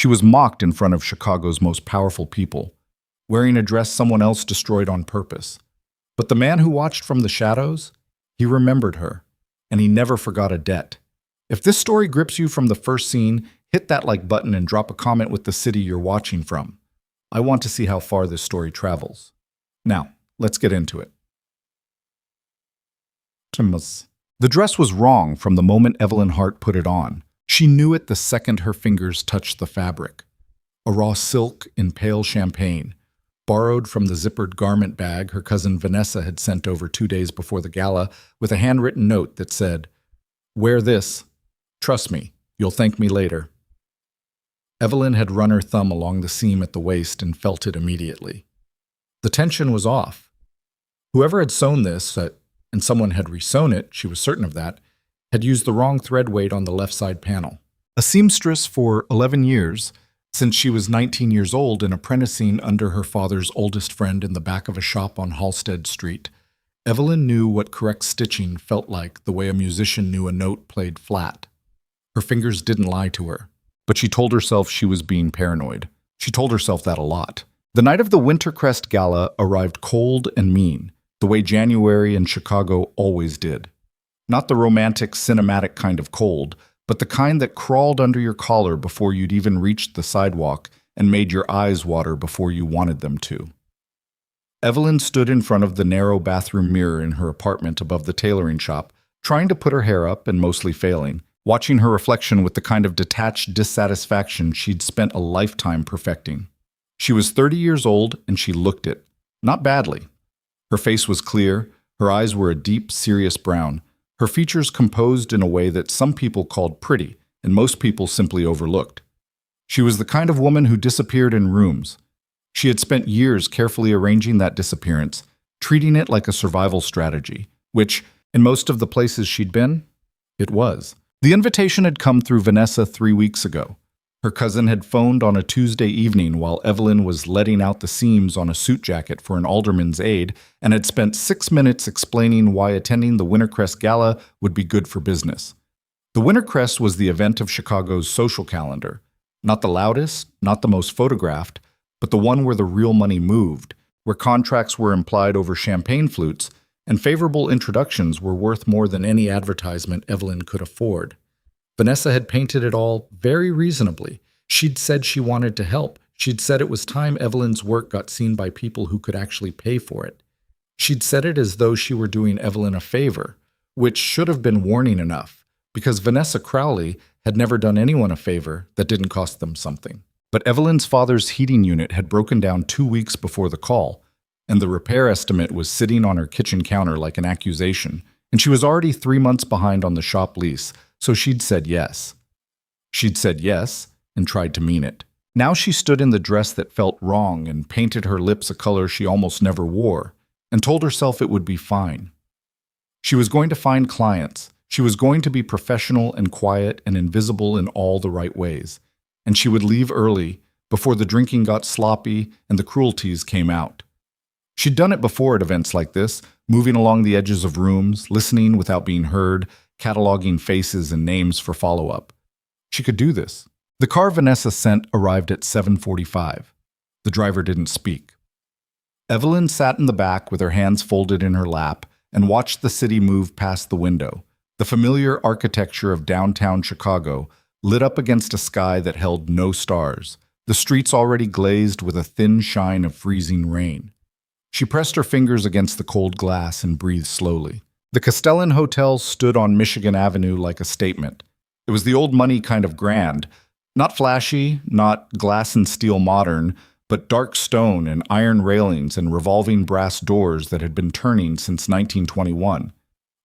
She was mocked in front of Chicago's most powerful people, wearing a dress someone else destroyed on purpose. But the man who watched from the shadows, he remembered her, and he never forgot a debt. If this story grips you from the first scene, hit that like button and drop a comment with the city you're watching from. I want to see how far this story travels. Now, let's get into it. The dress was wrong from the moment Evelyn Hart put it on. She knew it the second her fingers touched the fabric. A raw silk in pale champagne, borrowed from the zippered garment bag her cousin Vanessa had sent over 2 days before the gala with a handwritten note that said, "Wear this. Trust me, you'll thank me later." Evelyn had run her thumb along the seam at the waist and felt it immediately. The tension was off. Whoever had sewn this, and someone had resewn it, she was certain of that, had used the wrong thread weight on the left side panel. A seamstress for 11 years, since she was 19 years old and apprenticing under her father's oldest friend in the back of a shop on Halsted Street, Evelyn knew what correct stitching felt like the way a musician knew a note played flat. Her fingers didn't lie to her, but she told herself she was being paranoid. She told herself that a lot. The night of the Wintercrest Gala arrived cold and mean, the way January in Chicago always did. Not the romantic, cinematic kind of cold, but the kind that crawled under your collar before you'd even reached the sidewalk and made your eyes water before you wanted them to. Evelyn stood in front of the narrow bathroom mirror in her apartment above the tailoring shop, trying to put her hair up and mostly failing, watching her reflection with the kind of detached dissatisfaction she'd spent a lifetime perfecting. She was 30 years old and she looked it. Not badly. Her face was clear, her eyes were a deep, serious brown, her features composed in a way that some people called pretty and most people simply overlooked. She was the kind of woman who disappeared in rooms. She had spent years carefully arranging that disappearance, treating it like a survival strategy, which, in most of the places she'd been, it was. The invitation had come through Vanessa 3 weeks ago. Her cousin had phoned on a Tuesday evening while Evelyn was letting out the seams on a suit jacket for an alderman's aide and had spent 6 minutes explaining why attending the Wintercrest Gala would be good for business. The Wintercrest was the event of Chicago's social calendar. Not the loudest, not the most photographed, but the one where the real money moved, where contracts were implied over champagne flutes, and favorable introductions were worth more than any advertisement Evelyn could afford. Vanessa had painted it all very reasonably. She'd said she wanted to help. She'd said it was time Evelyn's work got seen by people who could actually pay for it. She'd said it as though she were doing Evelyn a favor, which should have been warning enough, because Vanessa Crowley had never done anyone a favor that didn't cost them something. But Evelyn's father's heating unit had broken down 2 weeks before the call, and the repair estimate was sitting on her kitchen counter like an accusation, and she was already 3 months behind on the shop lease, so she'd said yes. She'd said yes and tried to mean it. Now she stood in the dress that felt wrong and painted her lips a color she almost never wore, and told herself it would be fine. She was going to find clients. She was going to be professional and quiet and invisible in all the right ways. And she would leave early, before the drinking got sloppy and the cruelties came out. She'd done it before at events like this, moving along the edges of rooms, listening without being heard, cataloging faces and names for follow-up. She could do this. The car Vanessa sent arrived at 7:45. The driver didn't speak. Evelyn sat in the back with her hands folded in her lap and watched the city move past the window, the familiar architecture of downtown Chicago lit up against a sky that held no stars, the streets already glazed with a thin shine of freezing rain. She pressed her fingers against the cold glass and breathed slowly. The Castellan Hotel stood on Michigan Avenue like a statement. It was the old money kind of grand, not flashy, not glass and steel modern, but dark stone and iron railings and revolving brass doors that had been turning since 1921.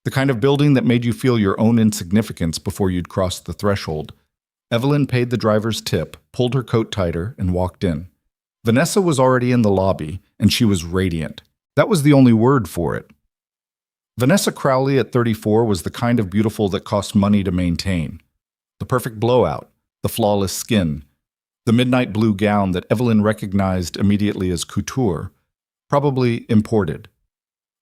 The kind of building that made you feel your own insignificance before you'd crossed the threshold. Evelyn paid the driver's tip, pulled her coat tighter, and walked in. Vanessa was already in the lobby, and she was radiant. That was the only word for it. Vanessa Crowley at 34 was the kind of beautiful that cost money to maintain. The perfect blowout, the flawless skin, the midnight blue gown that Evelyn recognized immediately as couture, probably imported.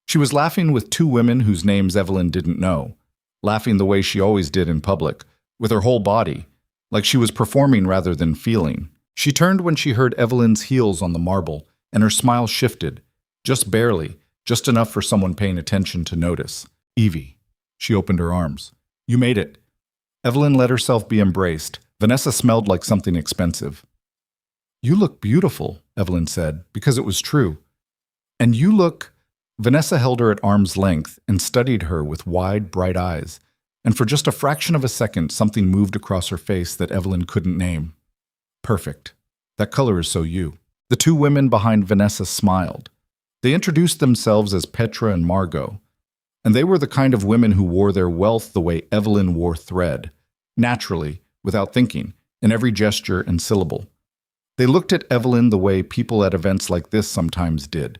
She was laughing with 2 women whose names Evelyn didn't know, laughing the way she always did in public, with her whole body, like she was performing rather than feeling. She turned when she heard Evelyn's heels on the marble, and her smile shifted, just barely, just enough for someone paying attention to notice. Evie. She opened her arms. You made it. Evelyn let herself be embraced. Vanessa smelled like something expensive. You look beautiful, Evelyn said, because it was true. And you look... Vanessa held her at arm's length and studied her with wide, bright eyes. And for just a fraction of a second, something moved across her face that Evelyn couldn't name. Perfect. That color is so you. The two women behind Vanessa smiled. They introduced themselves as Petra and Margot. And they were the kind of women who wore their wealth the way Evelyn wore thread. Naturally, without thinking, in every gesture and syllable. They looked at Evelyn the way people at events like this sometimes did.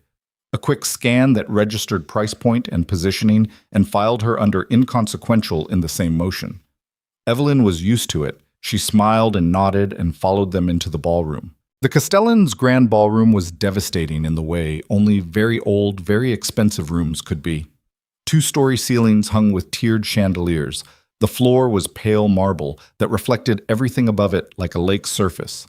A quick scan that registered price point and positioning and filed her under inconsequential in the same motion. Evelyn was used to it. She smiled and nodded and followed them into the ballroom. The Castellans' grand ballroom was devastating in the way only very old, very expensive rooms could be. Two-story ceilings hung with tiered chandeliers. The floor was pale marble that reflected everything above it like a lake's surface.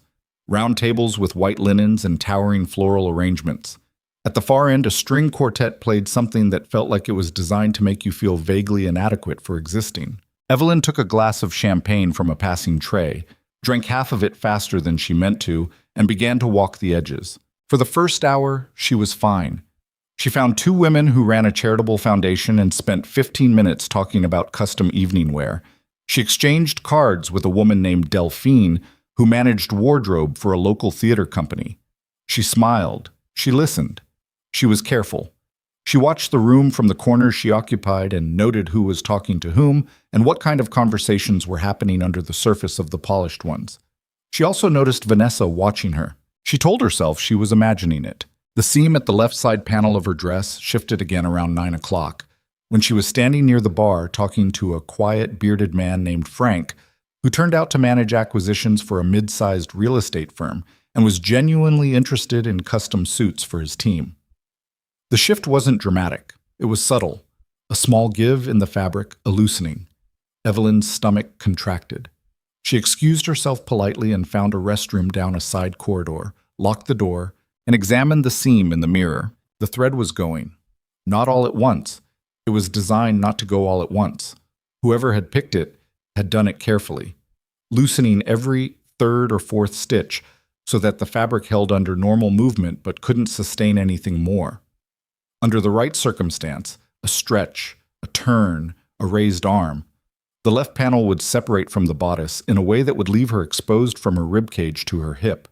Round tables with white linens and towering floral arrangements. At the far end, a string quartet played something that felt like it was designed to make you feel vaguely inadequate for existing. Evelyn took a glass of champagne from a passing tray, drank half of it faster than she meant to, and began to walk the edges. For the first hour, she was fine. She found two women who ran a charitable foundation and spent 15 minutes talking about custom evening wear. She exchanged cards with a woman named Delphine, who managed wardrobe for a local theater company. She smiled. She listened. She was careful. She watched the room from the corner she occupied and noted who was talking to whom and what kind of conversations were happening under the surface of the polished ones. She also noticed Vanessa watching her. She told herself she was imagining it. The seam at the left side panel of her dress shifted again around 9 o'clock, when she was standing near the bar talking to a quiet, bearded man named Frank, who turned out to manage acquisitions for a mid-sized real estate firm and was genuinely interested in custom suits for his team. The shift wasn't dramatic. It was subtle. A small give in the fabric, a loosening. Evelyn's stomach contracted. She excused herself politely and found a restroom down a side corridor, locked the door, and examined the seam in the mirror. The thread was going. Not all at once. It was designed not to go all at once. Whoever had picked it had done it carefully, loosening every third or fourth stitch so that the fabric held under normal movement but couldn't sustain anything more. Under the right circumstance, a stretch, a turn, a raised arm, the left panel would separate from the bodice in a way that would leave her exposed from her ribcage to her hip.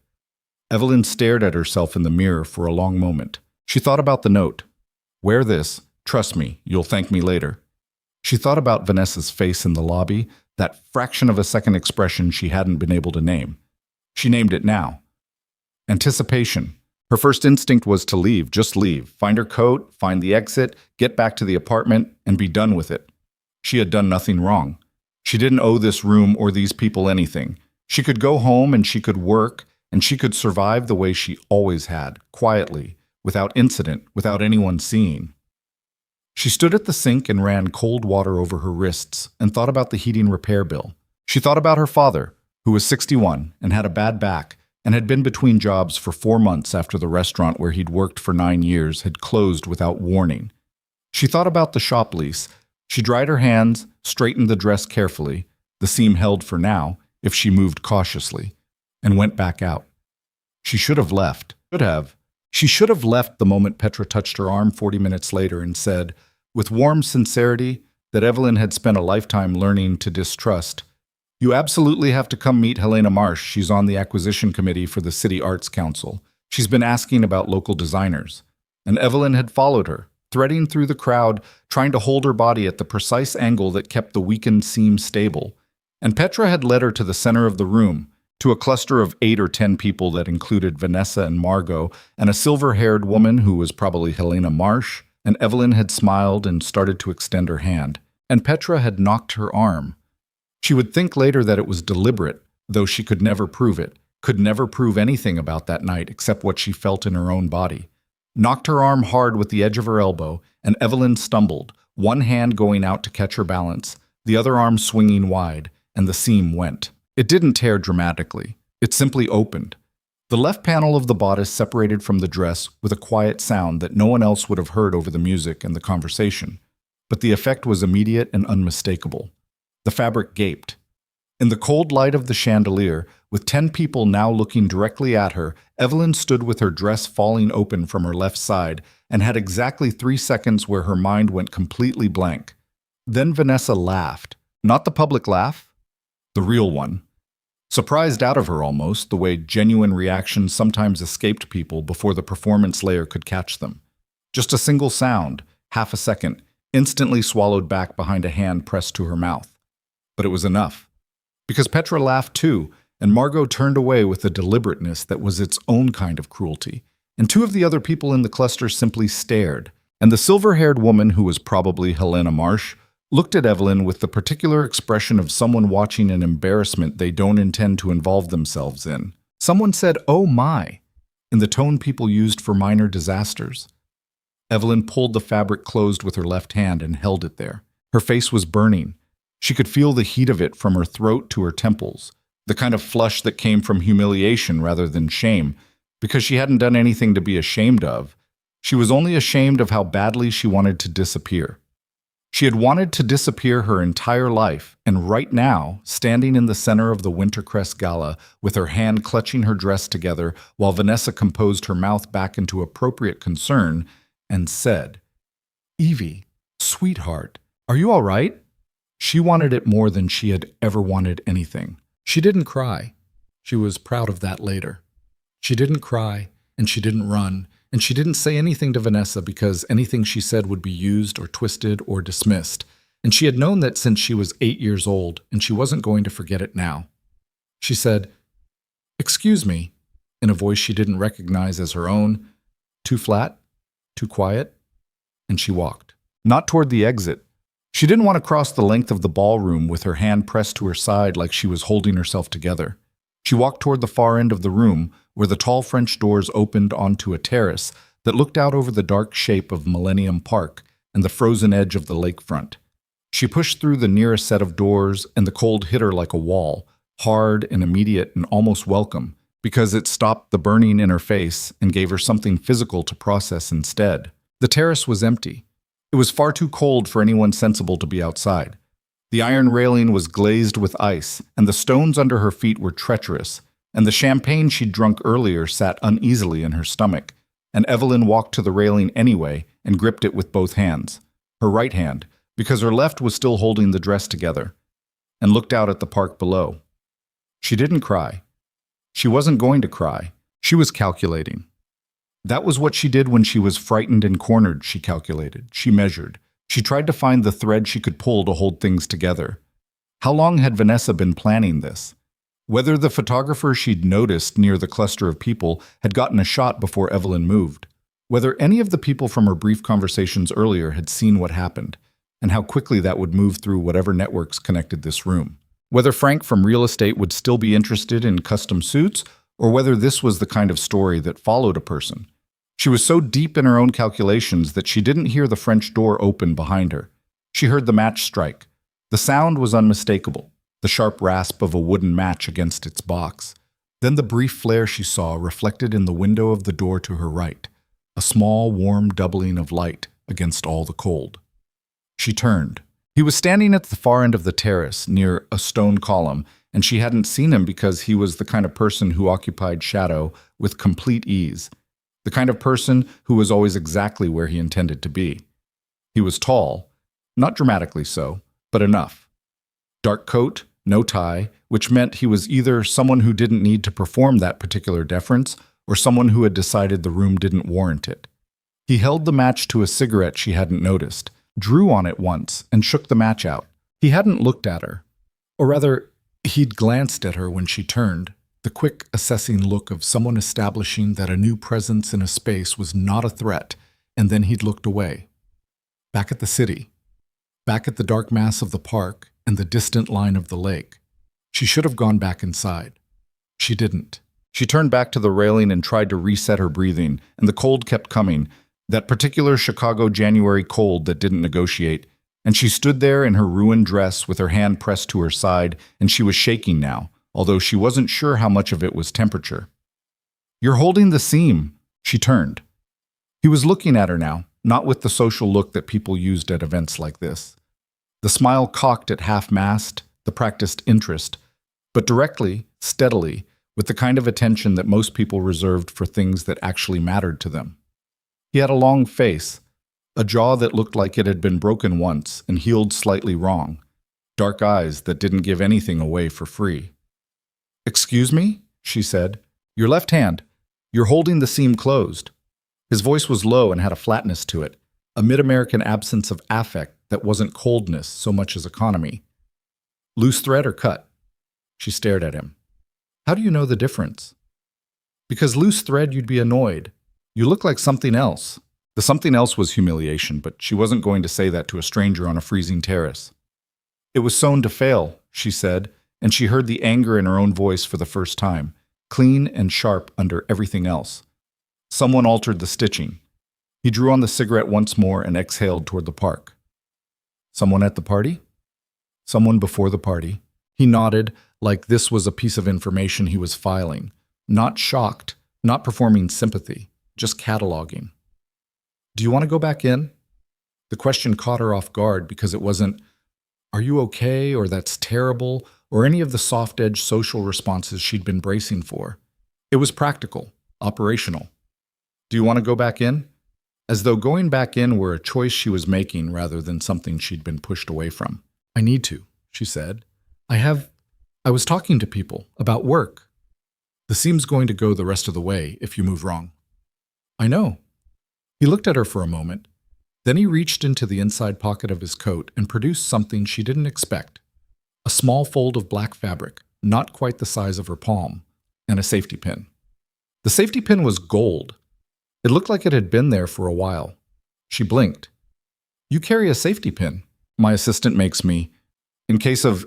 Evelyn stared at herself in the mirror for a long moment. She thought about the note. Wear this. Trust me, you'll thank me later. She thought about Vanessa's face in the lobby, that fraction of a second expression she hadn't been able to name. She named it now. Anticipation. Her first instinct was to leave, just leave, find her coat, find the exit, get back to the apartment, and be done with it. She had done nothing wrong. She didn't owe this room or these people anything. She could go home and she could work, and she could survive the way she always had, quietly, without incident, without anyone seeing. She stood at the sink and ran cold water over her wrists and thought about the heating repair bill. She thought about her father, who was 61 and had a bad back and had been between jobs for 4 months after the restaurant where he'd worked for 9 years had closed without warning. She thought about the shop lease. She dried her hands, straightened the dress carefully, the seam held for now, if she moved cautiously, and went back out. She should have left. She should have left the moment Petra touched her arm 40 minutes later and said, with warm sincerity that Evelyn had spent a lifetime learning to distrust, "You absolutely have to come meet Helena Marsh. She's on the acquisition committee for the City Arts Council. She's been asking about local designers." And Evelyn had followed her, threading through the crowd, trying to hold her body at the precise angle that kept the weakened seam stable. And Petra had led her to the center of the room, to a cluster of 8 or 10 people that included Vanessa and Margot, and a silver-haired woman who was probably Helena Marsh, and Evelyn had smiled and started to extend her hand. And Petra had knocked her arm. She would think later that it was deliberate, though she could never prove it, could never prove anything about that night except what she felt in her own body. Knocked her arm hard with the edge of her elbow, and Evelyn stumbled, one hand going out to catch her balance, the other arm swinging wide, and the seam went. It didn't tear dramatically. It simply opened. The left panel of the bodice separated from the dress with a quiet sound that no one else would have heard over the music and the conversation. But the effect was immediate and unmistakable. The fabric gaped. In the cold light of the chandelier, with 10 people now looking directly at her, Evelyn stood with her dress falling open from her left side and had exactly 3 seconds where her mind went completely blank. Then Vanessa laughed. Not the public laugh, the real one. Surprised out of her almost, the way genuine reactions sometimes escaped people before the performance layer could catch them. Just a single sound, half a second, instantly swallowed back behind a hand pressed to her mouth. But it was enough. Because Petra laughed too, and Margot turned away with a deliberateness that was its own kind of cruelty. And 2 of the other people in the cluster simply stared. And the silver-haired woman, who was probably Helena Marsh, looked at Evelyn with the particular expression of someone watching an embarrassment they don't intend to involve themselves in. Someone said, "Oh my," in the tone people used for minor disasters. Evelyn pulled the fabric closed with her left hand and held it there. Her face was burning. She could feel the heat of it from her throat to her temples, the kind of flush that came from humiliation rather than shame, because she hadn't done anything to be ashamed of. She was only ashamed of how badly she wanted to disappear. She had wanted to disappear her entire life, and right now, standing in the center of the Wintercrest Gala, with her hand clutching her dress together while Vanessa composed her mouth back into appropriate concern, and said, "Evie, sweetheart, are you all right?" She wanted it more than she had ever wanted anything. She didn't cry. She was proud of that later. She didn't cry, and she didn't run, and she didn't say anything to Vanessa because anything she said would be used or twisted or dismissed, and she had known that since she was 8 years old, and she wasn't going to forget it now. She said, "Excuse me," in a voice she didn't recognize as her own, too flat, too quiet, and she walked. Not toward the exit. She didn't want to cross the length of the ballroom with her hand pressed to her side like she was holding herself together. She walked toward the far end of the room, where the tall French doors opened onto a terrace that looked out over the dark shape of Millennium Park and the frozen edge of the lakefront. She pushed through the nearest set of doors, and the cold hit her like a wall, hard and immediate and almost welcome, because it stopped the burning in her face and gave her something physical to process instead. The terrace was empty. It was far too cold for anyone sensible to be outside. The iron railing was glazed with ice, and the stones under her feet were treacherous, and the champagne she'd drunk earlier sat uneasily in her stomach, and Evelyn walked to the railing anyway and gripped it with both hands, her right hand, because her left was still holding the dress together, and looked out at the park below. She didn't cry. She wasn't going to cry. She was calculating. That was what she did when she was frightened and cornered, she calculated. She measured. She tried to find the thread she could pull to hold things together. How long had Vanessa been planning this? Whether the photographer she'd noticed near the cluster of people had gotten a shot before Evelyn moved. Whether any of the people from her brief conversations earlier had seen what happened, and how quickly that would move through whatever networks connected this room. Whether Frank from real estate would still be interested in custom suits, or whether this was the kind of story that followed a person. She was so deep in her own calculations that she didn't hear the French door open behind her. She heard the match strike. The sound was unmistakable, the sharp rasp of a wooden match against its box. Then the brief flare she saw reflected in the window of the door to her right, a small, warm doubling of light against all the cold. She turned. He was standing at the far end of the terrace, near a stone column, and she hadn't seen him because he was the kind of person who occupied shadow with complete ease. The kind of person who was always exactly where he intended to be. He was tall, not dramatically so, but enough. Dark coat, no tie, which meant he was either someone who didn't need to perform that particular deference or someone who had decided the room didn't warrant it. He held the match to a cigarette she hadn't noticed, drew on it once, and shook the match out. He hadn't looked at her. Or rather, he'd glanced at her when she turned. The quick, assessing look of someone establishing that a new presence in a space was not a threat, and then he'd looked away. Back at the city. Back at the dark mass of the park and the distant line of the lake. She should have gone back inside. She didn't. She turned back to the railing and tried to reset her breathing, and the cold kept coming, that particular Chicago January cold that didn't negotiate, and she stood there in her ruined dress with her hand pressed to her side, and she was shaking now, although she wasn't sure how much of it was temperature. "You're holding the seam." She turned. He was looking at her now, not with the social look that people used at events like this. The smile cocked at half-mast, the practiced interest, but directly, steadily, with the kind of attention that most people reserved for things that actually mattered to them. He had a long face, a jaw that looked like it had been broken once and healed slightly wrong, dark eyes that didn't give anything away for free. "Excuse me?" she said. "Your left hand. You're holding the seam closed." His voice was low and had a flatness to it, a mid-American absence of affect that wasn't coldness so much as economy. "Loose thread or cut?" She stared at him. "How do you know the difference?" "Because loose thread you'd be annoyed. You look like something else." The something else was humiliation, but she wasn't going to say that to a stranger on a freezing terrace. "It was sewn to fail," she said, and she heard the anger in her own voice for the first time, clean and sharp under everything else. Someone altered the stitching. He drew on the cigarette once more and exhaled toward the park. "Someone at the party?" "Someone before the party." He nodded, like this was a piece of information he was filing. Not shocked, not performing sympathy, just cataloging. "Do you want to go back in?" The question caught her off guard because it wasn't, "Are you okay?" or "That's terrible," or any of the soft-edged social responses she'd been bracing for. It was practical, operational. "Do you want to go back in?" As though going back in were a choice she was making rather than something she'd been pushed away from. "I need to," she said. I was talking to people about work. The seam's going to go the rest of the way if you move wrong." "I know." He looked at her for a moment. Then he reached into the inside pocket of his coat and produced something she didn't expect. A small fold of black fabric, not quite the size of her palm, and a safety pin. The safety pin was gold. It looked like it had been there for a while. She blinked. "You carry a safety pin." "My assistant makes me. In case of—"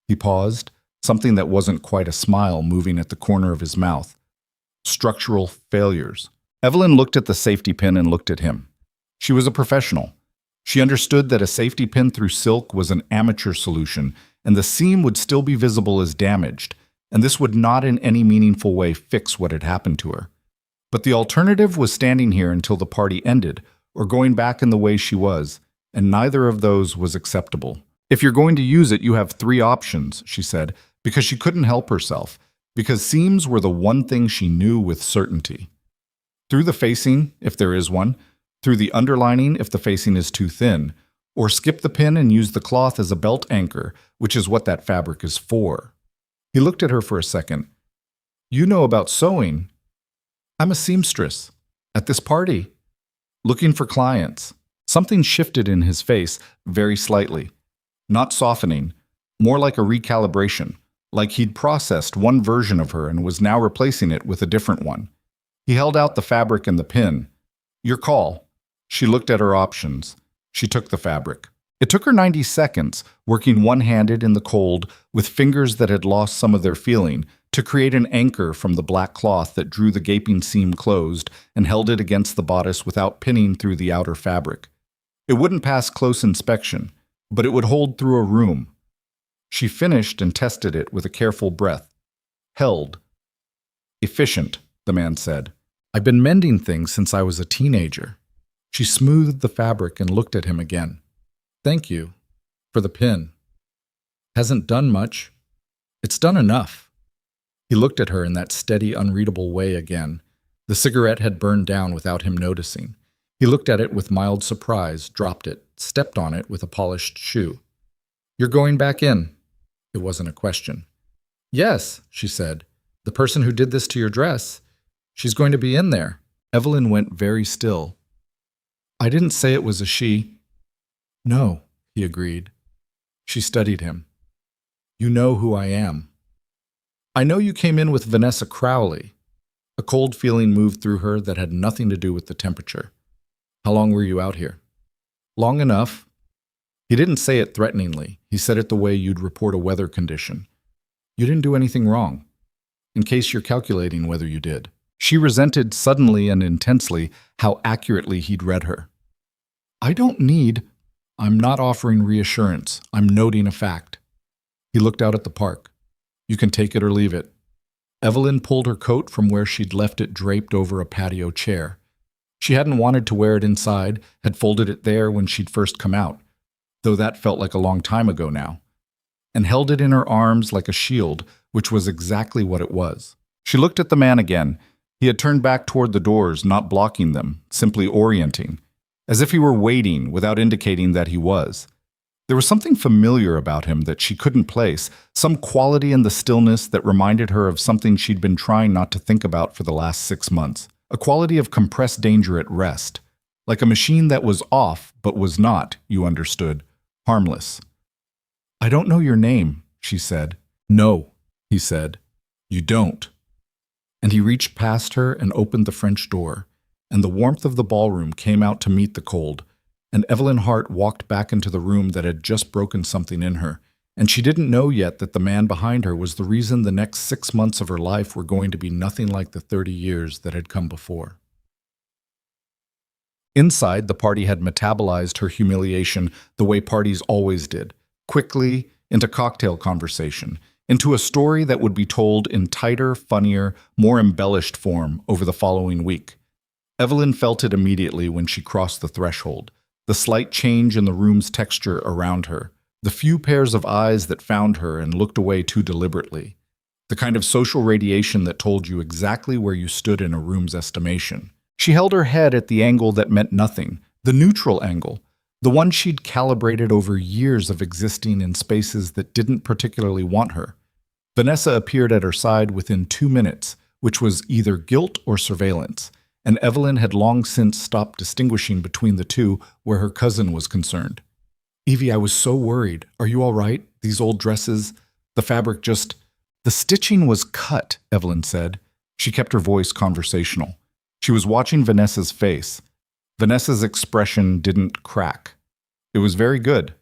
He paused, something that wasn't quite a smile moving at the corner of his mouth. "Structural failures." Evelyn looked at the safety pin and looked at him. She was a professional. She understood that a safety pin through silk was an amateur solution, and the seam would still be visible as damaged, and this would not in any meaningful way fix what had happened to her. But the alternative was standing here until the party ended, or going back in the way she was, and neither of those was acceptable. "If you're going to use it, you have 3 options," she said, because she couldn't help herself, because seams were the one thing she knew with certainty. Through the facing, if there is one, through the underlining if the facing is too thin, or skip the pin and use the cloth as a belt anchor, which is what that fabric is for. He looked at her for a second. "You know about sewing." "I'm a seamstress. At this party. Looking for clients." Something shifted in his face, very slightly. Not softening, more like a recalibration, like he'd processed one version of her and was now replacing it with a different one. He held out the fabric and the pin. "Your call." She looked at her options. She took the fabric. It took her 90 seconds, working one-handed in the cold, with fingers that had lost some of their feeling, to create an anchor from the black cloth that drew the gaping seam closed and held it against the bodice without pinning through the outer fabric. It wouldn't pass close inspection, but it would hold through a room. She finished and tested it with a careful breath. Held. "Efficient," the man said. "I've been mending things since I was a teenager." She smoothed the fabric and looked at him again. "Thank you. For the pin. Hasn't done much. It's done enough." He looked at her in that steady, unreadable way again. The cigarette had burned down without him noticing. He looked at it with mild surprise, dropped it, stepped on it with a polished shoe. "You're going back in." It wasn't a question. "Yes," she said. "The person who did this to your dress. She's going to be in there." Evelyn went very still. "I didn't say it was a she." "No," he agreed. She studied him. "You know who I am." "I know you came in with Vanessa Crowley." A cold feeling moved through her that had nothing to do with the temperature. "How long were you out here?" "Long enough." He didn't say it threateningly. He said it the way you'd report a weather condition. "You didn't do anything wrong. In case you're calculating whether you did." She resented suddenly and intensely how accurately he'd read her. "I don't need—" "I'm not offering reassurance. I'm noting a fact." He looked out at the park. You can take it or leave it. Evelyn pulled her coat from where she'd left it draped over a patio chair. She hadn't wanted to wear it inside, had folded it there when she'd first come out, though that felt like a long time ago now, and held it in her arms like a shield, which was exactly what it was. She looked at the man again. He had turned back toward the doors, not blocking them, simply orienting, as if he were waiting without indicating that he was. There was something familiar about him that she couldn't place, some quality in the stillness that reminded her of something she'd been trying not to think about for the last 6 months, a quality of compressed danger at rest, like a machine that was off but was not, you understood, harmless. "I don't know your name," she said. "No," he said. "You don't." And he reached past her and opened the French door, and the warmth of the ballroom came out to meet the cold, and Evelyn Hart walked back into the room that had just broken something in her, and she didn't know yet that the man behind her was the reason the next 6 months of her life were going to be nothing like the 30 years that had come before. Inside, the party had metabolized her humiliation the way parties always did, quickly, into cocktail conversation, into a story that would be told in tighter, funnier, more embellished form over the following week. Evelyn felt it immediately when she crossed the threshold, the slight change in the room's texture around her, the few pairs of eyes that found her and looked away too deliberately, the kind of social radiation that told you exactly where you stood in a room's estimation. She held her head at the angle that meant nothing, the neutral angle, the one she'd calibrated over years of existing in spaces that didn't particularly want her. Vanessa appeared at her side within 2 minutes, which was either guilt or surveillance, and Evelyn had long since stopped distinguishing between the two where her cousin was concerned. "Evie, I was so worried. Are you all right? These old dresses? The fabric just—" "The stitching was cut," Evelyn said. She kept her voice conversational. She was watching Vanessa's face. Vanessa's expression didn't crack. It was very good.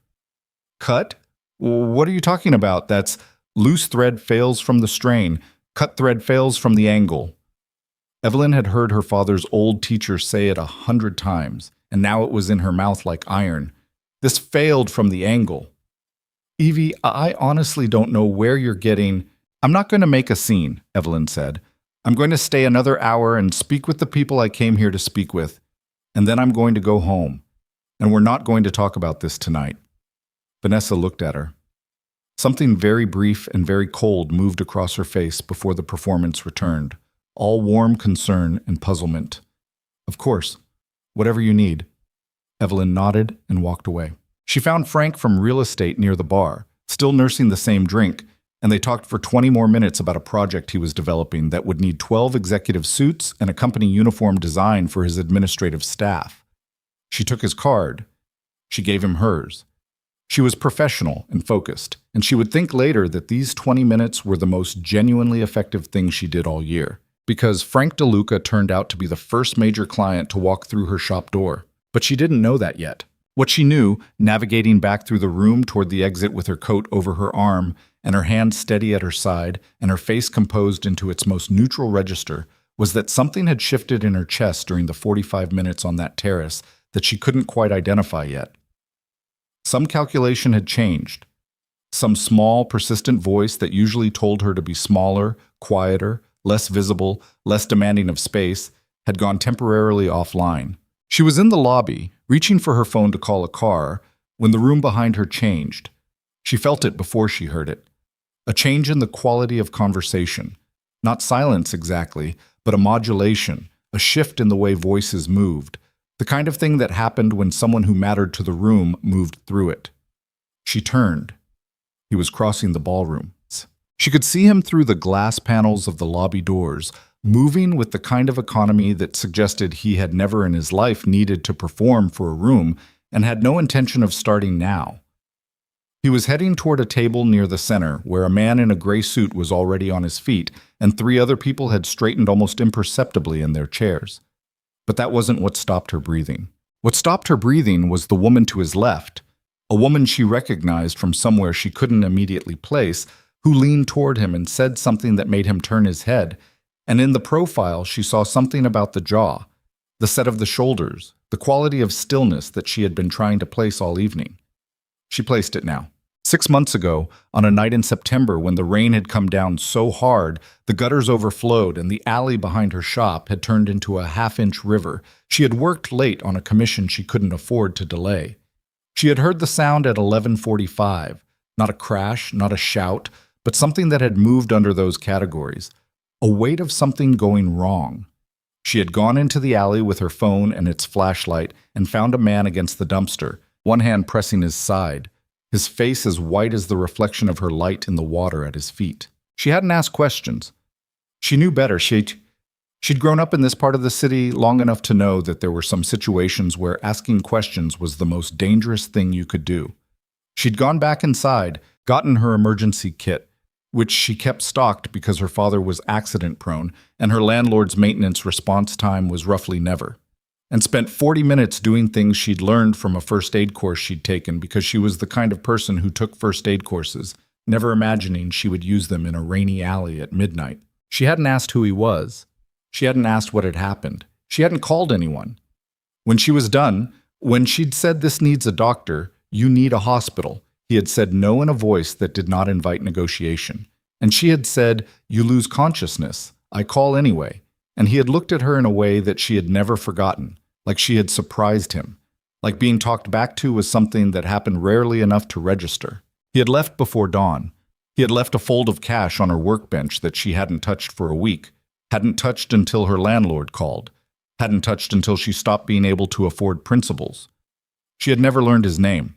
"Cut? What are you talking about? That's loose thread fails from the strain. Cut thread fails from the angle." Evelyn had heard her father's old teacher say it 100 times, and now it was in her mouth like iron. This failed from the angle. "Evie, I honestly don't know where you're getting—" "I'm not going to make a scene," Evelyn said. "I'm going to stay another hour and speak with the people I came here to speak with, and then I'm going to go home, and we're not going to talk about this tonight." Vanessa looked at her. Something very brief and very cold moved across her face before the performance returned, all warm concern and puzzlement. "Of course. Whatever you need." Evelyn nodded and walked away. She found Frank from real estate near the bar, still nursing the same drink, and they talked for 20 more minutes about a project he was developing that would need 12 executive suits and a company uniform design for his administrative staff. She took his card. She gave him hers. She was professional and focused, and she would think later that these 20 minutes were the most genuinely effective thing she did all year, because Frank DeLuca turned out to be the first major client to walk through her shop door. But she didn't know that yet. What she knew, navigating back through the room toward the exit with her coat over her arm and her hand steady at her side and her face composed into its most neutral register, was that something had shifted in her chest during the 45 minutes on that terrace that she couldn't quite identify yet. Some calculation had changed. Some small, persistent voice that usually told her to be smaller, quieter, less visible, less demanding of space, had gone temporarily offline. She was in the lobby, reaching for her phone to call a car, when the room behind her changed. She felt it before she heard it. A change in the quality of conversation. Not silence exactly, but a modulation, a shift in the way voices moved, the kind of thing that happened when someone who mattered to the room moved through it. She turned. He was crossing the ballroom. She could see him through the glass panels of the lobby doors, moving with the kind of economy that suggested he had never in his life needed to perform for a room and had no intention of starting now. He was heading toward a table near the center where a man in a gray suit was already on his feet and 3 other people had straightened almost imperceptibly in their chairs. But that wasn't what stopped her breathing. What stopped her breathing was the woman to his left, a woman she recognized from somewhere she couldn't immediately place, who leaned toward him and said something that made him turn his head, and in the profile she saw something about the jaw, the set of the shoulders, the quality of stillness that she had been trying to place all evening. She placed it now. 6 months ago, on a night in September when the rain had come down so hard, the gutters overflowed and the alley behind her shop had turned into a half-inch river, she had worked late on a commission she couldn't afford to delay. She had heard the sound at 11:45, not a crash, not a shout, but something that had moved under those categories, a weight of something going wrong. She had gone into the alley with her phone and its flashlight and found a man against the dumpster, one hand pressing his side, his face as white as the reflection of her light in the water at his feet. She hadn't asked questions. She knew better. She'd grown up in this part of the city long enough to know that there were some situations where asking questions was the most dangerous thing you could do. She'd gone back inside, gotten her emergency kit, which she kept stocked because her father was accident-prone and her landlord's maintenance response time was roughly never, and spent 40 minutes doing things she'd learned from a first aid course she'd taken because she was the kind of person who took first aid courses, never imagining she would use them in a rainy alley at midnight. She hadn't asked who he was. She hadn't asked what had happened. She hadn't called anyone. When she was done, when she'd said this needs a doctor, you need a hospital, he had said no in a voice that did not invite negotiation. And she had said, you lose consciousness, I call anyway. And he had looked at her in a way that she had never forgotten, like she had surprised him, like being talked back to was something that happened rarely enough to register. He had left before dawn. He had left a fold of cash on her workbench that she hadn't touched for a week, hadn't touched until her landlord called, hadn't touched until she stopped being able to afford principals. She had never learned his name.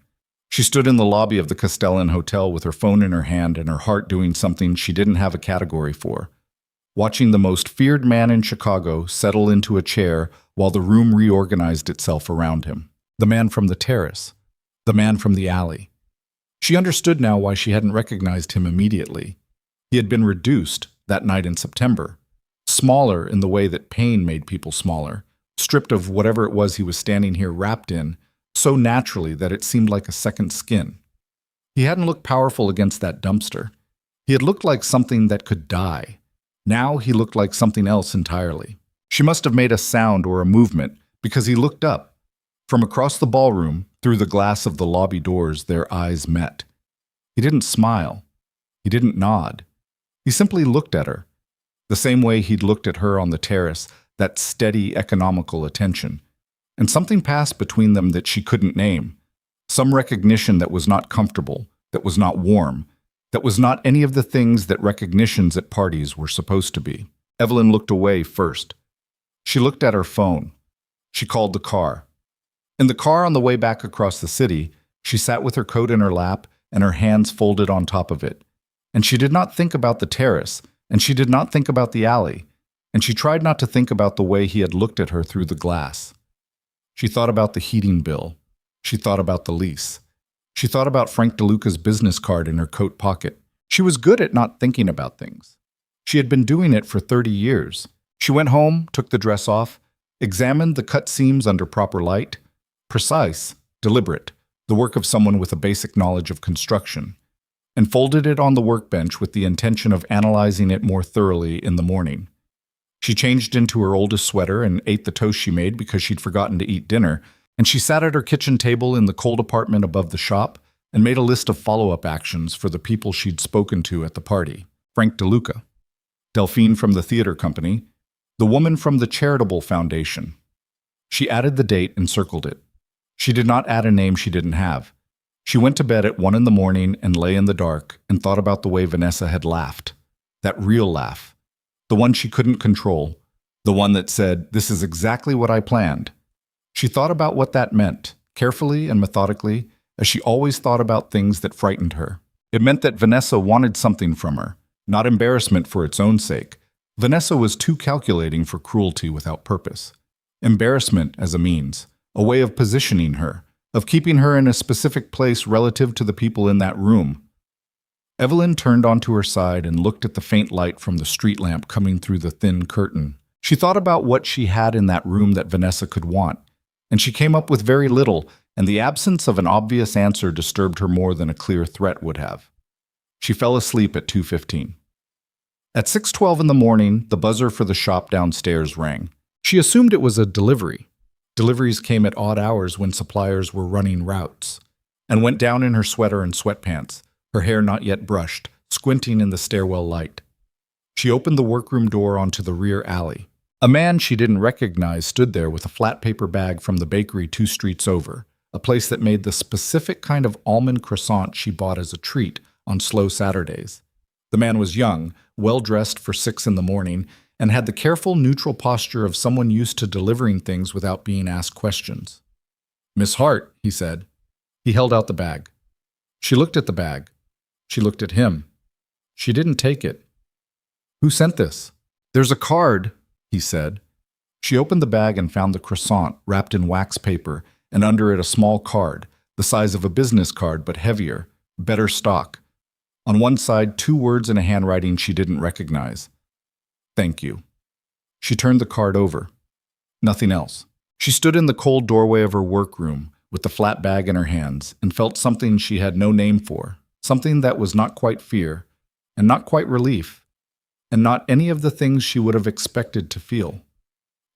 She stood in the lobby of the Castellan Hotel with her phone in her hand and her heart doing something she didn't have a category for, watching the most feared man in Chicago settle into a chair while the room reorganized itself around him. The man from the terrace. The man from the alley. She understood now why she hadn't recognized him immediately. He had been reduced that night in September. Smaller in the way that pain made people smaller, stripped of whatever it was he was standing here wrapped in, so naturally that it seemed like a second skin. He hadn't looked powerful against that dumpster. He had looked like something that could die. Now he looked like something else entirely. She must have made a sound or a movement because he looked up. From across the ballroom, through the glass of the lobby doors, their eyes met. He didn't smile. He didn't nod. He simply looked at her, the same way he'd looked at her on the terrace, that steady, economical attention. And something passed between them that she couldn't name. Some recognition that was not comfortable, that was not warm, that was not any of the things that recognitions at parties were supposed to be. Evelyn looked away first. She looked at her phone. She called the car. In the car on the way back across the city, she sat with her coat in her lap and her hands folded on top of it. And she did not think about the terrace, and she did not think about the alley, and she tried not to think about the way he had looked at her through the glass. She thought about the heating bill. She thought about the lease. She thought about Frank DeLuca's business card in her coat pocket. She was good at not thinking about things. She had been doing it for 30 years. She went home, took the dress off, examined the cut seams under proper light. Precise, deliberate, the work of someone with a basic knowledge of construction, and folded it on the workbench with the intention of analyzing it more thoroughly in the morning. She changed into her oldest sweater and ate the toast she made because she'd forgotten to eat dinner, and she sat at her kitchen table in the cold apartment above the shop and made a list of follow-up actions for the people she'd spoken to at the party. Frank DeLuca, Delphine from the theater company, the woman from the charitable foundation. She added the date and circled it. She did not add a name she didn't have. She went to bed at 1 in the morning and lay in the dark and thought about the way Vanessa had laughed. That real laugh. The one she couldn't control. The one that said, "This is exactly what I planned." She thought about what that meant, carefully and methodically, as she always thought about things that frightened her. It meant that Vanessa wanted something from her, not embarrassment for its own sake. Vanessa was too calculating for cruelty without purpose. Embarrassment as a means, a way of positioning her, of keeping her in a specific place relative to the people in that room. Evelyn turned onto her side and looked at the faint light from the street lamp coming through the thin curtain. She thought about what she had in that room that Vanessa could want, and she came up with very little, and the absence of an obvious answer disturbed her more than a clear threat would have. She fell asleep at 2:15. At 6:12 in the morning, the buzzer for the shop downstairs rang. She assumed it was a delivery. Deliveries came at odd hours when suppliers were running routes. and went down in her sweater and sweatpants, her hair not yet brushed, squinting in the stairwell light. She opened the workroom door onto the rear alley. A man she didn't recognize stood there with a flat paper bag from the bakery 2 streets over, a place that made the specific kind of almond croissant she bought as a treat on slow Saturdays. The man was young, well-dressed for 6 in the morning, and had the careful, neutral posture of someone used to delivering things without being asked questions. "Miss Hart," he said. He held out the bag. She looked at the bag. She looked at him. She didn't take it. "Who sent this?" "There's a card," he said. She opened the bag and found the croissant wrapped in wax paper, and under it a small card, the size of a business card but heavier, better stock. On one side, 2 words in a handwriting she didn't recognize. "Thank you." She turned the card over. Nothing else. She stood in the cold doorway of her workroom with the flat bag in her hands and felt something she had no name for, something that was not quite fear, and not quite relief, and not any of the things she would have expected to feel.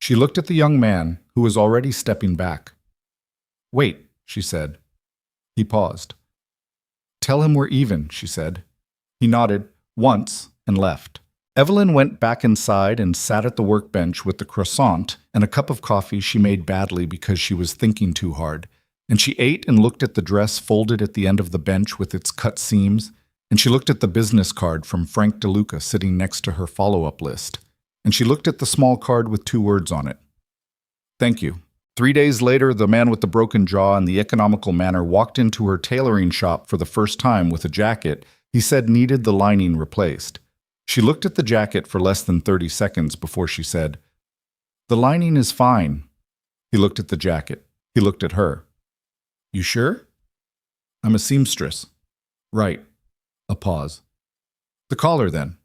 She looked at the young man, who was already stepping back. "Wait," she said. He paused. "Tell him we're even," she said. He nodded once and left. Evelyn went back inside and sat at the workbench with the croissant and a cup of coffee she made badly because she was thinking too hard, and she ate and looked at the dress folded at the end of the bench with its cut seams, and she looked at the business card from Frank DeLuca sitting next to her follow-up list, and she looked at the small card with 2 words on it. "Thank you." 3 days later, the man with the broken jaw and the economical manner walked into her tailoring shop for the first time with a jacket he said needed the lining replaced. She looked at the jacket for less than 30 seconds before she said, "The lining is fine." He looked at the jacket. He looked at her. "You sure?" "I'm a seamstress." "Right." A pause. "The collar, then?"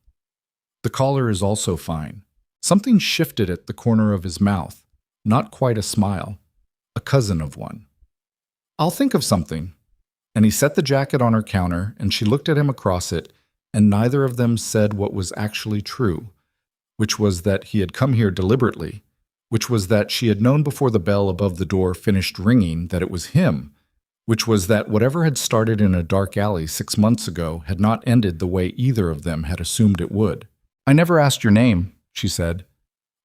"The collar is also fine." Something shifted at the corner of his mouth. Not quite a smile. A cousin of one. "I'll think of something." And he set the jacket on her counter, and she looked at him across it, and neither of them said what was actually true, which was that he had come here deliberately, which was that she had known before the bell above the door finished ringing that it was him, which was that whatever had started in a dark alley 6 months ago had not ended the way either of them had assumed it would. "I never asked your name," she said.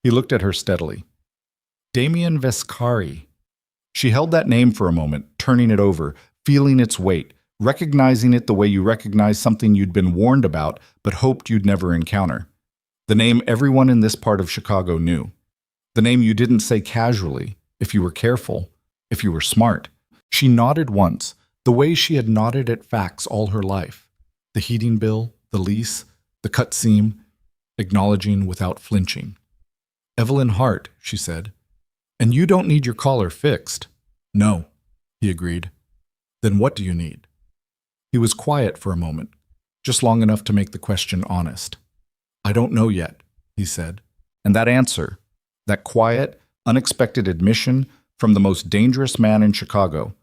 He looked at her steadily. "Damien Vescari." She held that name for a moment, turning it over, feeling its weight, recognizing it the way you recognize something you'd been warned about but hoped you'd never encounter. The name everyone in this part of Chicago knew. The name you didn't say casually, if you were careful, if you were smart. She nodded once, the way she had nodded at facts all her life. The heating bill, the lease, the cut seam, acknowledging without flinching. "Evelyn Hart," she said. "And you don't need your collar fixed." "No," he agreed. "Then what do you need?" He was quiet for a moment, just long enough to make the question honest. "I don't know yet," he said. And that answer, that quiet, unexpected admission from the most dangerous man in Chicago,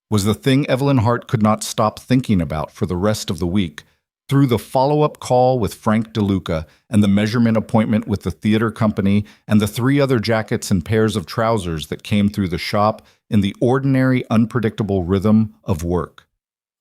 was the thing Evelyn Hart could not stop thinking about for the rest of the week, through the follow-up call with Frank DeLuca and the measurement appointment with the theater company and the 3 other jackets and pairs of trousers that came through the shop in the ordinary, unpredictable rhythm of work.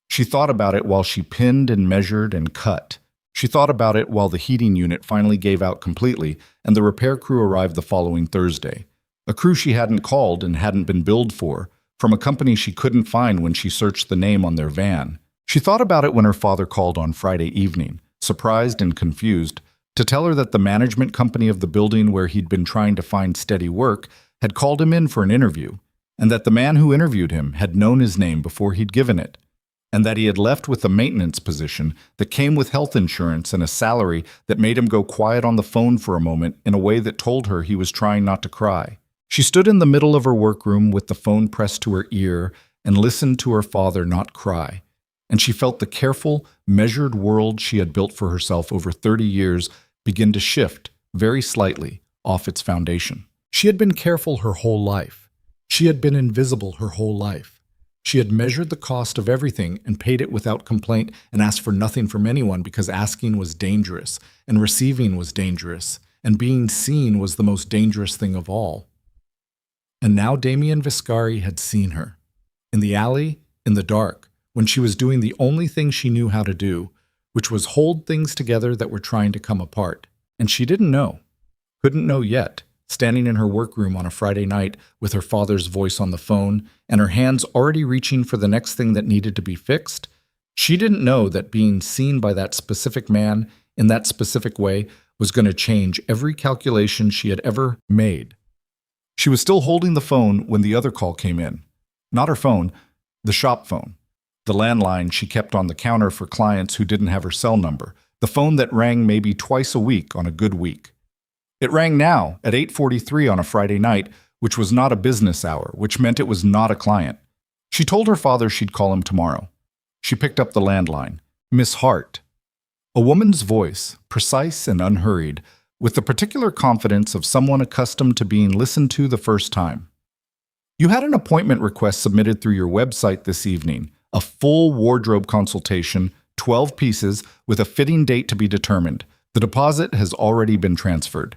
She thought about it while she pinned and measured and cut. She thought about it while the heating unit finally gave out completely and the repair crew arrived the following Thursday. A crew she hadn't called and hadn't been billed for, from a company she couldn't find when she searched the name on their van. She thought about it when her father called on Friday evening, surprised and confused, to tell her that the management company of the building where he'd been trying to find steady work had called him in for an interview, and that the man who interviewed him had known his name before he'd given it, and that he had left with a maintenance position that came with health insurance and a salary that made him go quiet on the phone for a moment in a way that told her he was trying not to cry. She stood in the middle of her workroom with the phone pressed to her ear and listened to her father not cry, and she felt the careful, measured world she had built for herself over 30 years begin to shift, very slightly, off its foundation. She had been careful her whole life. She had been invisible her whole life. She had measured the cost of everything and paid it without complaint and asked for nothing from anyone because asking was dangerous, and receiving was dangerous, and being seen was the most dangerous thing of all. And now Damien Vescari had seen her. In the alley, in the dark, when she was doing the only thing she knew how to do, which was hold things together that were trying to come apart. And she didn't know. Couldn't know yet, standing in her workroom on a Friday night with her father's voice on the phone and her hands already reaching for the next thing that needed to be fixed. She didn't know that being seen by that specific man in that specific way was going to change every calculation she had ever made. She was still holding the phone when the other call came in. Not her phone, the shop phone. The landline she kept on the counter for clients who didn't have her cell number. The phone that rang maybe twice a week on a good week. It rang now at 8:43 on a Friday night, which was not a business hour, which meant it was not a client. She told her father she'd call him tomorrow. She picked up the landline. Miss Hart. A woman's voice, precise and unhurried, with the particular confidence of someone accustomed to being listened to the first time. You had an appointment request submitted through your website this evening, a full wardrobe consultation, 12 pieces, with a fitting date to be determined. The deposit has already been transferred.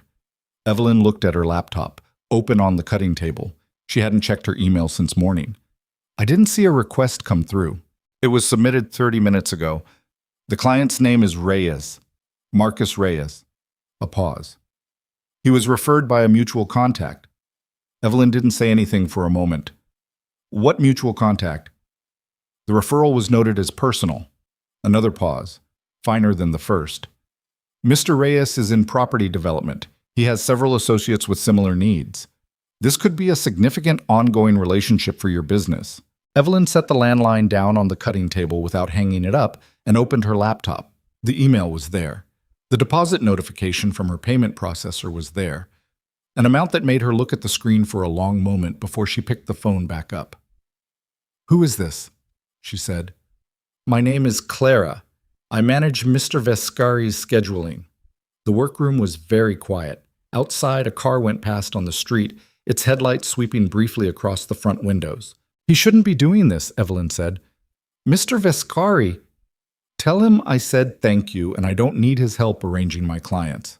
Evelyn looked at her laptop, open on the cutting table. She hadn't checked her email since morning. I didn't see a request come through. It was submitted 30 minutes ago. The client's name is Reyes, Marcus Reyes. A pause. He was referred by a mutual contact. Evelyn didn't say anything for a moment. What mutual contact? The referral was noted as personal. Another pause, finer than the first. Mr. Reyes is in property development. He has several associates with similar needs. This could be a significant ongoing relationship for your business. Evelyn set the landline down on the cutting table without hanging it up and opened her laptop. The email was there. The deposit notification from her payment processor was there. An amount that made her look at the screen for a long moment before she picked the phone back up. Who is this? She said. My name is Clara. I manage Mr. Vescari's scheduling. The workroom was very quiet. Outside, a car went past on the street, its headlights sweeping briefly across the front windows. He shouldn't be doing this, Evelyn said. Mr. Vescari. Tell him I said thank you and I don't need his help arranging my clients.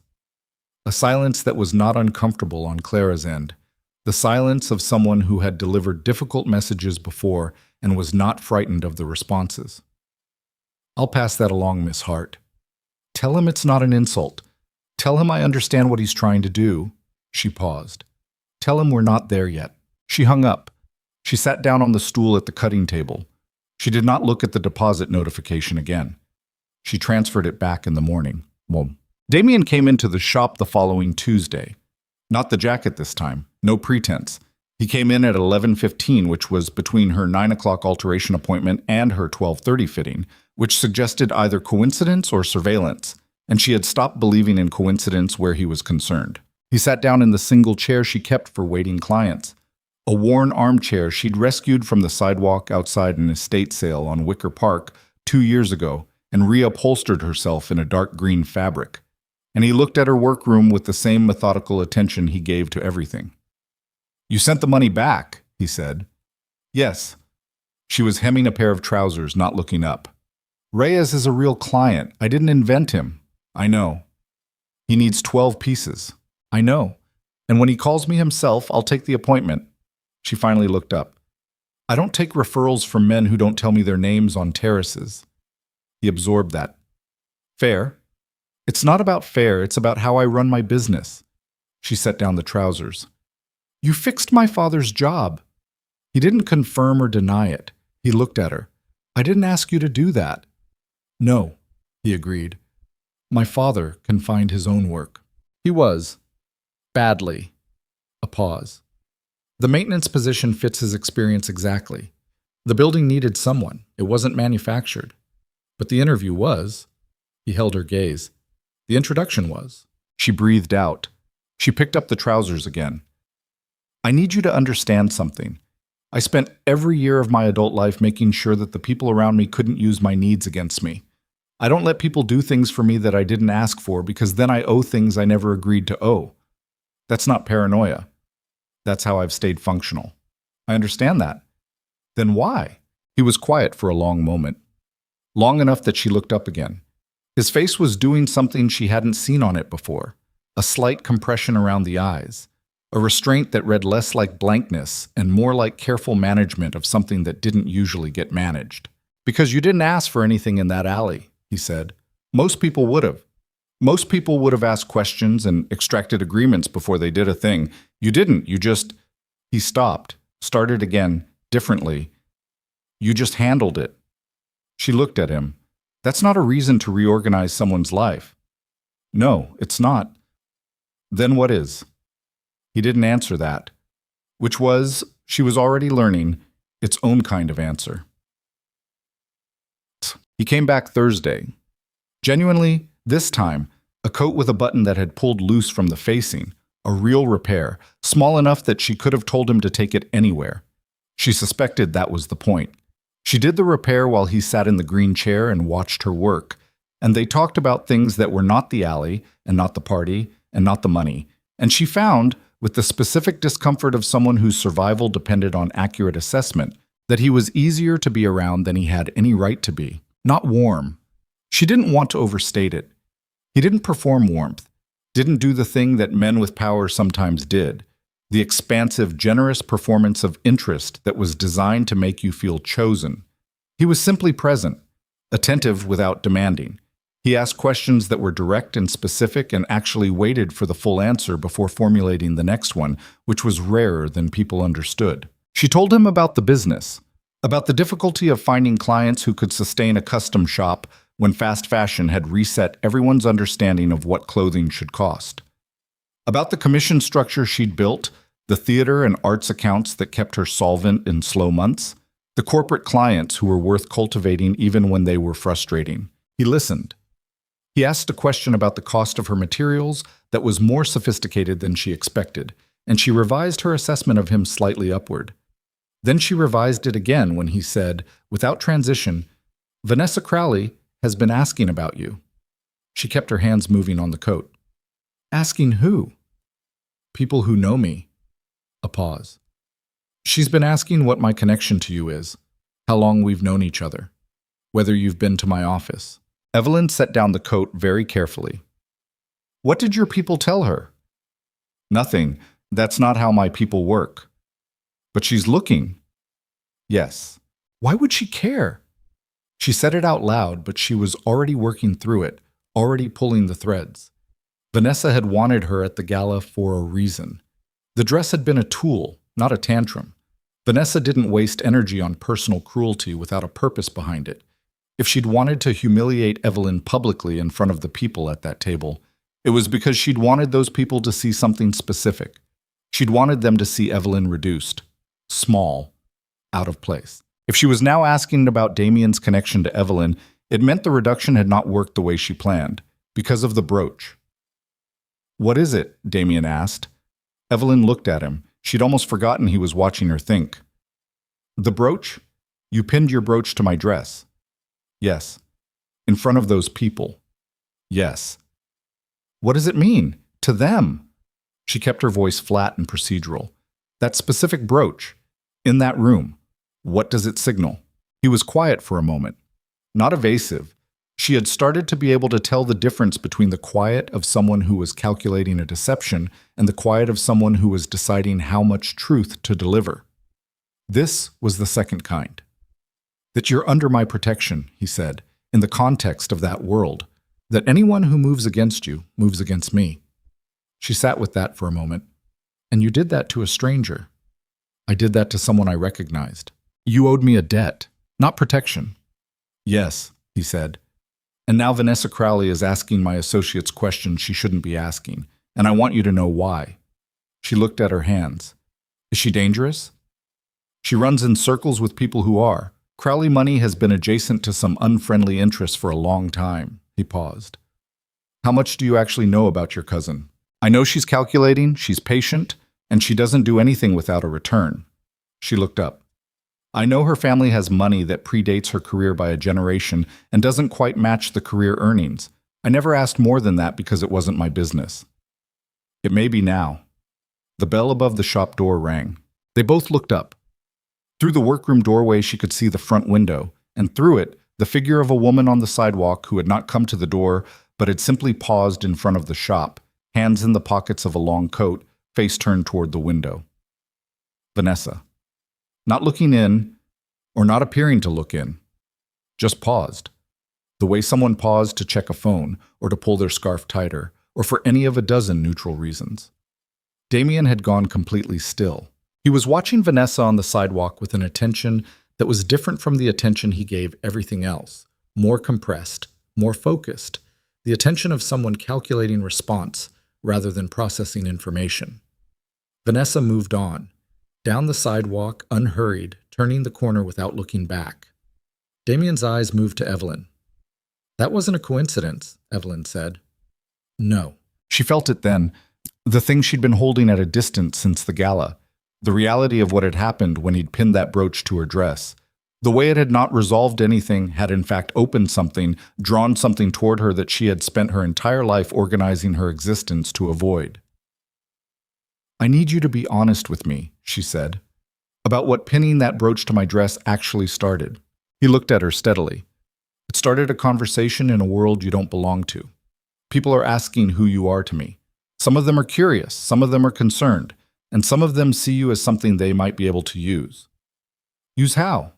A silence that was not uncomfortable on Clara's end. The silence of someone who had delivered difficult messages before and was not frightened of the responses. I'll pass that along, Miss Hart. Tell him it's not an insult. Tell him I understand what he's trying to do. She paused. Tell him we're not there yet. She hung up. She sat down on the stool at the cutting table. She did not look at the deposit notification again. She transferred it back in the morning. Damien came into the shop the following Tuesday. Not the jacket this time. No pretense. He came in at 11:15, which was between her 9 o'clock alteration appointment and her 12:30 fitting, which suggested either coincidence or surveillance, and she had stopped believing in coincidence where he was concerned. He sat down in the single chair she kept for waiting clients. A worn armchair she'd rescued from the sidewalk outside an estate sale on Wicker Park 2 years ago and reupholstered herself in a dark green fabric. And he looked at her workroom with the same methodical attention he gave to everything. You sent the money back, he said. Yes. She was hemming a pair of trousers, not looking up. Reyes is a real client. I didn't invent him. I know. He needs 12 pieces. I know. And when he calls me himself, I'll take the appointment. She finally looked up. I don't take referrals from men who don't tell me their names on terraces. He absorbed that. Fair? It's not about fair, it's about how I run my business. She set down the trousers. You fixed my father's job. He didn't confirm or deny it. He looked at her. I didn't ask you to do that. No, he agreed. My father can find his own work. He was. Badly. A pause. The maintenance position fits his experience exactly. The building needed someone. It wasn't manufactured. But the interview was. He held her gaze. The introduction was. She breathed out. She picked up the trousers again. I need you to understand something. I spent every year of my adult life making sure that the people around me couldn't use my needs against me. I don't let people do things for me that I didn't ask for because then I owe things I never agreed to owe. That's not paranoia. That's how I've stayed functional. I understand that. Then why? He was quiet for a long moment. Long enough that she looked up again. His face was doing something she hadn't seen on it before. A slight compression around the eyes. a restraint that read less like blankness and more like careful management of something that didn't usually get managed. Because you didn't ask for anything in that alley, he said. Most people would have. Most people would have asked questions and extracted agreements before they did a thing. You didn't. You just... He stopped, started again, differently. You just handled it. She looked at him. That's not a reason to reorganize someone's life. No, it's not. Then what is? He didn't answer that, which was, she was already learning, its own kind of answer. He came back Thursday. Genuinely, this time, a coat with a button that had pulled loose from the facing, a real repair, small enough that she could have told him to take it anywhere. She suspected that was the point. She did the repair while he sat in the green chair and watched her work, and they talked about things that were not the alley, and not the party, and not the money, and she found, with the specific discomfort of someone whose survival depended on accurate assessment, that he was easier to be around than he had any right to be. Not warm. She didn't want to overstate it. He didn't perform warmth, didn't do the thing that men with power sometimes did, the expansive, generous performance of interest that was designed to make you feel chosen. He was simply present, attentive without demanding. He asked questions that were direct and specific and actually waited for the full answer before formulating the next one, which was rarer than people understood. She told him about the business, about the difficulty of finding clients who could sustain a custom shop when fast fashion had reset everyone's understanding of what clothing should cost. About the commission structure she'd built, the theater and arts accounts that kept her solvent in slow months, the corporate clients who were worth cultivating even when they were frustrating. He listened. He asked a question about the cost of her materials that was more sophisticated than she expected, and she revised her assessment of him slightly upward. Then she revised it again when he said, without transition, "Vanessa Crowley has been asking about you." She kept her hands moving on the coat. "Asking who?" "People who know me." A pause. "She's been asking what my connection to you is, how long we've known each other, whether you've been to my office." Evelyn set down the coat very carefully. "What did your people tell her?" "Nothing. That's not how my people work." "But she's looking." "Yes." "Why would she care?" She said it out loud, but she was already working through it, already pulling the threads. Vanessa had wanted her at the gala for a reason. The dress had been a tool, not a tantrum. Vanessa didn't waste energy on personal cruelty without a purpose behind it. If she'd wanted to humiliate Evelyn publicly in front of the people at that table, it was because she'd wanted those people to see something specific. She'd wanted them to see Evelyn reduced, small, out of place. If she was now asking about Damien's connection to Evelyn, it meant the reduction had not worked the way she planned, because of the brooch. "What is it?" Damien asked. Evelyn looked at him. She'd almost forgotten he was watching her think. "The brooch? You pinned your brooch to my dress." "Yes." "In front of those people." "Yes." "What does it mean? To them?" She kept her voice flat and procedural. "That specific brooch, in that room, what does it signal?" He was quiet for a moment. Not evasive. She had started to be able to tell the difference between the quiet of someone who was calculating a deception and the quiet of someone who was deciding how much truth to deliver. This was the second kind. "That you're under my protection," he said, "in the context of that world. That anyone who moves against you moves against me." She sat with that for a moment. "And you did that to a stranger." "I did that to someone I recognized." "You owed me a debt, not protection." "Yes," he said. "And now Vanessa Crowley is asking my associates questions she shouldn't be asking, and I want you to know why." She looked at her hands. "Is she dangerous?" "She runs in circles with people who are. Crowley money has been adjacent to some unfriendly interests for a long time." He paused. "How much do you actually know about your cousin?" "I know she's calculating, she's patient, and she doesn't do anything without a return." She looked up. "I know her family has money that predates her career by a generation and doesn't quite match the career earnings. I never asked more than that because it wasn't my business." "It may be now." The bell above the shop door rang. They both looked up. Through the workroom doorway she could see the front window, and through it, the figure of a woman on the sidewalk who had not come to the door but had simply paused in front of the shop, hands in the pockets of a long coat, face turned toward the window. Vanessa. Not looking in, or not appearing to look in. Just paused. The way someone paused to check a phone, or to pull their scarf tighter, or for any of a dozen neutral reasons. Damien had gone completely still. He was watching Vanessa on the sidewalk with an attention that was different from the attention he gave everything else, more compressed, more focused, the attention of someone calculating response rather than processing information. Vanessa moved on, down the sidewalk, unhurried, turning the corner without looking back. Damien's eyes moved to Evelyn. That wasn't a coincidence, Evelyn said. No. She felt it then, the thing she'd been holding at a distance since the gala, the reality of what had happened when he'd pinned that brooch to her dress. The way it had not resolved anything had in fact opened something, drawn something toward her that she had spent her entire life organizing her existence to avoid. I need you to be honest with me, she said, about what pinning that brooch to my dress actually started. He looked at her steadily. It started a conversation in a world you don't belong to. People are asking who you are to me. Some of them are curious, some of them are concerned, and some of them see you as something they might be able to use. Use how?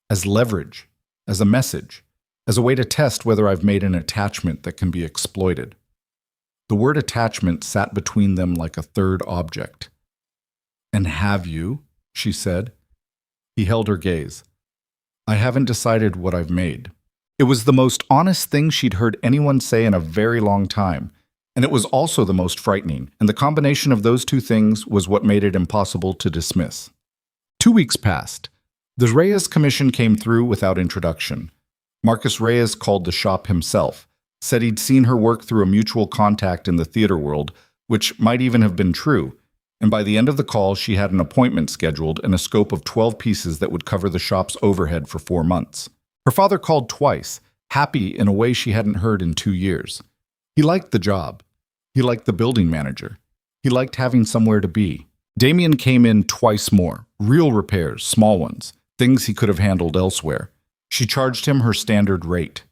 As leverage, as a message, as a way to test whether I've made an attachment that can be exploited. The word attachment sat between them like a third object. And have you? She said. He held her gaze. I haven't decided what I've made. It was the most honest thing she'd heard anyone say in a very long time, and it was also the most frightening, and the combination of those two things was what made it impossible to dismiss. 2 weeks passed. The Reyes commission came through without introduction. Marcus Reyes called the shop himself, said he'd seen her work through a mutual contact in the theater world, which might even have been true, and by the end of the call she had an appointment scheduled and a scope of 12 pieces that would cover the shop's overhead for 4 months. Her father called twice, happy in a way she hadn't heard in 2 years. He liked the job. He liked the building manager. He liked having somewhere to be. Damien came in twice more, real repairs, small ones, things he could have handled elsewhere. She charged him her standard rate.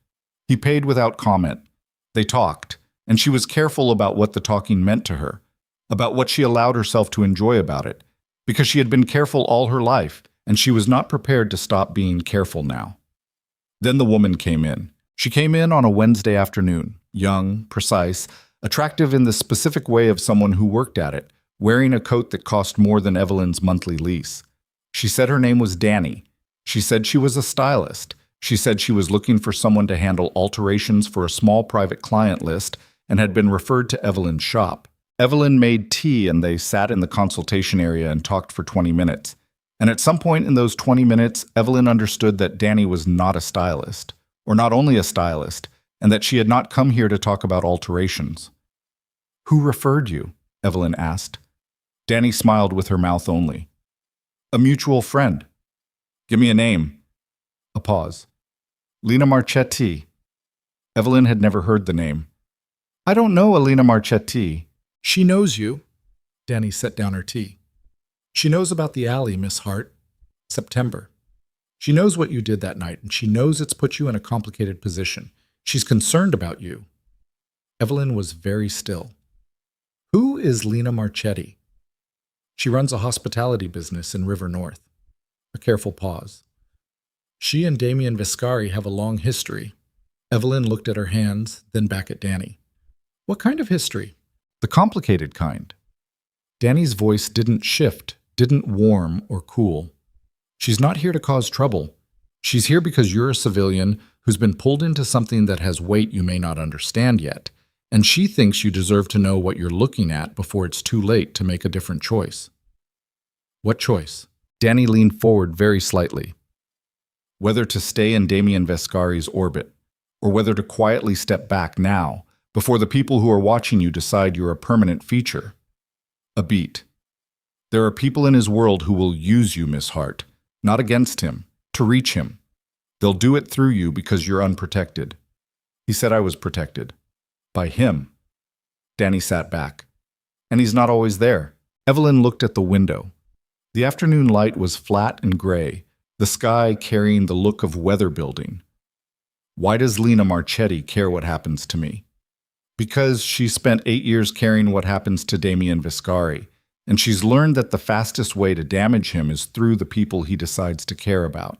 He paid without comment. They talked, and she was careful about what the talking meant to her, about what she allowed herself to enjoy about it, because she had been careful all her life, and she was not prepared to stop being careful now. Then the woman came in. She came in on a Wednesday afternoon, young, precise, attractive in the specific way of someone who worked at it, wearing a coat that cost more than Evelyn's monthly lease. She said her name was Danny. She said she was a stylist. She said she was looking for someone to handle alterations for a small private client list and had been referred to Evelyn's shop. Evelyn made tea and they sat in the consultation area and talked for 20 minutes. And at some point in those 20 minutes, Evelyn understood that Danny was not a stylist, or not only a stylist, and that she had not come here to talk about alterations. Who referred you? Evelyn asked. Danny smiled with her mouth only. A mutual friend. Give me a name. A pause. Lena Marchetti. Evelyn had never heard the name. I don't know Alina Marchetti. She knows you. Danny set down her tea. She knows about the alley, Miss Hart. September. She knows what you did that night, and she knows it's put you in a complicated position. She's concerned about you. Evelyn was very still. Who is Lena Marchetti? She runs a hospitality business in River North. A careful pause. She and Damien Viscari have a long history. Evelyn looked at her hands, then back at Danny. What kind of history? The complicated kind. Danny's voice didn't shift, didn't warm or cool. She's not here to cause trouble. She's here because you're a civilian who's been pulled into something that has weight you may not understand yet, and she thinks you deserve to know what you're looking at before it's too late to make a different choice. What choice? Danny leaned forward very slightly. Whether to stay in Damien Vescari's orbit, or whether to quietly step back now, before the people who are watching you decide you're a permanent feature. A beat. There are people in his world who will use you, Miss Hart, not against him, to reach him. They'll do it through you because you're unprotected. He said I was protected. By him. Danny sat back. And he's not always there. Evelyn looked at the window. The afternoon light was flat and gray, the sky carrying the look of weather building. Why does Lena Marchetti care what happens to me? Because she spent 8 years carrying what happens to Damien Viscari, and she's learned that the fastest way to damage him is through the people he decides to care about.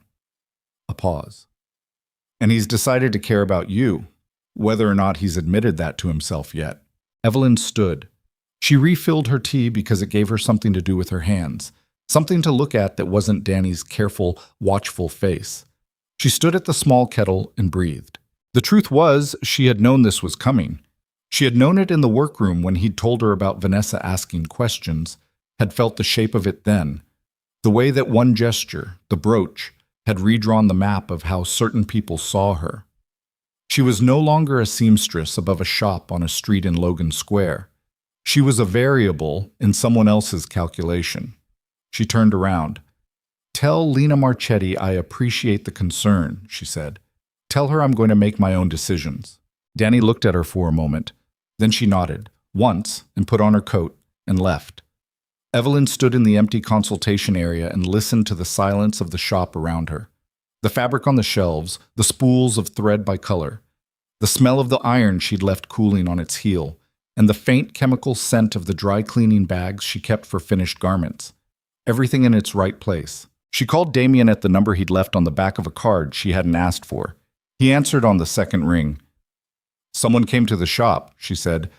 A pause. And he's decided to care about you, whether or not he's admitted that to himself yet. Evelyn stood. She refilled her tea because it gave her something to do with her hands, something to look at that wasn't Danny's careful, watchful face. She stood at the small kettle and breathed. The truth was, she had known this was coming. She had known it in the workroom when he'd told her about Vanessa asking questions, had felt the shape of it then, the way that one gesture, the brooch, had redrawn the map of how certain people saw her. She was no longer a seamstress above a shop on a street in Logan Square. She was a variable in someone else's calculation. She turned around. "Tell Lena Marchetti I appreciate the concern," she said. "Tell her I'm going to make my own decisions." Danny looked at her for a moment. Then she nodded, once, and put on her coat, and left. Evelyn stood in the empty consultation area and listened to the silence of the shop around her. The fabric on the shelves, the spools of thread by color, the smell of the iron she'd left cooling on its heel, and the faint chemical scent of the dry cleaning bags she kept for finished garments. Everything in its right place. She called Damien at the number he'd left on the back of a card she hadn't asked for. He answered on the second ring. "Someone came to the shop," she said.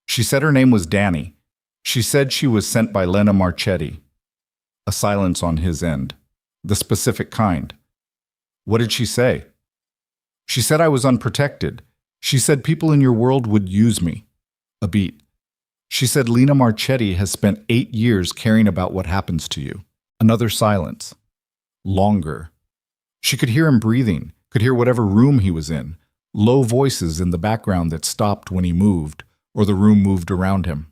"She said her name was Danny. She said she was sent by Lena Marchetti." A silence on his end. The specific kind. "What did she say?" "She said I was unprotected. She said people in your world would use me." A beat. "She said Lena Marchetti has spent 8 years caring about what happens to you." Another silence. Longer. She could hear him breathing, could hear whatever room he was in, low voices in the background that stopped when he moved, or the room moved around him.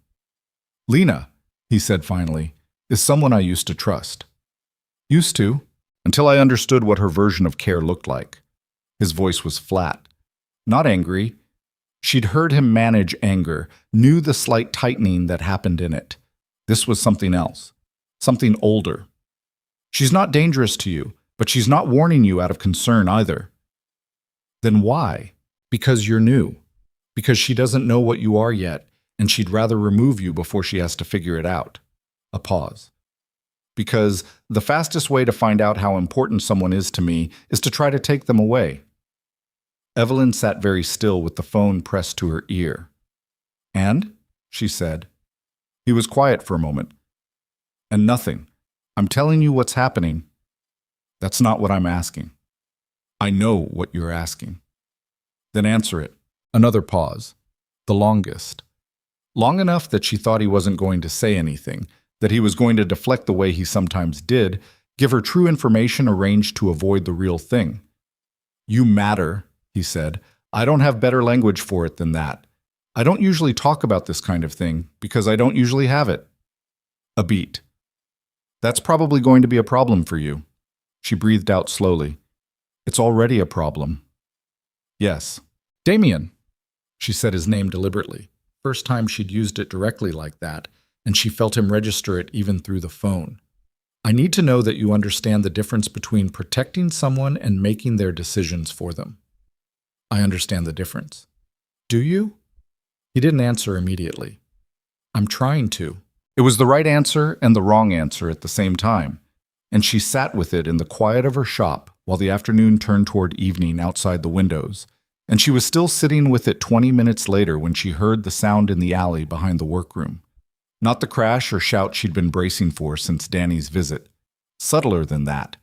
"Lena," he said finally, "is someone I used to trust. Used to, until I understood what her version of care looked like." His voice was flat. Not angry. She'd heard him manage anger, knew the slight tightening that happened in it. This was something else. Something older. "She's not dangerous to you, but she's not warning you out of concern either." "Then why?" "Because you're new. Because she doesn't know what you are yet, and she'd rather remove you before she has to figure it out." A pause. "Because the fastest way to find out how important someone is to me is to try to take them away." Evelyn sat very still with the phone pressed to her ear. "And?" she said. He was quiet for a moment. "And nothing. I'm telling you what's happening." "That's not what I'm asking." "I know what you're asking." "Then answer it." Another pause. The longest. Long enough that she thought he wasn't going to say anything, that he was going to deflect the way he sometimes did, give her true information arranged to avoid the real thing. "You matter," he said. "I don't have better language for it than that. I don't usually talk about this kind of thing because I don't usually have it." A beat. "That's probably going to be a problem for you." She breathed out slowly. "It's already a problem." "Yes." "Damien." She said his name deliberately. First time she'd used it directly like that, and she felt him register it even through the phone. "I need to know that you understand the difference between protecting someone and making their decisions for them." "I understand the difference." "Do you?" He didn't answer immediately. "I'm trying to." It was the right answer and the wrong answer at the same time, and she sat with it in the quiet of her shop while the afternoon turned toward evening outside the windows, and she was still sitting with it 20 minutes later when she heard the sound in the alley behind the workroom. Not the crash or shout she'd been bracing for since Danny's visit. Subtler than that.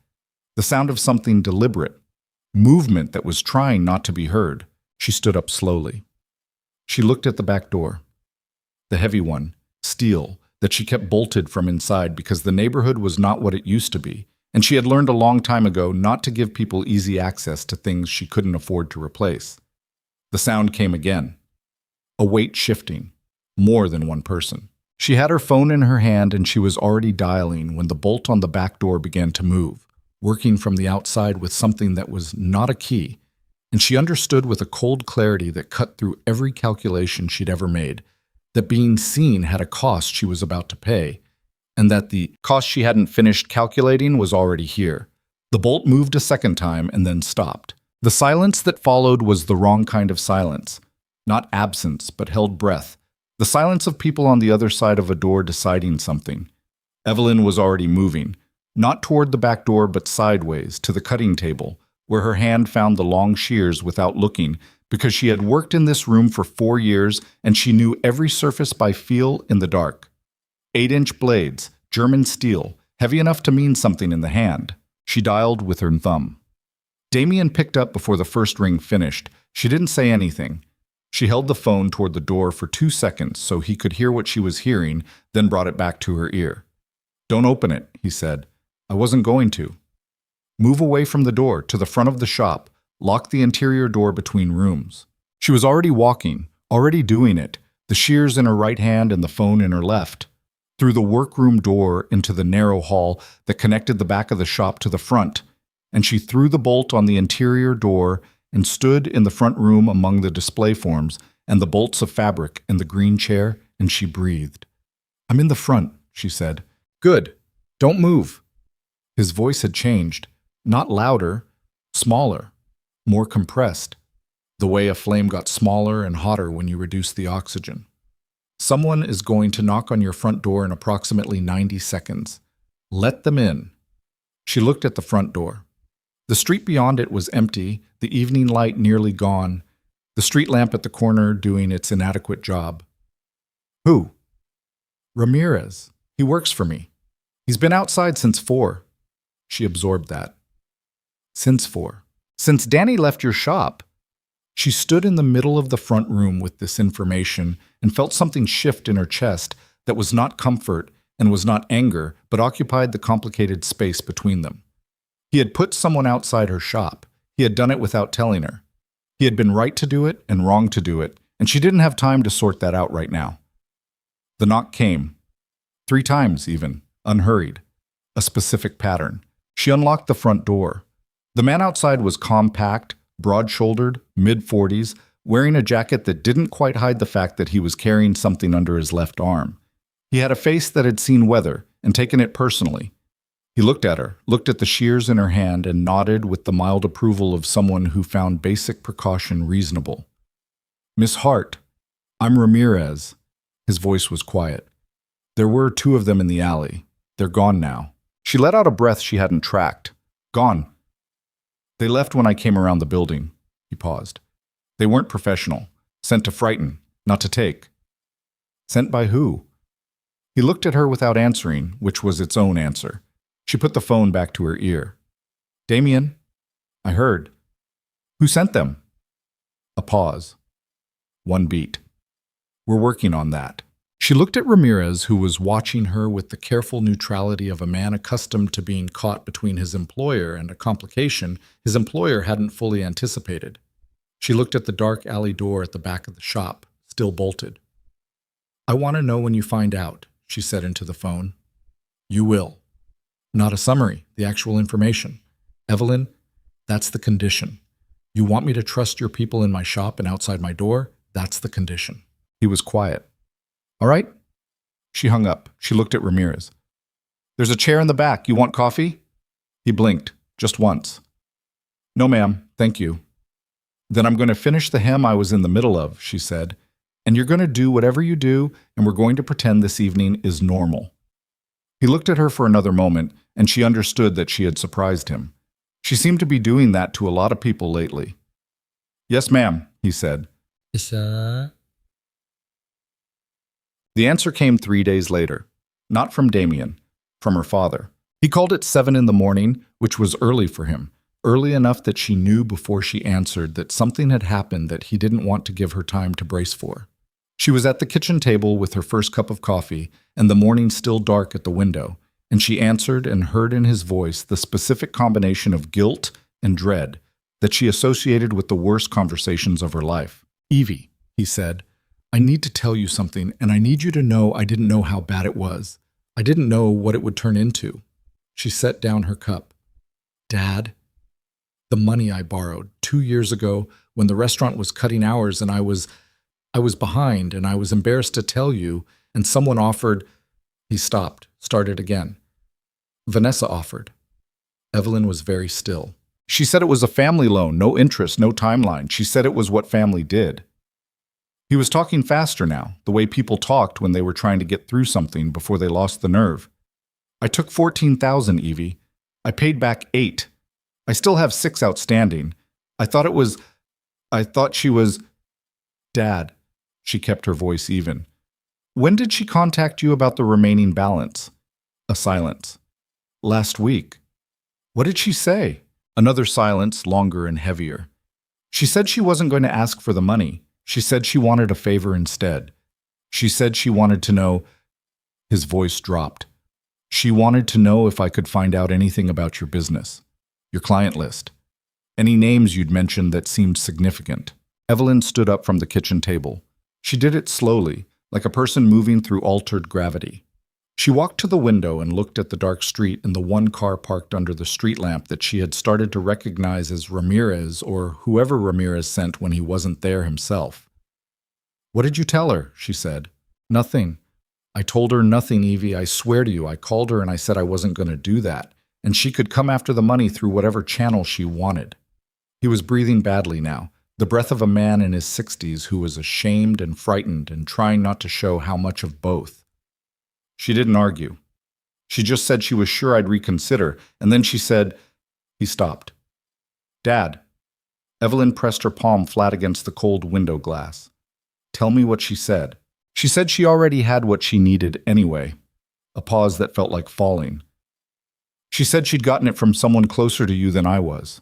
The sound of something deliberate. Movement that was trying not to be heard. She stood up slowly. She looked at the back door. The heavy one, steel, that she kept bolted from inside because the neighborhood was not what it used to be, and she had learned a long time ago not to give people easy access to things she couldn't afford to replace. The sound came again. A weight shifting. More than one person. She had her phone in her hand and she was already dialing when the bolt on the back door began to move, working from the outside with something that was not a key, and she understood with a cold clarity that cut through every calculation she'd ever made, that being seen had a cost she was about to pay, and that the cost she hadn't finished calculating was already here. The bolt moved a second time and then stopped. The silence that followed was the wrong kind of silence. Not absence, but held breath. The silence of people on the other side of a door deciding something. Evelyn was already moving, not toward the back door but sideways, to the cutting table, where her hand found the long shears without looking, because she had worked in this room for 4 years and she knew every surface by feel in the dark. 8-inch blades, German steel, heavy enough to mean something in the hand. She dialed with her thumb. Damien picked up before the first ring finished. She didn't say anything. She held the phone toward the door for 2 seconds so he could hear what she was hearing, then brought it back to her ear. "Don't open it," he said. "I wasn't going to." "Move away from the door, to the front of the shop. Lock the interior door between rooms." She was already walking, already doing it, the shears in her right hand and the phone in her left. Through the workroom door into the narrow hall that connected the back of the shop to the front, and she threw the bolt on the interior door and stood in the front room among the display forms and the bolts of fabric and the green chair, and she breathed. "I'm in the front," she said. "Good. Don't move." His voice had changed, not louder, smaller, more compressed, the way a flame got smaller and hotter when you reduce the oxygen. "Someone is going to knock on your front door in approximately 90 seconds. Let them in." She looked at the front door. The street beyond it was empty, the evening light nearly gone, the street lamp at the corner doing its inadequate job. "Who?" "Ramirez. He works for me. He's been outside since 4. She absorbed that. "Since 4. Since Danny left your shop." She stood in the middle of the front room with this information and felt something shift in her chest that was not comfort and was not anger, but occupied the complicated space between them. He had put someone outside her shop. He had done it without telling her. He had been right to do it and wrong to do it, and she didn't have time to sort that out right now. The knock came. 3 times even, unhurried. A specific pattern. She unlocked the front door. The man outside was compact, broad-shouldered, mid-40s, wearing a jacket that didn't quite hide the fact that he was carrying something under his left arm. He had a face that had seen weather and taken it personally. He looked at her, looked at the shears in her hand, and nodded with the mild approval of someone who found basic precaution reasonable. "Miss Hart, I'm Ramirez." His voice was quiet. "There were 2 of them in the alley. They're gone now." She let out a breath she hadn't tracked. "Gone." "They left when I came around the building." He paused. "They weren't professional. Sent to frighten, not to take." "Sent by who?" He looked at her without answering, which was its own answer. She put the phone back to her ear. "Damien?" "I heard." "Who sent them?" A pause. 1 beat. "We're working on that." She looked at Ramirez, who was watching her with the careful neutrality of a man accustomed to being caught between his employer and a complication his employer hadn't fully anticipated. She looked at the dark alley door at the back of the shop, still bolted. "I want to know when you find out," she said into the phone. "You will." "Not a summary, the actual information." "Evelyn, that's the condition. You want me to trust your people in my shop and outside my door? That's the condition." He was quiet. "All right." She hung up. She looked at Ramirez. "There's a chair in the back. You want coffee?" He blinked, just once. "No, ma'am, thank you." "Then I'm going to finish the hem I was in the middle of," she said. "And you're going to do whatever you do, and we're going to pretend this evening is normal." He looked at her for another moment, and she understood that she had surprised him. She seemed to be doing that to a lot of people lately. "Yes, ma'am," he said. Isa. The answer came 3 days later. Not from Damien, from her father. He called at 7 in the morning, which was early for him, early enough that she knew before she answered that something had happened that he didn't want to give her time to brace for. She was at the kitchen table with her first cup of coffee, and the morning still dark at the window, and she answered and heard in his voice the specific combination of guilt and dread that she associated with the worst conversations of her life. "Evie," he said, "I need to tell you something, and I need you to know I didn't know how bad it was. I didn't know what it would turn into." She set down her cup. "Dad, the money I borrowed 2 years ago when the restaurant was cutting hours and I was behind and I was embarrassed to tell you, and someone offered—" He stopped, started again. "Vanessa offered." Evelyn was very still. "She said it was a family loan, no interest, no timeline. She said it was what family did." He was talking faster now, the way people talked when they were trying to get through something before they lost the nerve. I took 14,000, Evie. I paid back 8. I still have 6 outstanding. I thought she was... Dad. She kept her voice even. When did she contact you about the remaining balance? A silence. Last week. What did she say? Another silence, longer and heavier. She said she wasn't going to ask for the money. She said she wanted a favor instead. She said she wanted to know... His voice dropped. She wanted to know if I could find out anything about your business, your client list, any names you'd mentioned that seemed significant. Evelyn stood up from the kitchen table. She did it slowly, like a person moving through altered gravity. She walked to the window and looked at the dark street and the one car parked under the street lamp that she had started to recognize as Ramirez or whoever Ramirez sent when he wasn't there himself. What did you tell her? She said. Nothing. I told her nothing, Evie. I swear to you, I called her and I said I wasn't going to do that, and she could come after the money through whatever channel she wanted. He was breathing badly now, the breath of a man in his 60s who was ashamed and frightened and trying not to show how much of both. She didn't argue. She just said she was sure I'd reconsider, and then she said... He stopped. Dad. Evelyn pressed her palm flat against the cold window glass. Tell me what she said. She said she already had what she needed anyway. A pause that felt like falling. She said she'd gotten it from someone closer to you than I was.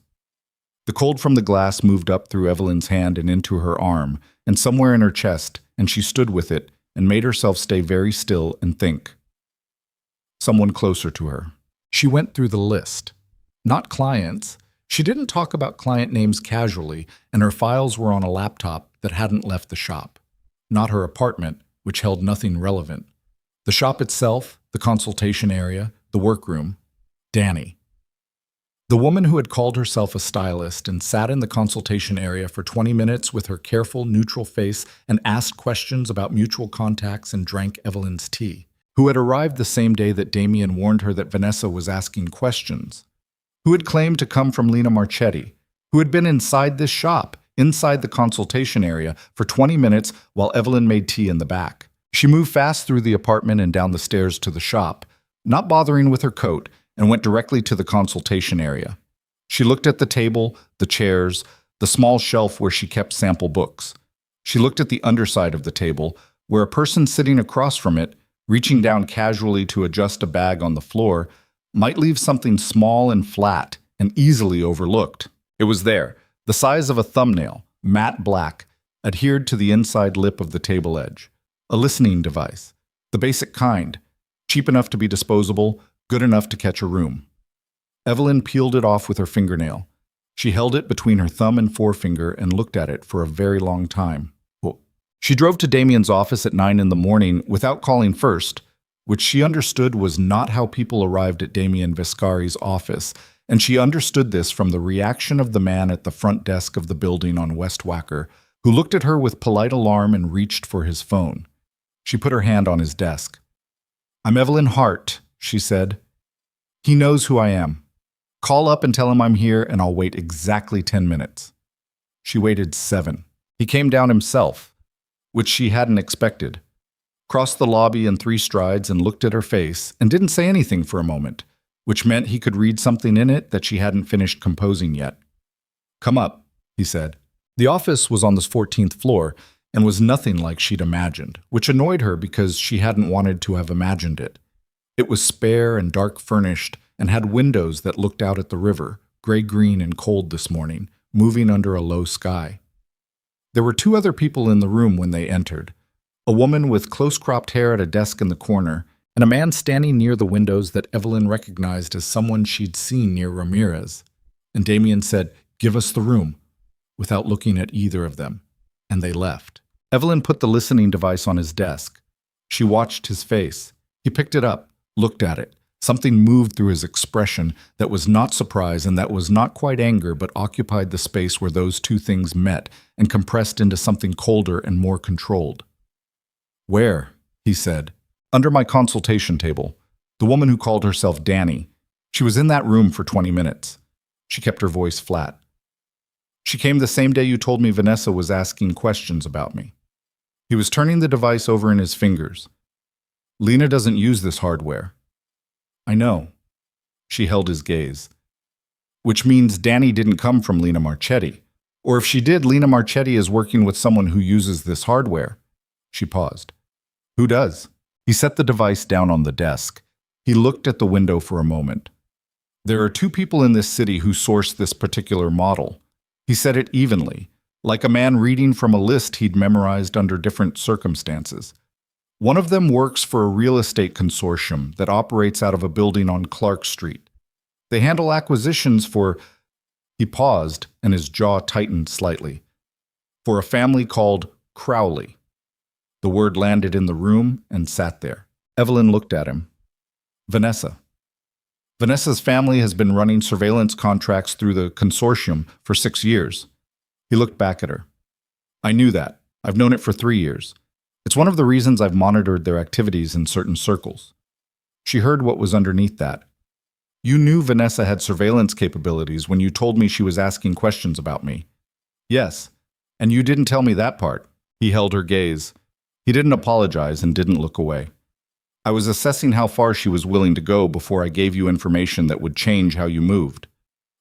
The cold from the glass moved up through Evelyn's hand and into her arm, and somewhere in her chest, and she stood with it and made herself stay very still and think. Someone closer to her. She went through the list. Not clients. She didn't talk about client names casually, and her files were on a laptop that hadn't left the shop. Not her apartment, which held nothing relevant. The shop itself, the consultation area, the workroom. Danny. The woman who had called herself a stylist and sat in the consultation area for 20 minutes with her careful, neutral face and asked questions about mutual contacts and drank Evelyn's tea. Who had arrived the same day that Damien warned her that Vanessa was asking questions. Who had claimed to come from Lena Marchetti. Who had been inside this shop, inside the consultation area, for 20 minutes while Evelyn made tea in the back. She moved fast through the apartment and down the stairs to the shop, not bothering with her coat, and went directly to the consultation area. She looked at the table, the chairs, the small shelf where she kept sample books. She looked at the underside of the table, where a person sitting across from it, reaching down casually to adjust a bag on the floor, might leave something small and flat and easily overlooked. It was there. The size of a thumbnail, matte black, adhered to the inside lip of the table edge. A listening device. The basic kind. Cheap enough to be disposable, good enough to catch a room. Evelyn peeled it off with her fingernail. She held it between her thumb and forefinger and looked at it for a very long time. She drove to Damien's office at 9 in the morning without calling first, which she understood was not how people arrived at Damien Viscari's office, and she understood this from the reaction of the man at the front desk of the building on West Wacker, who looked at her with polite alarm and reached for his phone. She put her hand on his desk. I'm Evelyn Hart, she said. He knows who I am. Call up and tell him I'm here and I'll wait exactly 10 minutes. She waited 7. He came down himself, which she hadn't expected. Crossed the lobby in 3 strides and looked at her face and didn't say anything for a moment, which meant he could read something in it that she hadn't finished composing yet. Come up, he said. The office was on the 14th floor and was nothing like she'd imagined, which annoyed her because she hadn't wanted to have imagined it. It was spare and dark furnished and had windows that looked out at the river, gray-green and cold this morning, moving under a low sky. There were 2 other people in the room when they entered. A woman with close-cropped hair at a desk in the corner, and a man standing near the windows that Evelyn recognized as someone she'd seen near Ramirez. And Damien said, "Give us the room," without looking at either of them, and they left. Evelyn put the listening device on his desk. She watched his face. He picked it up, looked at it. Something moved through his expression that was not surprise and that was not quite anger but occupied the space where those 2 things met and compressed into something colder and more controlled. Where? He said. Under my consultation table. The woman who called herself Danny. She was in that room for 20 minutes. She kept her voice flat. She came the same day you told me Vanessa was asking questions about me. He was turning the device over in his fingers. Lena doesn't use this hardware. I know. She held his gaze. Which means Danny didn't come from Lena Marchetti. Or if she did, Lena Marchetti is working with someone who uses this hardware. She paused. Who does? He set the device down on the desk. He looked at the window for a moment. There are 2 people in this city who source this particular model. He said it evenly, like a man reading from a list he'd memorized under different circumstances. One of them works for a real estate consortium that operates out of a building on Clark Street. They handle acquisitions for... He paused, and his jaw tightened slightly. For a family called Crowley. The word landed in the room and sat there. Evelyn looked at him. Vanessa. Vanessa's family has been running surveillance contracts through the consortium for 6 years. He looked back at her. I knew that. I've known it for 3 years. It's one of the reasons I've monitored their activities in certain circles. She heard what was underneath that. You knew Vanessa had surveillance capabilities when you told me she was asking questions about me. Yes, and you didn't tell me that part. He held her gaze. He didn't apologize and didn't look away. I was assessing how far she was willing to go before I gave you information that would change how you moved.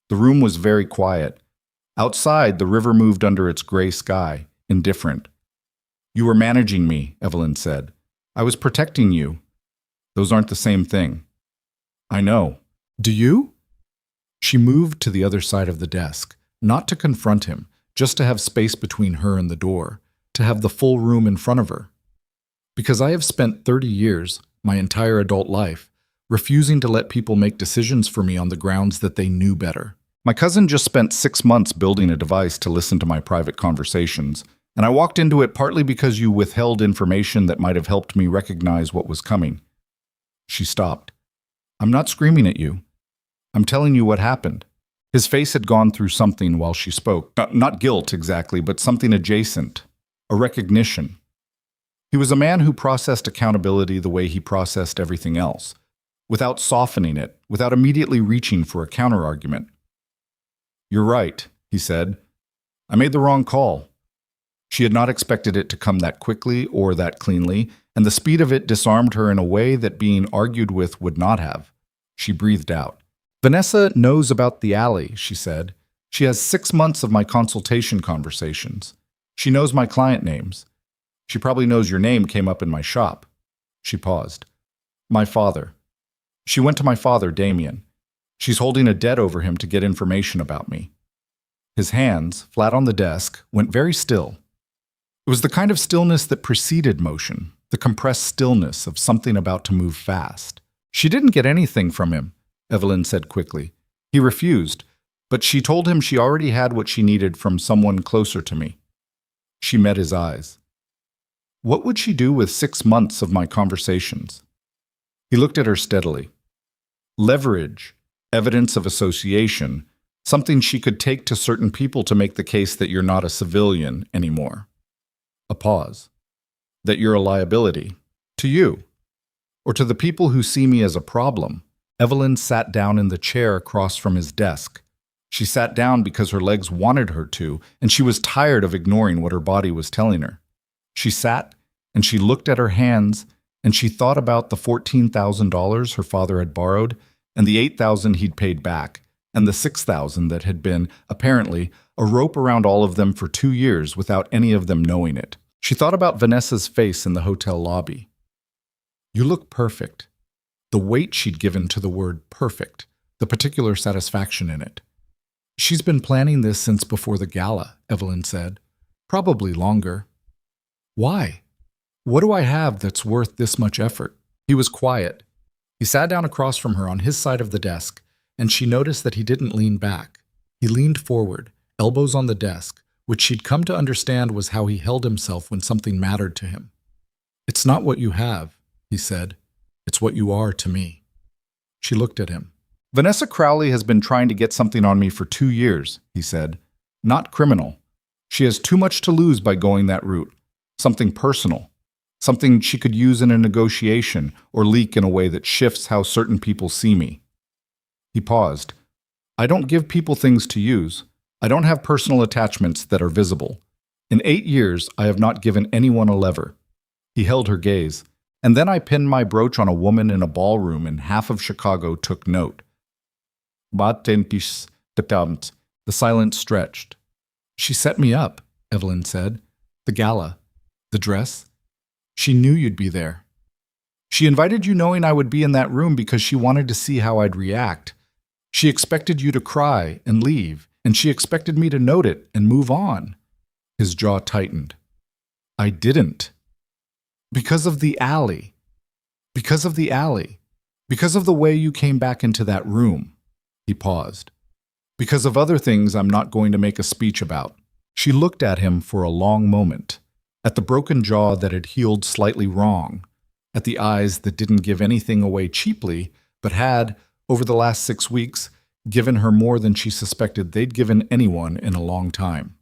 The room was very quiet. Outside, the river moved under its gray sky, indifferent. You were managing me, Evelyn said. I was protecting you. Those aren't the same thing. I know. Do you? She moved to the other side of the desk, not to confront him, just to have space between her and the door, to have the full room in front of her. Because I have spent 30 years, my entire adult life, refusing to let people make decisions for me on the grounds that they knew better. My cousin just spent 6 months building a device to listen to my private conversations, and I walked into it partly because you withheld information that might have helped me recognize what was coming. She stopped. I'm not screaming at you. I'm telling you what happened. His face had gone through something while she spoke. Not guilt exactly, but something adjacent. A recognition. He was a man who processed accountability the way he processed everything else, without softening it, without immediately reaching for a counterargument. You're right, he said. I made the wrong call. She had not expected it to come that quickly or that cleanly, and the speed of it disarmed her in a way that being argued with would not have. She breathed out. Vanessa knows about the alley, she said. She has 6 months of my consultation conversations. She knows my client names. She probably knows your name came up in my shop. She paused. My father. She went to my father, Damien. She's holding a debt over him to get information about me. His hands, flat on the desk, went very still. It was the kind of stillness that preceded motion, the compressed stillness of something about to move fast. She didn't get anything from him, Evelyn said quickly. He refused, but she told him she already had what she needed from someone closer to me. She met his eyes. What would she do with 6 months of my conversations? He looked at her steadily. Leverage, evidence of association, something she could take to certain people to make the case that you're not a civilian anymore. A pause. That you're a liability. To you. Or to the people who see me as a problem. Evelyn sat down in the chair across from his desk. She sat down because her legs wanted her to, and she was tired of ignoring what her body was telling her. She sat, and she looked at her hands, and she thought about the $14,000 her father had borrowed, and the $8,000 he'd paid back, and the $6,000 that had been, apparently, a rope around all of them for 2 years without any of them knowing it. She thought about Vanessa's face in the hotel lobby. You look perfect. The weight she'd given to the word perfect, the particular satisfaction in it. She's been planning this since before the gala, Evelyn said. Probably longer. Why? What do I have that's worth this much effort? He was quiet. He sat down across from her on his side of the desk, and she noticed that he didn't lean back. He leaned forward, elbows on the desk, which she'd come to understand was how he held himself when something mattered to him. It's not what you have, he said. It's what you are to me. She looked at him. Vanessa Crowley has been trying to get something on me for 2 years, he said. Not criminal. She has too much to lose by going that route. Something personal. Something she could use in a negotiation or leak in a way that shifts how certain people see me. He paused. I don't give people things to use. I don't have personal attachments that are visible. In 8 years, I have not given anyone a lever. He held her gaze. And then I pinned my brooch on a woman in a ballroom, and half of Chicago took note. The silence stretched. She set me up, Evelyn said. The gala. The dress. She knew you'd be there. She invited you knowing I would be in that room because she wanted to see how I'd react. She expected you to cry and leave, and she expected me to note it and move on. His jaw tightened. I didn't. Because of the alley. Because of the alley. Because of the way you came back into that room. He paused. Because of other things I'm not going to make a speech about. She looked at him for a long moment. At the broken jaw that had healed slightly wrong. At the eyes that didn't give anything away cheaply, but had, over the last 6 weeks, given her more than she suspected they'd given anyone in a long time.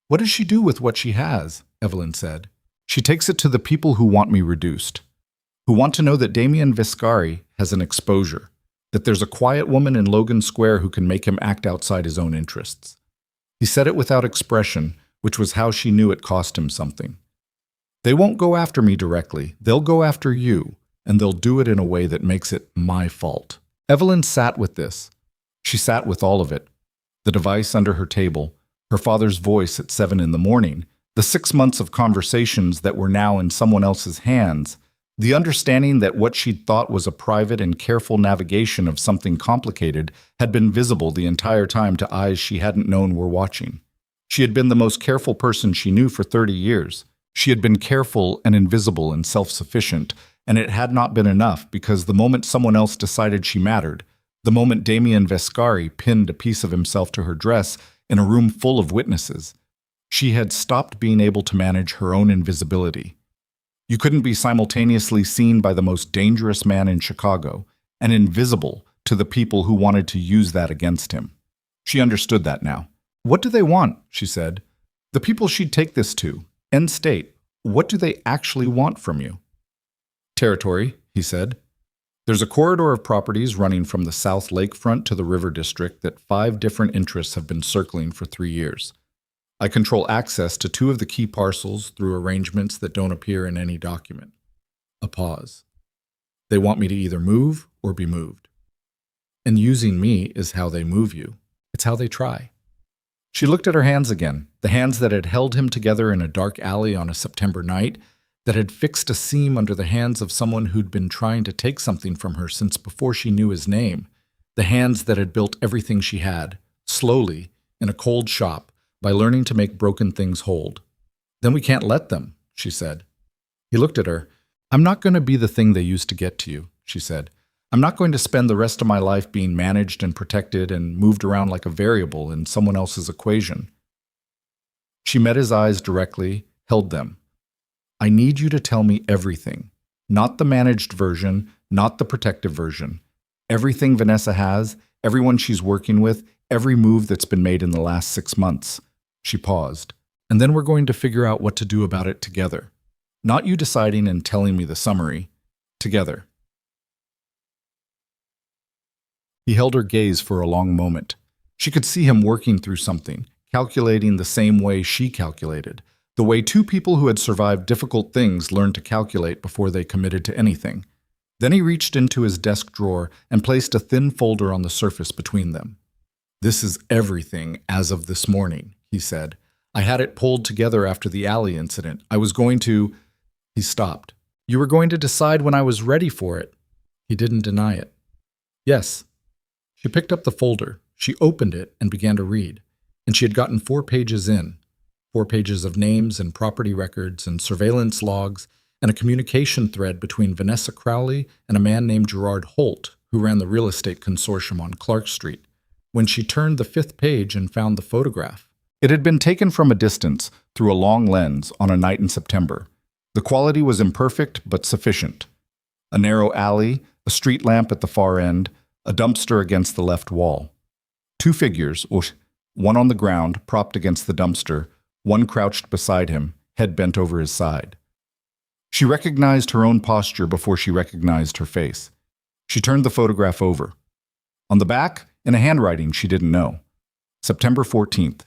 What does she do with what she has? Evelyn said. She takes it to the people who want me reduced, who want to know that Damien Viscari has an exposure, that there's a quiet woman in Logan Square who can make him act outside his own interests. He said it without expression, which was how she knew it cost him something. They won't go after me directly. They'll go after you, and they'll do it in a way that makes it my fault. Evelyn sat with this. She sat with all of it. The device under her table, her father's voice at 7 in the morning, the 6 months of conversations that were now in someone else's hands, the understanding that what she'd thought was a private and careful navigation of something complicated had been visible the entire time to eyes she hadn't known were watching. She had been the most careful person she knew for 30 years. She had been careful and invisible and self-sufficient, and it had not been enough because the moment someone else decided she mattered, the moment Damien Viscari pinned a piece of himself to her dress in a room full of witnesses, she had stopped being able to manage her own invisibility. You couldn't be simultaneously seen by the most dangerous man in Chicago and invisible to the people who wanted to use that against him. She understood that now. What do they want? She said. The people she'd take this to, end state, what do they actually want from you? Territory, he said. There's a corridor of properties running from the South Lakefront to the River District that 5 different interests have been circling for 3 years. I control access to 2 of the key parcels through arrangements that don't appear in any document. A pause. They want me to either move or be moved. And using me is how they move you. It's how they try. She looked at her hands again, the hands that had held him together in a dark alley on a September night, that had fixed a seam under the hands of someone who'd been trying to take something from her since before she knew his name, the hands that had built everything she had, slowly, in a cold shop, by learning to make broken things hold. Then we can't let them, she said. He looked at her. I'm not going to be the thing they used to get to you, she said. I'm not going to spend the rest of my life being managed and protected and moved around like a variable in someone else's equation. She met his eyes directly, held them. I need you to tell me everything. Not the managed version, not the protective version. Everything Vanessa has, everyone she's working with, every move that's been made in the last 6 months. She paused. And then we're going to figure out what to do about it together. Not you deciding and telling me the summary. Together. He held her gaze for a long moment. She could see him working through something, calculating the same way she calculated, the way 2 people who had survived difficult things learned to calculate before they committed to anything. Then he reached into his desk drawer and placed a thin folder on the surface between them. This is everything as of this morning, he said. I had it pulled together after the alley incident. I was going to... He stopped. You were going to decide when I was ready for it. He didn't deny it. Yes. She picked up the folder. She opened it and began to read. And she had gotten 4 pages in. 4 pages of names and property records and surveillance logs and a communication thread between Vanessa Crowley and a man named Gerard Holt, who ran the real estate consortium on Clark Street, when she turned the 5th page and found the photograph. It had been taken from a distance, through a long lens, on a night in September. The quality was imperfect but sufficient. A narrow alley, a street lamp at the far end, a dumpster against the left wall. 2 figures, one on the ground, propped against the dumpster, one crouched beside him, head bent over his side. She recognized her own posture before she recognized her face. She turned the photograph over. On the back, in a handwriting she didn't know, September 14th,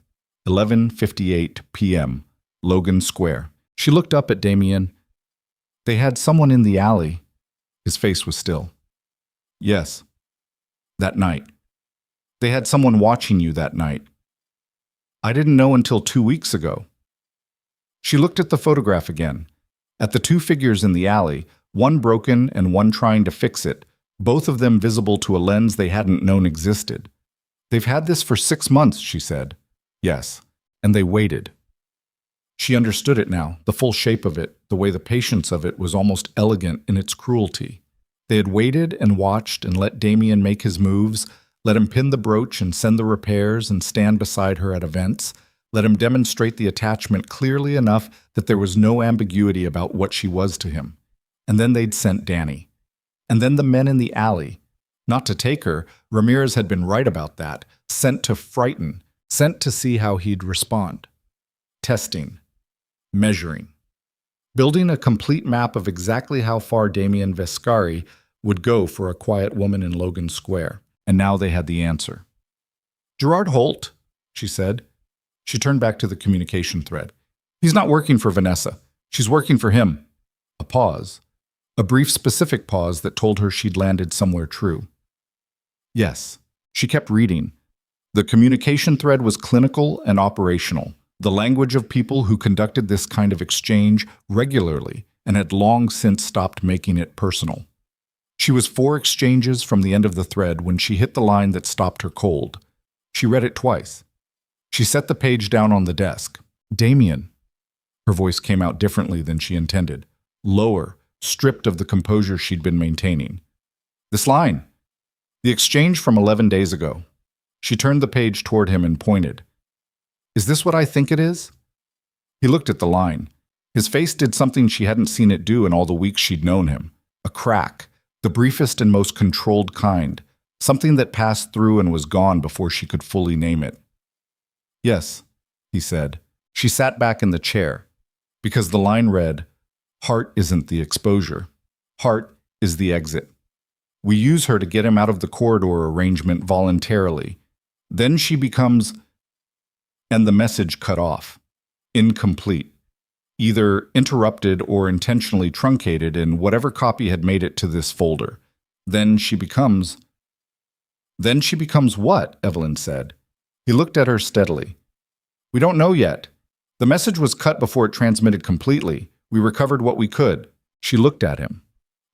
11:58 p.m., Logan Square. She looked up at Damien. They had someone in the alley. His face was still. Yes. That night. They had someone watching you that night. I didn't know until 2 weeks ago. She looked at the photograph again. At the two figures in the alley, one broken and one trying to fix it, both of them visible to a lens they hadn't known existed. They've had this for 6 months, she said. Yes. And they waited. She understood it now, the full shape of it, the way the patience of it was almost elegant in its cruelty. They had waited and watched and let Damien make his moves, let him pin the brooch and send the repairs and stand beside her at events, let him demonstrate the attachment clearly enough that there was no ambiguity about what she was to him. And then they'd sent Danny. And then the men in the alley. Not to take her, Ramirez had been right about that, sent to frighten, sent to see how he'd respond. Testing. Measuring. Building a complete map of exactly how far Damien Vescari would go for a quiet woman in Logan Square. And now they had the answer. Gerard Holt, she said. She turned back to the communication thread. He's not working for Vanessa. She's working for him. A pause. A brief specific pause that told her she'd landed somewhere true. Yes. She kept reading. The communication thread was clinical and operational, the language of people who conducted this kind of exchange regularly and had long since stopped making it personal. She was 4 exchanges from the end of the thread when she hit the line that stopped her cold. She read it twice. She set the page down on the desk. Damien. Her voice came out differently than she intended, lower, stripped of the composure she'd been maintaining. This line. The exchange from 11 days ago. She turned the page toward him and pointed. Is this what I think it is? He looked at the line. His face did something she hadn't seen it do in all the weeks she'd known him. A crack, the briefest and most controlled kind, something that passed through and was gone before she could fully name it. Yes, he said. She sat back in the chair, because the line read, Heart isn't the exposure. Heart is the exit. We use her to get him out of the corridor arrangement voluntarily. Then she becomes... And the message cut off. Incomplete. Either interrupted or intentionally truncated in whatever copy had made it to this folder. Then she becomes what? Evelyn said. He looked at her steadily. We don't know yet. The message was cut before it transmitted completely. We recovered what we could. She looked at him.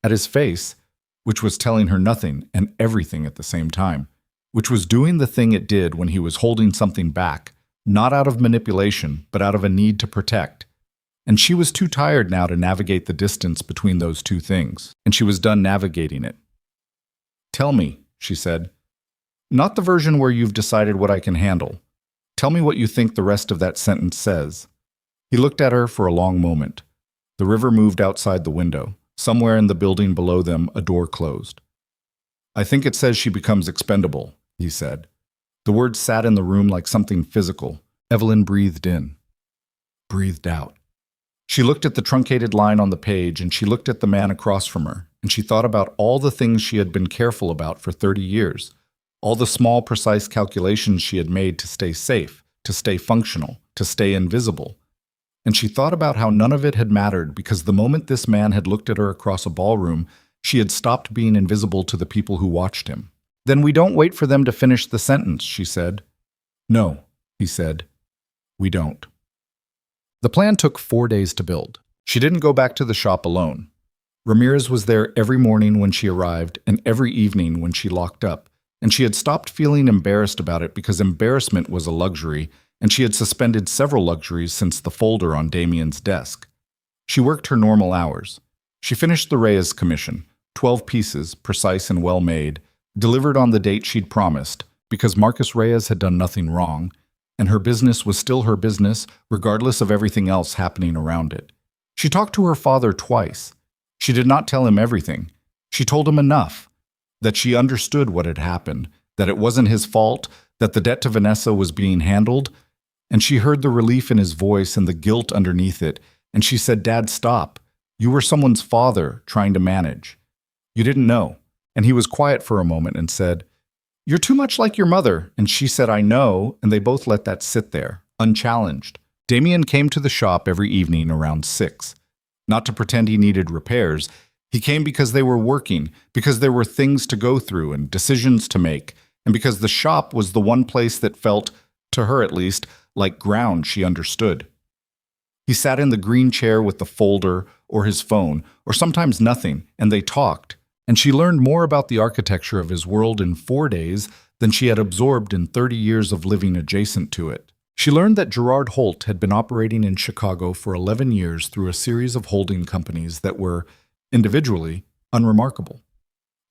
At his face, which was telling her nothing and everything at the same time, which was doing the thing it did when he was holding something back, not out of manipulation, but out of a need to protect. And she was too tired now to navigate the distance between those two things, and she was done navigating it. Tell me, she said. Not the version where you've decided what I can handle. Tell me what you think the rest of that sentence says. He looked at her for a long moment. The river moved outside the window. Somewhere in the building below them, a door closed. I think it says she becomes expendable, he said. The words sat in the room like something physical. Evelyn breathed in. Breathed out. She looked at the truncated line on the page, and she looked at the man across from her, and she thought about all the things she had been careful about for 30 years. All the small, precise calculations she had made to stay safe, to stay functional, to stay invisible. And she thought about how none of it had mattered because the moment this man had looked at her across a ballroom, she had stopped being invisible to the people who watched him. Then we don't wait for them to finish the sentence, she said. No, he said. We don't. The plan took 4 days to build. She didn't go back to the shop alone. Ramirez was there every morning when she arrived and every evening when she locked up. And she had stopped feeling embarrassed about it because embarrassment was a luxury, and she had suspended several luxuries since the folder on Damien's desk. She worked her normal hours. She finished the Reyes commission, 12 pieces, precise and well-made, delivered on the date she'd promised, because Marcus Reyes had done nothing wrong, and her business was still her business, regardless of everything else happening around it. She talked to her father twice. She did not tell him everything. She told him enough. That she understood what had happened, that it wasn't his fault, that the debt to Vanessa was being handled, and she heard the relief in his voice and the guilt underneath it, and she said, Dad, stop. You were someone's father trying to manage. You didn't know. And he was quiet for a moment and said, You're too much like your mother. And she said, I know, and they both let that sit there, unchallenged. Damien came to the shop every evening around 6. Not to pretend he needed repairs. He came because they were working, because there were things to go through and decisions to make, and because the shop was the one place that felt, to her at least, like ground she understood. He sat in the green chair with the folder or his phone, or sometimes nothing, and they talked, and she learned more about the architecture of his world in 4 days than she had absorbed in 30 years of living adjacent to it. She learned that Gerard Holt had been operating in Chicago for 11 years through a series of holding companies that were, individually, unremarkable.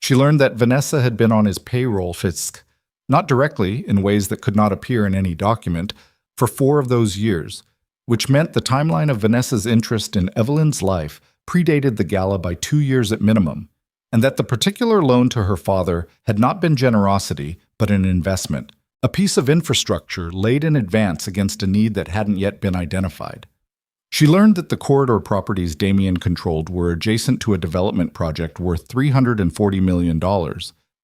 She learned that Vanessa had been on his payroll fisc, not directly, in ways that could not appear in any document, for 4 of those years, which meant the timeline of Vanessa's interest in Evelyn's life predated the gala by 2 years at minimum, and that the particular loan to her father had not been generosity, but an investment, a piece of infrastructure laid in advance against a need that hadn't yet been identified. She learned that the corridor properties Damien controlled were adjacent to a development project worth $340 million,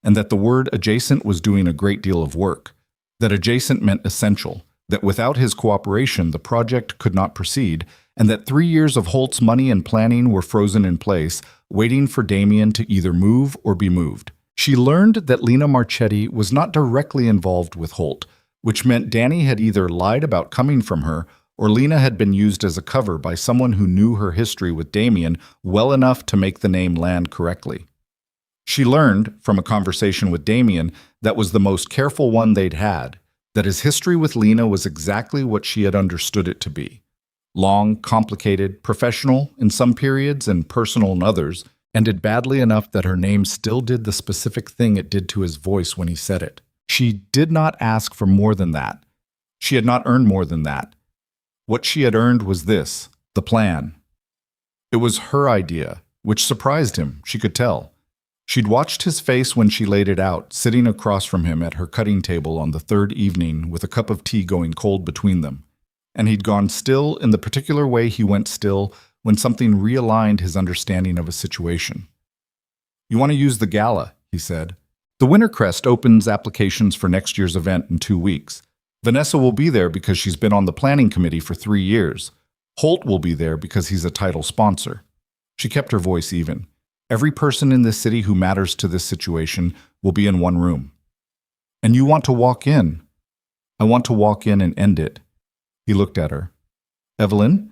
and that the word adjacent was doing a great deal of work, that adjacent meant essential, that without his cooperation the project could not proceed, and that 3 years of Holt's money and planning were frozen in place, waiting for Damien to either move or be moved. She learned that Lena Marchetti was not directly involved with Holt, which meant Danny had either lied about coming from her or Lena had been used as a cover by someone who knew her history with Damien well enough to make the name land correctly. She learned, from a conversation with Damien that was the most careful one they'd had, that his history with Lena was exactly what she had understood it to be. Long, complicated, professional in some periods and personal in others, ended badly enough that her name still did the specific thing it did to his voice when he said it. She did not ask for more than that. She had not earned more than that. What she had earned was this, the plan. It was her idea, which surprised him, she could tell. She'd watched his face when she laid it out, sitting across from him at her cutting table on the 3rd evening with a cup of tea going cold between them. And he'd gone still in the particular way he went still when something realigned his understanding of a situation. "You want to use the gala," he said. "The Winter Crest opens applications for next year's event in 2 weeks. Vanessa will be there because she's been on the planning committee for 3 years. Holt will be there because he's a title sponsor." She kept her voice even. "Every person in this city who matters to this situation will be in one room. And you want to walk in. I want to walk in and end it." He looked at her. "Evelyn,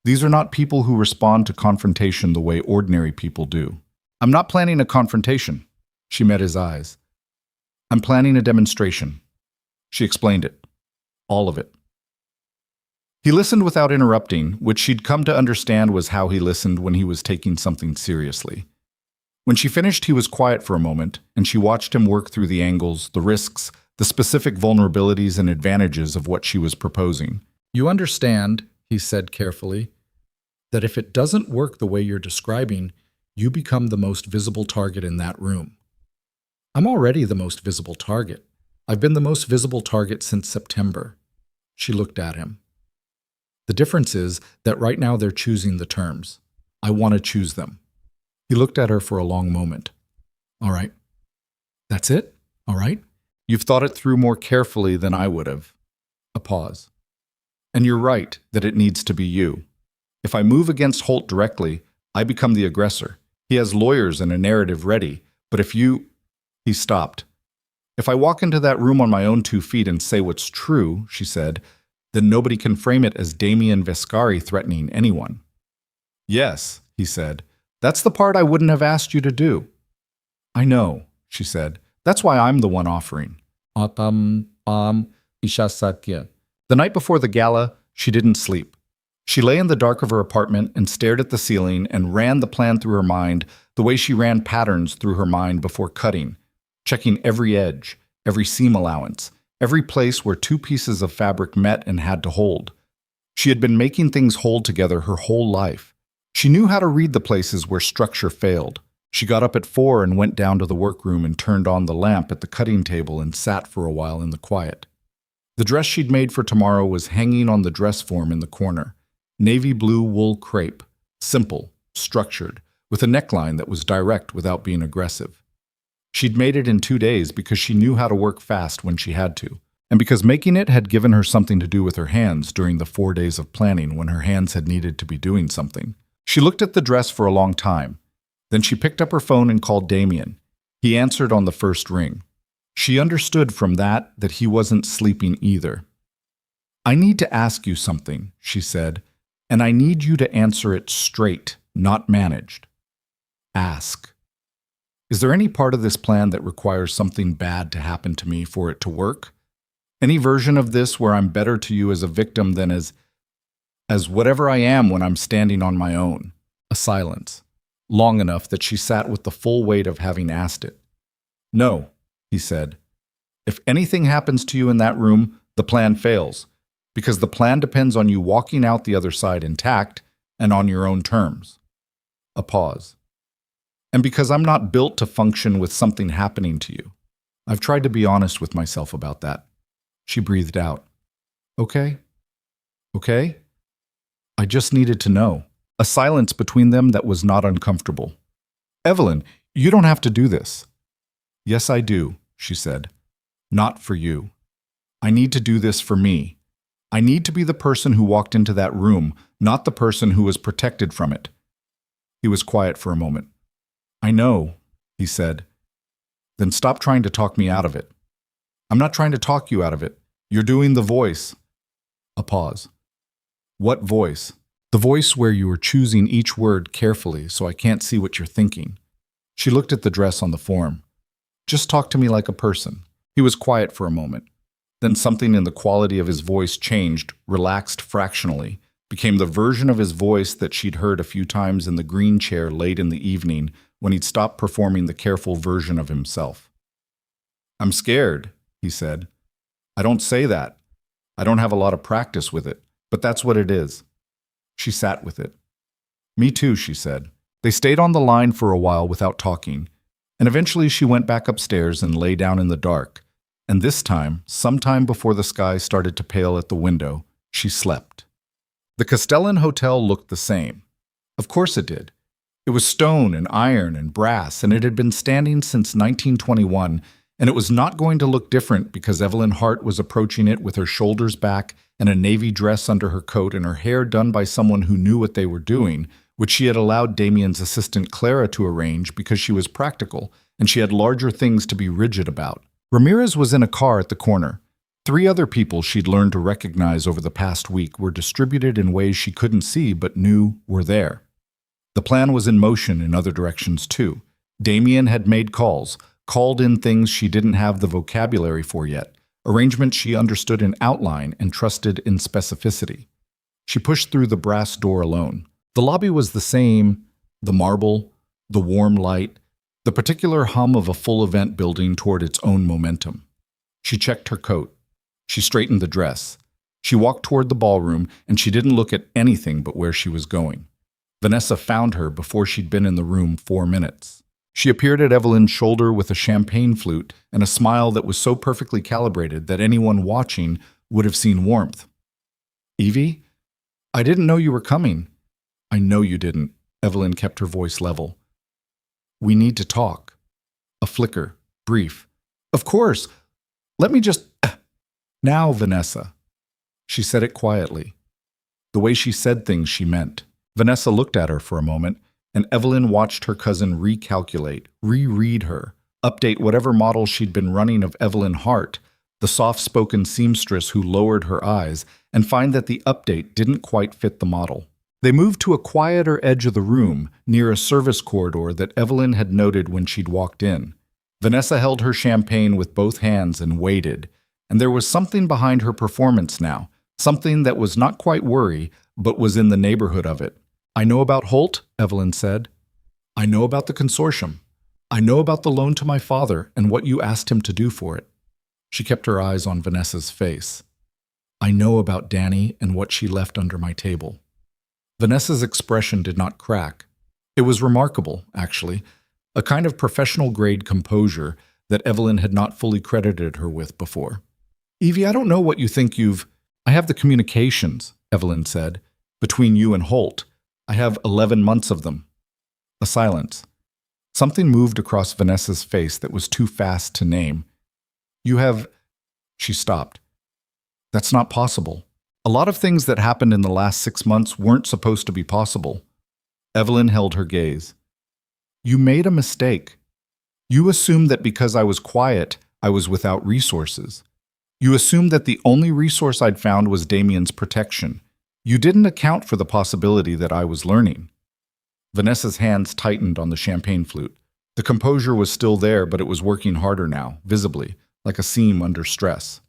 these are not people who respond to confrontation the way ordinary people do. I'm not planning a confrontation." She met his eyes. "I'm planning a demonstration." She explained it. All of it. He listened without interrupting, which she'd come to understand was how he listened when he was taking something seriously. When she finished, he was quiet for a moment, and she watched him work through the angles, the risks, the specific vulnerabilities and advantages of what she was proposing. "You understand," he said carefully, "that if it doesn't work the way you're describing, you become the most visible target in that room. I'm already the most visible target. I've been the most visible target since September." She looked at him. "The difference is that right now they're choosing the terms. I want to choose them." He looked at her for a long moment. "All right. That's it? All right? You've thought it through more carefully than I would have." A pause. "And you're right that it needs to be you. If I move against Holt directly, I become the aggressor. He has lawyers and a narrative ready, but if you—" He stopped. "If I walk into that room on my own 2 feet and say what's true," she said, "then nobody can frame it as Damien Vescari threatening anyone." "Yes," he said. "That's the part I wouldn't have asked you to do." "I know," she said. "That's why I'm the one offering." The night before the gala, she didn't sleep. She lay in the dark of her apartment and stared at the ceiling and ran the plan through her mind the way she ran patterns through her mind before cutting, checking every edge, every seam allowance, every place where 2 pieces of fabric met and had to hold. She had been making things hold together her whole life. She knew how to read the places where structure failed. She got up at 4 and went down to the workroom and turned on the lamp at the cutting table and sat for a while in the quiet. The dress she'd made for tomorrow was hanging on the dress form in the corner. Navy blue wool crepe, simple, structured, with a neckline that was direct without being aggressive. She'd made it in 2 days because she knew how to work fast when she had to. and because making it had given her something to do with her hands during the 4 days of planning when her hands had needed to be doing something. She looked at the dress for a long time. Then she picked up her phone and called Damien. He answered on the first ring. She understood from that he wasn't sleeping either. "I need to ask you something," she said, "and I need you to answer it straight, not managed." Ask. "Is there any part of this plan that requires something bad to happen to me for it to work? Any version of this where I'm better to you as a victim than as whatever I am when I'm standing on my own?" A silence, long enough that she sat with the full weight of having asked it. "No," he said. "If anything happens to you in that room, the plan fails, because the plan depends on you walking out the other side intact and on your own terms." A pause. "And because I'm not built to function with something happening to you. I've tried to be honest with myself about that." She breathed out. "Okay. Okay? I just needed to know." A silence between them that was not uncomfortable. "Evelyn, you don't have to do this." "Yes, I do," she said. "Not for you. I need to do this for me. I need to be the person who walked into that room, not the person who was protected from it." He was quiet for a moment. "I know," he said. "Then stop trying to talk me out of it." "I'm not trying to talk you out of it. You're doing the voice." A pause. "What voice?" "The voice where you are choosing each word carefully so I can't see what you're thinking." She looked at the dress on the form. "Just talk to me like a person." He was quiet for a moment. Then something in the quality of his voice changed, relaxed fractionally, became the version of his voice that she'd heard a few times in the green chair late in the evening when he'd stopped performing the careful version of himself. "I'm scared," he said. "I don't say that. I don't have a lot of practice with it, but that's what it is." She sat with it. "Me too," she said. They stayed on the line for a while without talking, and eventually she went back upstairs and lay down in the dark, and this time, sometime before the sky started to pale at the window, she slept. The Castellan Hotel looked the same. Of course it did. It was stone and iron and brass, and it had been standing since 1921, and it was not going to look different because Evelyn Hart was approaching it with her shoulders back and a navy dress under her coat and her hair done by someone who knew what they were doing, which she had allowed Damien's assistant Clara to arrange because she was practical and she had larger things to be rigid about. Ramirez was in a car at the corner. 3 other people she'd learned to recognize over the past week were distributed in ways she couldn't see but knew were there. The plan was in motion in other directions too. Damien had made calls, called in things she didn't have the vocabulary for yet, arrangements she understood in outline and trusted in specificity. She pushed through the brass door alone. The lobby was the same, the marble, the warm light, the particular hum of a full event building toward its own momentum. She checked her coat. She straightened the dress. She walked toward the ballroom, and she didn't look at anything but where she was going. Vanessa found her before she'd been in the room 4 minutes. She appeared at Evelyn's shoulder with a champagne flute and a smile that was so perfectly calibrated that anyone watching would have seen warmth. "Evie? I didn't know you were coming." "I know you didn't." Evelyn kept her voice level. "We need to talk." A flicker, brief. "Of course. Let me just... Now, Vanessa." She said it quietly. The way she said things she meant. Vanessa looked at her for a moment, and Evelyn watched her cousin recalculate, reread her, update whatever model she'd been running of Evelyn Hart, the soft-spoken seamstress who lowered her eyes, and find that the update didn't quite fit the model. They moved to a quieter edge of the room, near a service corridor that Evelyn had noted when she'd walked in. Vanessa held her champagne with both hands and waited, and there was something behind her performance now, something that was not quite worry, but was in the neighborhood of it. "I know about Holt," Evelyn said. "I know about the consortium. I know about the loan to my father and what you asked him to do for it." She kept her eyes on Vanessa's face. "I know about Danny and what she left under my table." Vanessa's expression did not crack. It was remarkable, actually, a kind of professional-grade composure that Evelyn had not fully credited her with before. "Evie, I don't know what you think you've—" "I have the communications," Evelyn said, "between you and Holt. I have 11 months of them." A silence. Something moved across Vanessa's face that was too fast to name. "You have She stopped. That's not possible. A lot of things that happened in the last 6 months weren't supposed to be possible. Evelyn held her gaze. You made a mistake. You assumed that because I was quiet, I was without resources. You assumed that the only resource I'd found was Damien's protection. You didn't account for the possibility that I was learning. Vanessa's hands tightened on the champagne flute. The composure was still there, but it was working harder now, visibly, like a seam under stress.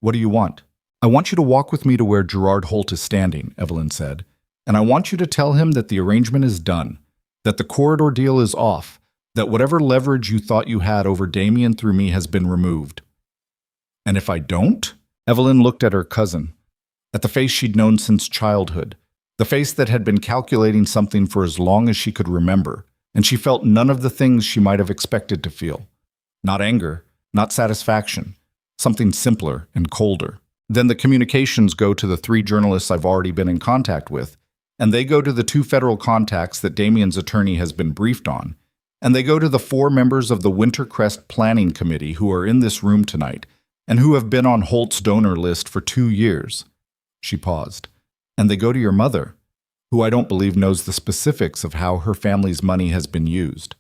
What do you want? I want you to walk with me to where Gerard Holt is standing, Evelyn said, and I want you to tell him that the arrangement is done, that the corridor deal is off, that whatever leverage you thought you had over Damien through me has been removed. And if I don't? Evelyn looked at her cousin, at the face she'd known since childhood, the face that had been calculating something for as long as she could remember, and she felt none of the things she might have expected to feel. Not anger, not satisfaction, something simpler and colder. Then the communications go to the 3 journalists I've already been in contact with, and they go to the 2 federal contacts that Damien's attorney has been briefed on, and they go to the 4 members of the Wintercrest Planning Committee who are in this room tonight, and who have been on Holt's donor list for 2 years. She paused. And they go to your mother, who I don't believe knows the specifics of how her family's money has been used.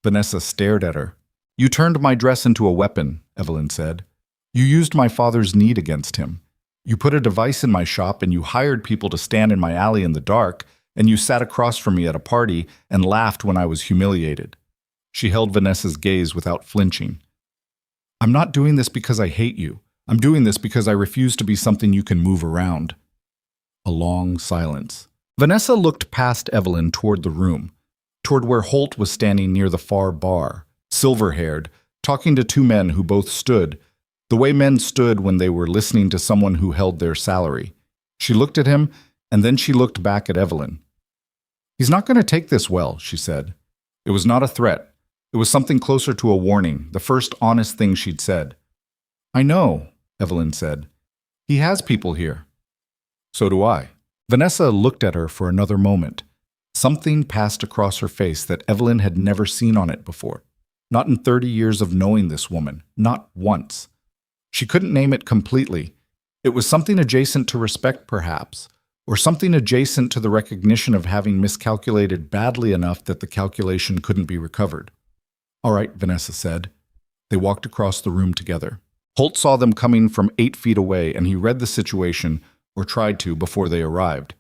Vanessa stared at her. You turned my dress into a weapon, Evelyn said. You used my father's need against him. You put a device in my shop and you hired people to stand in my alley in the dark, and you sat across from me at a party and laughed when I was humiliated. She held Vanessa's gaze without flinching. I'm not doing this because I hate you. I'm doing this because I refuse to be something you can move around. A long silence. Vanessa looked past Evelyn toward the room, toward where Holt was standing near the far bar, silver-haired, talking to 2 men who both stood, the way men stood when they were listening to someone who held their salary. She looked at him, and then she looked back at Evelyn. He's not going to take this well, she said. It was not a threat. It was something closer to a warning, the first honest thing she'd said. I know, Evelyn said. He has people here. So do I. Vanessa looked at her for another moment. Something passed across her face that Evelyn had never seen on it before. Not in 30 years of knowing this woman. Not once. She couldn't name it completely. It was something adjacent to respect, perhaps, or something adjacent to the recognition of having miscalculated badly enough that the calculation couldn't be recovered. All right, Vanessa said. They walked across the room together. Holt saw them coming from 8 feet away, and he read the situation, or tried to, before they arrived.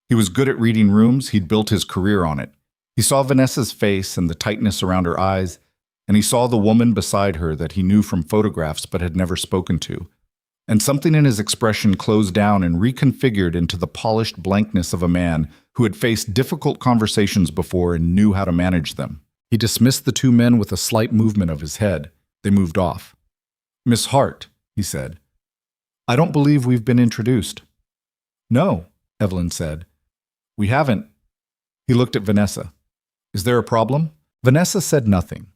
He was good at reading rooms. He'd built his career on it. He saw Vanessa's face and the tightness around her eyes, and he saw the woman beside her that he knew from photographs but had never spoken to. And something in his expression closed down and reconfigured into the polished blankness of a man who had faced difficult conversations before and knew how to manage them. He dismissed the 2 men with a slight movement of his head. They moved off. Miss Hart, he said. I don't believe we've been introduced. No, Evelyn said. We haven't. He looked at Vanessa. Is there a problem? Vanessa said nothing.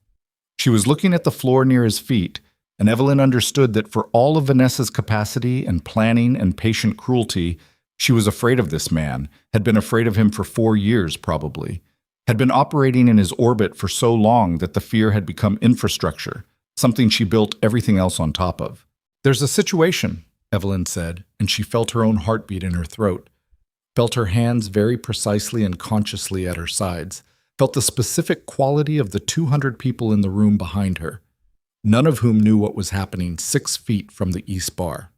She was looking at the floor near his feet, and Evelyn understood that for all of Vanessa's capacity and planning and patient cruelty, she was afraid of this man, had been afraid of him for 4 years probably, had been operating in his orbit for so long that the fear had become infrastructure, something she built everything else on top of. There's a situation, Evelyn said, and she felt her own heartbeat in her throat, felt her hands very precisely and consciously at her sides, felt the specific quality of the 200 people in the room behind her, none of whom knew what was happening 6 feet from the East Bar.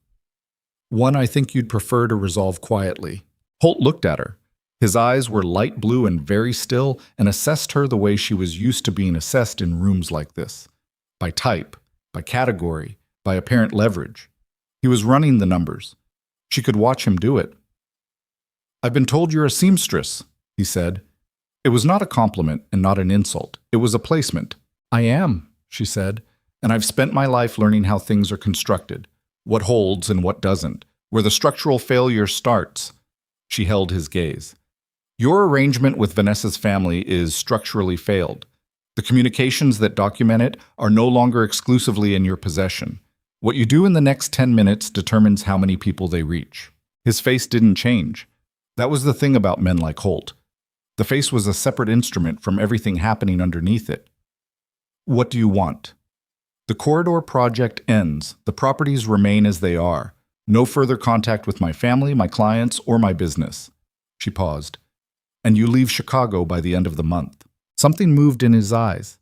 One I think you'd prefer to resolve quietly. Holt looked at her. His eyes were light blue and very still, and assessed her the way she was used to being assessed in rooms like this. By type, by category, by apparent leverage. He was running the numbers. She could watch him do it. I've been told you're a seamstress, he said. It was not a compliment and not an insult. It was a placement. I am, she said, and I've spent my life learning how things are constructed, what holds and what doesn't, where the structural failure starts. She held his gaze. Your arrangement with Vanessa's family is structurally failed. The communications that document it are no longer exclusively in your possession. What you do in the next 10 minutes determines how many people they reach. His face didn't change. That was the thing about men like Holt. The face was a separate instrument from everything happening underneath it. What do you want? The corridor project ends. The properties remain as they are. No further contact with my family, my clients, or my business. She paused. And you leave Chicago by the end of the month. Something moved in his eyes.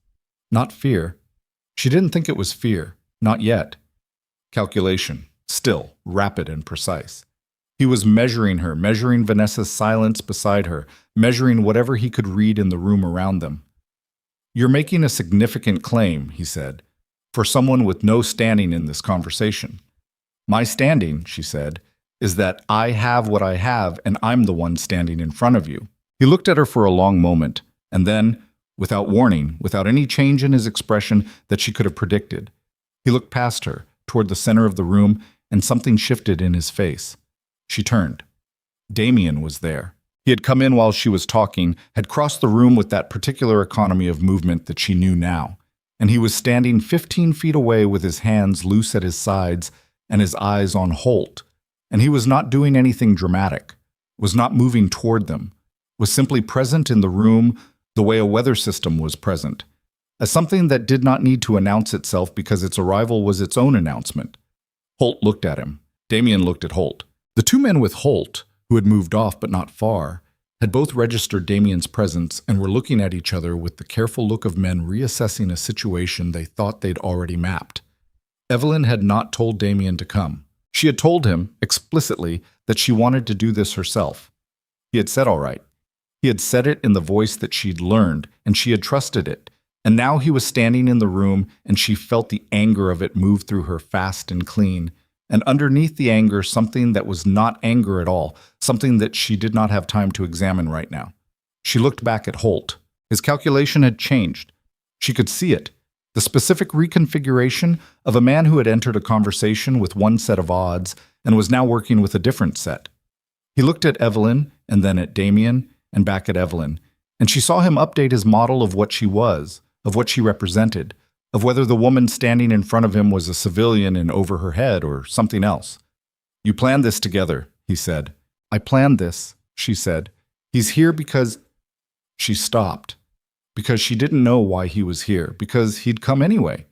Not fear. She didn't think it was fear. Not yet. Calculation. Still, rapid and precise. He was measuring her, measuring Vanessa's silence beside her, measuring whatever he could read in the room around them. You're making a significant claim, he said, for someone with no standing in this conversation. My standing, she said, is that I have what I have and I'm the one standing in front of you. He looked at her for a long moment, and then, without warning, without any change in his expression that she could have predicted, he looked past her, toward the center of the room, and something shifted in his face. She turned. Damien was there. He had come in while she was talking, had crossed the room with that particular economy of movement that she knew now, and he was standing 15 feet away with his hands loose at his sides and his eyes on Holt. And he was not doing anything dramatic, was not moving toward them, was simply present in the room the way a weather system was present, as something that did not need to announce itself because its arrival was its own announcement. Holt looked at him. Damien looked at Holt. The two men with Holt, who had moved off but not far, had both registered Damien's presence and were looking at each other with the careful look of men reassessing a situation they thought they'd already mapped. Evelyn had not told Damien to come. She had told him, explicitly, that she wanted to do this herself. He had said all right. He had said it in the voice that she'd learned, and she had trusted it. And now he was standing in the room, and she felt the anger of it move through her fast and clean. And underneath the anger, something that was not anger at all, something that she did not have time to examine right now. She looked back at Holt. His calculation had changed. She could see it. The specific reconfiguration of a man who had entered a conversation with one set of odds and was now working with a different set. He looked at Evelyn, and then at Damien, and back at Evelyn, and she saw him update his model of what she was, of what she represented, of whether the woman standing in front of him was a civilian in over her head or something else. You planned this together, he said. I planned this, she said. He's here because... She stopped. Because she didn't know why he was here, because he'd come anyway.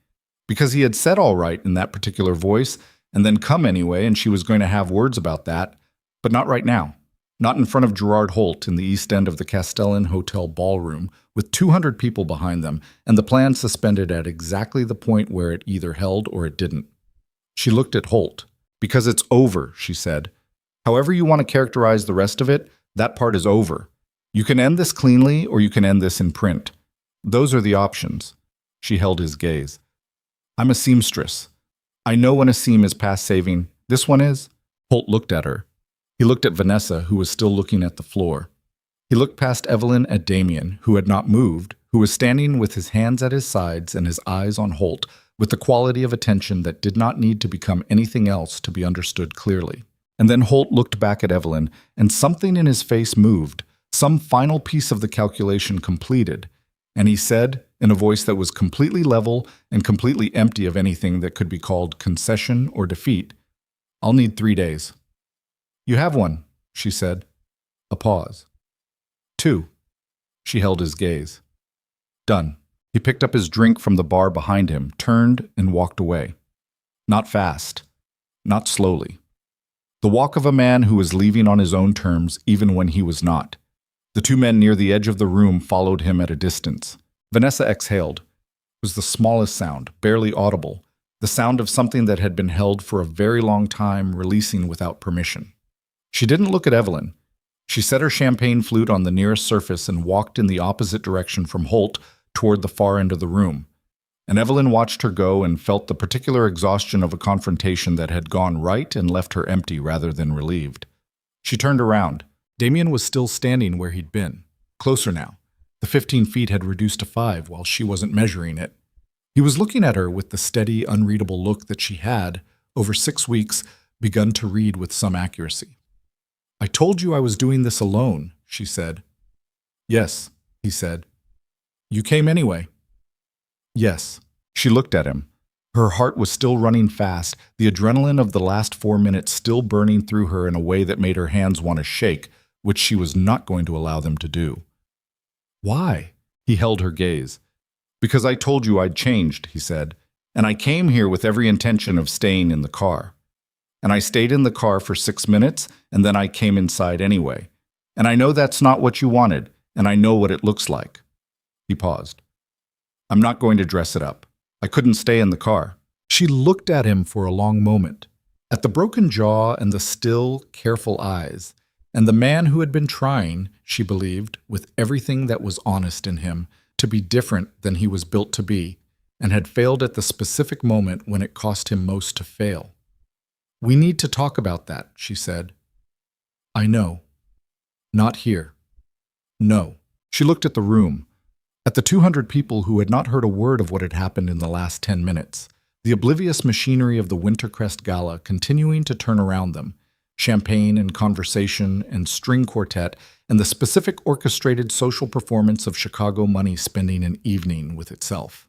Because he had said all right in that particular voice, and then come anyway, and she was going to have words about that, but not right now. Not in front of Gerard Holt in the east end of the Castellan Hotel ballroom, with 200 people behind them, and the plan suspended at exactly the point where it either held or it didn't. She looked at Holt. Because it's over, she said. However you want to characterize the rest of it, that part is over. You can end this cleanly, or you can end this in print. Those are the options. She held his gaze. I'm a seamstress. I know when a seam is past saving. This one is? Holt looked at her. He looked at Vanessa, who was still looking at the floor. He looked past Evelyn at Damien, who had not moved, who was standing with his hands at his sides and his eyes on Holt, with the quality of attention that did not need to become anything else to be understood clearly. And then Holt looked back at Evelyn, and something in his face moved, some final piece of the calculation completed, and he said, in a voice that was completely level and completely empty of anything that could be called concession or defeat, I'll need 3 days. You have one, she said. A pause. 2. She held his gaze. Done. He picked up his drink from the bar behind him, turned, and walked away. Not fast. Not slowly. The walk of a man who was leaving on his own terms even when he was not. The two men near the edge of the room followed him at a distance. Vanessa exhaled. It was the smallest sound, barely audible, the sound of something that had been held for a very long time, releasing without permission. She didn't look at Evelyn. She set her champagne flute on the nearest surface and walked in the opposite direction from Holt toward the far end of the room. And Evelyn watched her go and felt the particular exhaustion of a confrontation that had gone right and left her empty rather than relieved. She turned around. Damien was still standing where he'd been. Closer now. The 15 feet had reduced to 5 while she wasn't measuring it. He was looking at her with the steady, unreadable look that she had, over 6 weeks, begun to read with some accuracy. I told you I was doing this alone, she said. Yes, he said. You came anyway. Yes. She looked at him. Her heart was still running fast, the adrenaline of the last 4 minutes still burning through her in a way that made her hands want to shake, which she was not going to allow them to do. Why? He held her gaze. Because I told you I'd changed, he said, And I came here with every intention of staying in the car. And I stayed in the car for 6 minutes, and then I came inside anyway. And I know that's not what you wanted, and I know what it looks like." He paused. "I'm not going to dress it up. I couldn't stay in the car." She looked at him for a long moment, at the broken jaw and the still, careful eyes, and the man who had been trying, she believed, with everything that was honest in him, to be different than he was built to be, and had failed at the specific moment when it cost him most to fail. "We need to talk about that," she said. "I know. Not here. No." She looked at the room, at the 200 people who had not heard a word of what had happened in the last 10 minutes, the oblivious machinery of the Wintercrest Gala continuing to turn around them, champagne and conversation and string quartet, and the specific orchestrated social performance of Chicago money spending an evening with itself.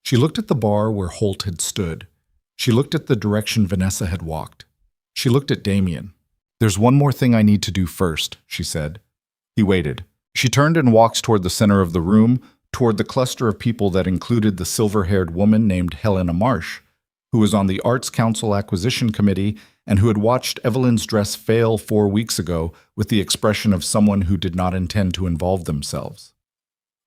She looked at the bar where Holt had stood. She looked at the direction Vanessa had walked. She looked at Damien. "There's one more thing I need to do first," she said. He waited. She turned and walked toward the center of the room, toward the cluster of people that included the silver-haired woman named Helena Marsh, who was on the Arts Council Acquisition Committee and who had watched Evelyn's dress fail 4 weeks ago with the expression of someone who did not intend to involve themselves.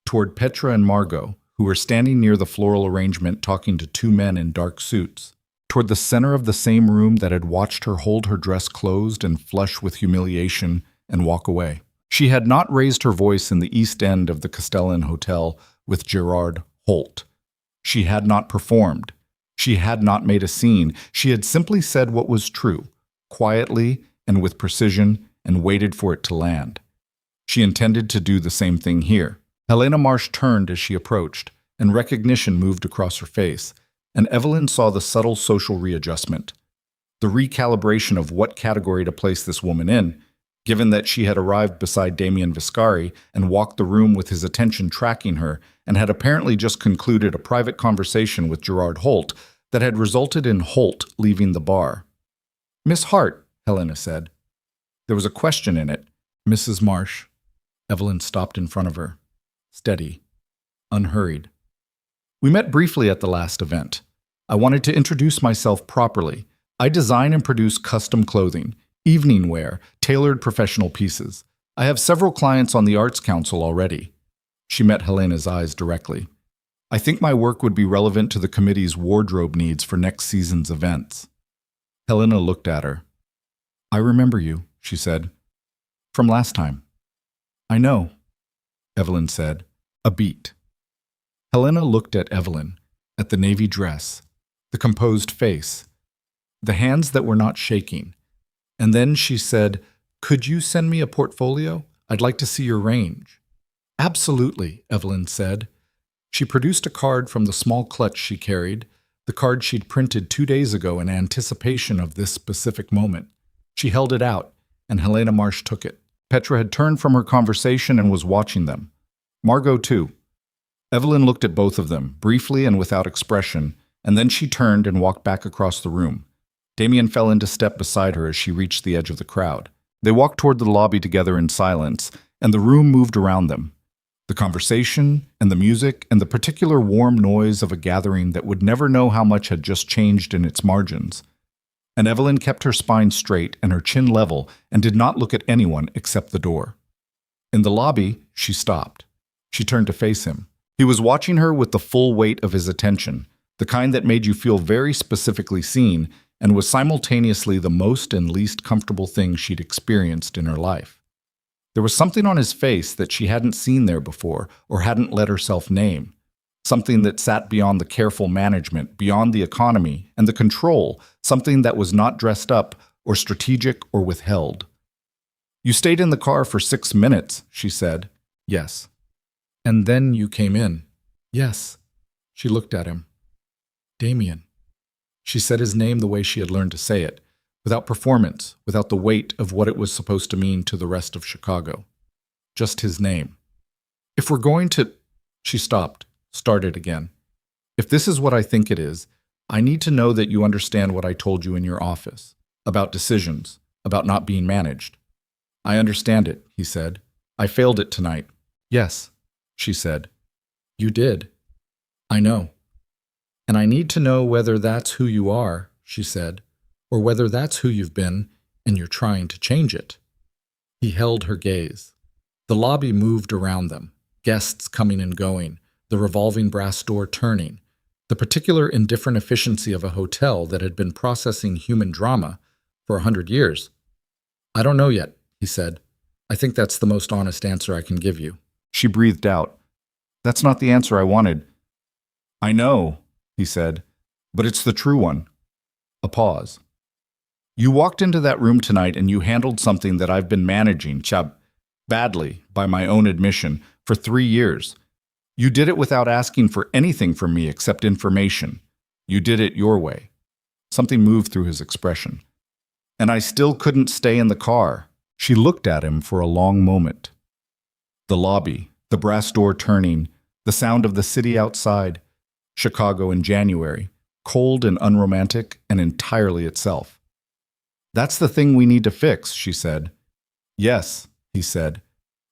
Toward Petra and Margot, who were standing near the floral arrangement talking to 2 men in dark suits. Toward the center of the same room that had watched her hold her dress closed and flush with humiliation and walk away. She had not raised her voice in the East End of the Castellan Hotel with Gerard Holt. She had not performed. She had not made a scene. She had simply said what was true, quietly and with precision, and waited for it to land. She intended to do the same thing here. Helena Marsh turned as she approached, and recognition moved across her face, and Evelyn saw the subtle social readjustment, the recalibration of what category to place this woman in, given that she had arrived beside Damien Viscari and walked the room with his attention tracking her and had apparently just concluded a private conversation with Gerard Holt that had resulted in Holt leaving the bar. "Miss Hart," Helena said. There was a question in it. "Mrs. Marsh." Evelyn stopped in front of her, steady, unhurried. "We met briefly at the last event. I wanted to introduce myself properly. I design and produce custom clothing, evening wear, tailored professional pieces. I have several clients on the Arts Council already." She met Helena's eyes directly. "I think my work would be relevant to the committee's wardrobe needs for next season's events." Helena looked at her. "I remember you," she said. "From last time." "I know," Evelyn said, a beat. Helena looked at Evelyn, at the navy dress, the composed face, the hands that were not shaking. And then she said, "Could you send me a portfolio? I'd like to see your range." "Absolutely," Evelyn said. She produced a card from the small clutch she carried, the card she'd printed 2 days ago in anticipation of this specific moment. She held it out, and Helena Marsh took it. Petra had turned from her conversation and was watching them. Margot, too. Evelyn looked at both of them, briefly and without expression, and then she turned and walked back across the room. Damien fell into step beside her as she reached the edge of the crowd. They walked toward the lobby together in silence, and the room moved around them. The conversation, and the music, and the particular warm noise of a gathering that would never know how much had just changed in its margins. And Evelyn kept her spine straight and her chin level and did not look at anyone except the door. In the lobby, she stopped. She turned to face him. He was watching her with the full weight of his attention, the kind that made you feel very specifically seen, and was simultaneously the most and least comfortable thing she'd experienced in her life. There was something on his face that she hadn't seen there before or hadn't let herself name, something that sat beyond the careful management, beyond the economy and the control, something that was not dressed up or strategic or withheld. "You stayed in the car for 6 minutes, she said. "Yes." "And then you came in." "Yes." She looked at him. "Damien." She said his name the way she had learned to say it, without performance, without the weight of what it was supposed to mean to the rest of Chicago. Just his name. "If we're going to—" She stopped, started again. "If this is what I think it is, I need to know that you understand what I told you in your office, about decisions, about not being managed." "I understand it," he said. "I failed it tonight." "Yes," she said. "You did. I know." And I need to know whether that's who you are, she said, or whether that's who you've been and you're trying to change it. He held her gaze. The lobby moved around them, guests coming and going, the revolving brass door turning, the particular indifferent efficiency of a hotel that had been processing human drama for 100 years. I don't know yet, he said. I think that's the most honest answer I can give you. She breathed out. That's not the answer I wanted. I know, he said, but it's the true one. A pause. You walked into that room tonight and you handled something that I've been managing, badly, by my own admission, for 3 years. You did it without asking for anything from me except information. You did it your way. Something moved through his expression. And I still couldn't stay in the car. She looked at him for a long moment. The lobby, the brass door turning, the sound of the city outside, Chicago in January, cold and unromantic and entirely itself. That's the thing we need to fix, she said. Yes, he said.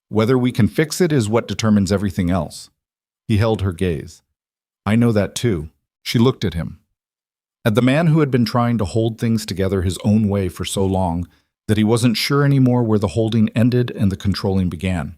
Whether we can fix it is what determines everything else. He held her gaze. I know that too. She looked at him. At the man who had been trying to hold things together his own way for so long that he wasn't sure anymore where the holding ended and the controlling began.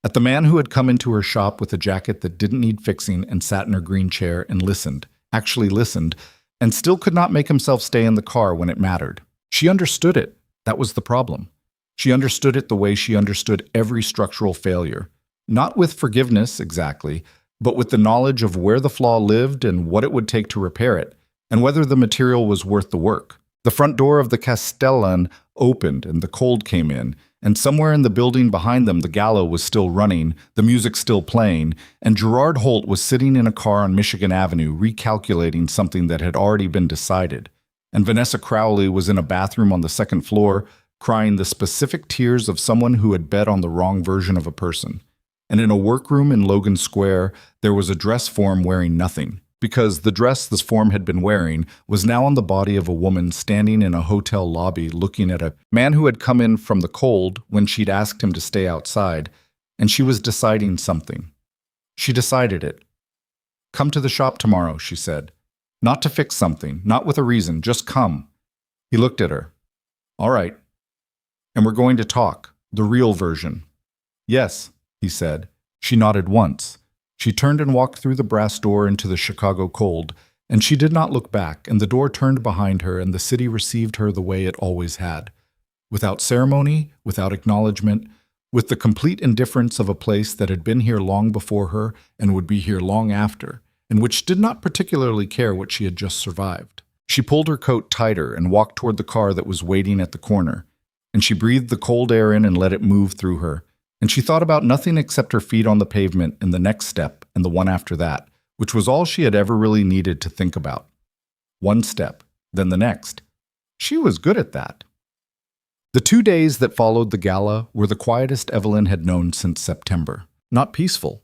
At the man who had come into her shop with a jacket that didn't need fixing and sat in her green chair and listened, actually listened, and still could not make himself stay in the car when it mattered. She understood it. That was the problem. She understood it the way she understood every structural failure. Not with forgiveness, exactly, but with the knowledge of where the flaw lived and what it would take to repair it, and whether the material was worth the work. The front door of the Castellan opened and the cold came in, and somewhere in the building behind them the gala was still running, the music still playing, and Gerard Holt was sitting in a car on Michigan Avenue recalculating something that had already been decided. And Vanessa Crowley was in a bathroom on the second floor, crying the specific tears of someone who had bet on the wrong version of a person. And in a workroom in Logan Square, there was a dress form wearing nothing, because the dress this form had been wearing was now on the body of a woman standing in a hotel lobby looking at a man who had come in from the cold when she'd asked him to stay outside, and she was deciding something. She decided it. Come to the shop tomorrow, she said. Not to fix something, not with a reason, just come. He looked at her. All right. And we're going to talk, the real version. Yes, he said. She nodded once. She turned and walked through the brass door into the Chicago cold, and she did not look back, and the door turned behind her, and the city received her the way it always had. Without ceremony, without acknowledgement, with the complete indifference of a place that had been here long before her and would be here long after, and which did not particularly care what she had just survived. She pulled her coat tighter and walked toward the car that was waiting at the corner, and she breathed the cold air in and let it move through her. And she thought about nothing except her feet on the pavement and the next step and the one after that, which was all she had ever really needed to think about. One step, then the next. She was good at that. The 2 days that followed the gala were the quietest Evelyn had known since September. Not peaceful.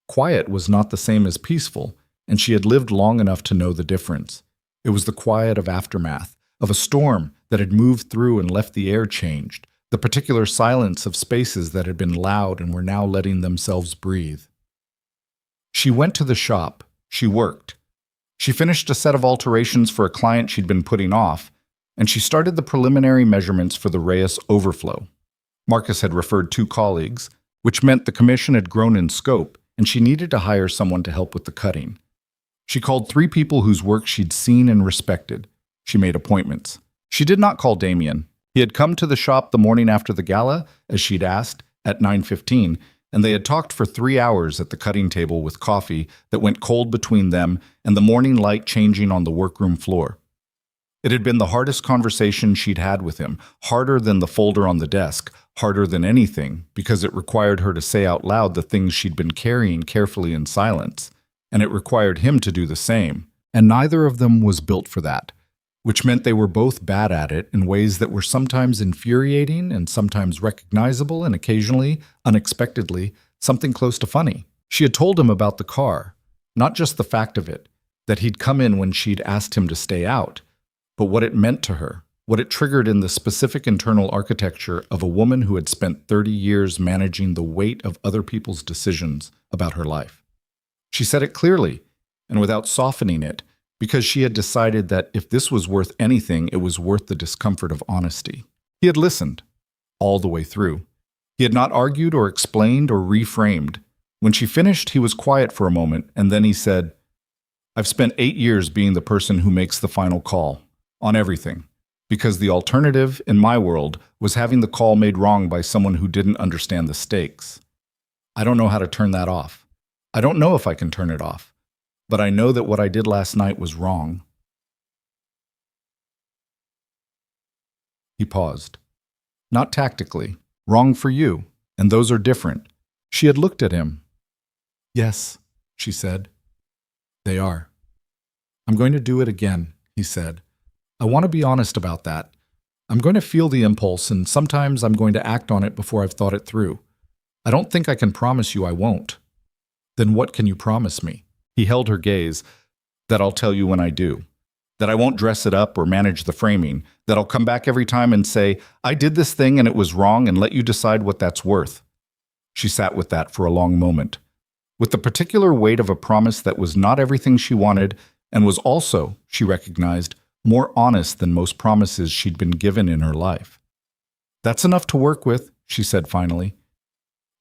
Quiet was not the same as peaceful, and she had lived long enough to know the difference. It was the quiet of aftermath, of a storm that had moved through and left the air changed, the particular silence of spaces that had been loud and were now letting themselves breathe. She went to the shop. She worked. She finished a set of alterations for a client she'd been putting off, and she started the preliminary measurements for the Reyes overflow. Marcus had referred 2 colleagues, which meant the commission had grown in scope, and she needed to hire someone to help with the cutting. She called 3 people whose work she'd seen and respected. She made appointments. She did not call Damien. He had come to the shop the morning after the gala, as she'd asked, at 9:15, and they had talked for 3 hours at the cutting table with coffee that went cold between them and the morning light changing on the workroom floor. It had been the hardest conversation she'd had with him, harder than the folder on the desk, harder than anything, because it required her to say out loud the things she'd been carrying carefully in silence, and it required him to do the same, and neither of them was built for that, which meant they were both bad at it in ways that were sometimes infuriating and sometimes recognizable and occasionally, unexpectedly, something close to funny. She had told him about the car, not just the fact of it, that he'd come in when she'd asked him to stay out, but what it meant to her, what it triggered in the specific internal architecture of a woman who had spent 30 years managing the weight of other people's decisions about her life. She said it clearly, and without softening it, because she had decided that if this was worth anything, it was worth the discomfort of honesty. He had listened, all the way through. He had not argued or explained or reframed. When she finished, he was quiet for a moment, and then he said, "I've spent 8 years being the person who makes the final call, on everything, because the alternative, in my world, was having the call made wrong by someone who didn't understand the stakes. I don't know how to turn that off. I don't know if I can turn it off, but I know that what I did last night was wrong." He paused. "Not tactically. Wrong for you, and those are different." She had looked at him. "Yes," she said. "They are." "I'm going to do it again," he said. "I want to be honest about that. I'm going to feel the impulse, and sometimes I'm going to act on it before I've thought it through. I don't think I can promise you I won't." "Then what can you promise me?" He held her gaze. "That I'll tell you when I do. That I won't dress it up or manage the framing. That I'll come back every time and say, 'I did this thing and it was wrong,' and let you decide what that's worth." She sat with that for a long moment, with the particular weight of a promise that was not everything she wanted and was also, she recognized, more honest than most promises she'd been given in her life. "That's enough to work with," she said finally.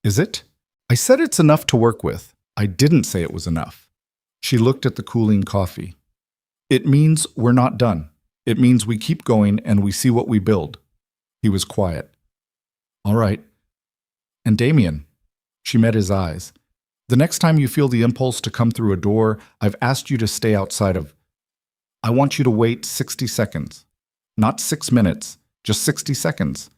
"Is it?" "I said it's enough to work with. I didn't say it was enough." She looked at the cooling coffee. "It means we're not done. It means we keep going and we see what we build." He was quiet. "All right. And Damien," she met his eyes, "the next time you feel the impulse to come through a door I've asked you to stay outside of, I want you to wait 60 seconds. Not 6 minutes, just 60 seconds.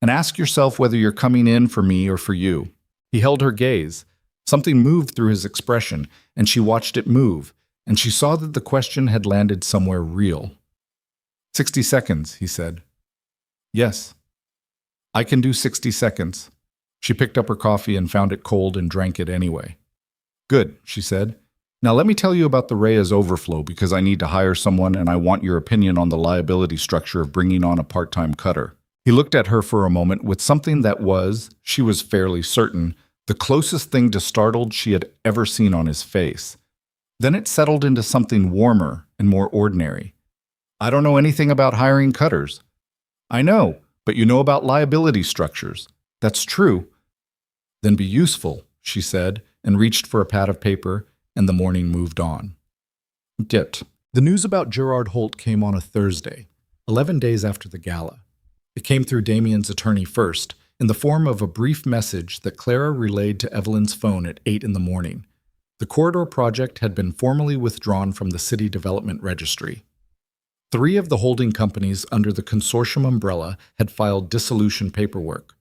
And ask yourself whether you're coming in for me or for you." He held her gaze. Something moved through his expression, and she watched it move, and she saw that the question had landed somewhere real. 60 seconds, he said. "Yes. I can do 60 seconds." She picked up her coffee and found it cold and drank it anyway. "Good," she said. "Now let me tell you about the Reyes overflow because I need to hire someone and I want your opinion on the liability structure of bringing on a part-time cutter." He looked at her for a moment with something that was, she was fairly certain, the closest thing to startled she had ever seen on his face. Then it settled into something warmer and more ordinary. "I don't know anything about hiring cutters." "I know, but you know about liability structures." "That's true." "Then be useful," she said, and reached for a pad of paper, and the morning moved on. Yet, the news about Gerard Holt came on a Thursday, 11 days after the gala. It came through Damien's attorney first, in the form of a brief message that Clara relayed to Evelyn's phone at 8 in the morning. The corridor project had been formally withdrawn from the City Development Registry. 3 of the holding companies under the consortium umbrella had filed dissolution paperwork.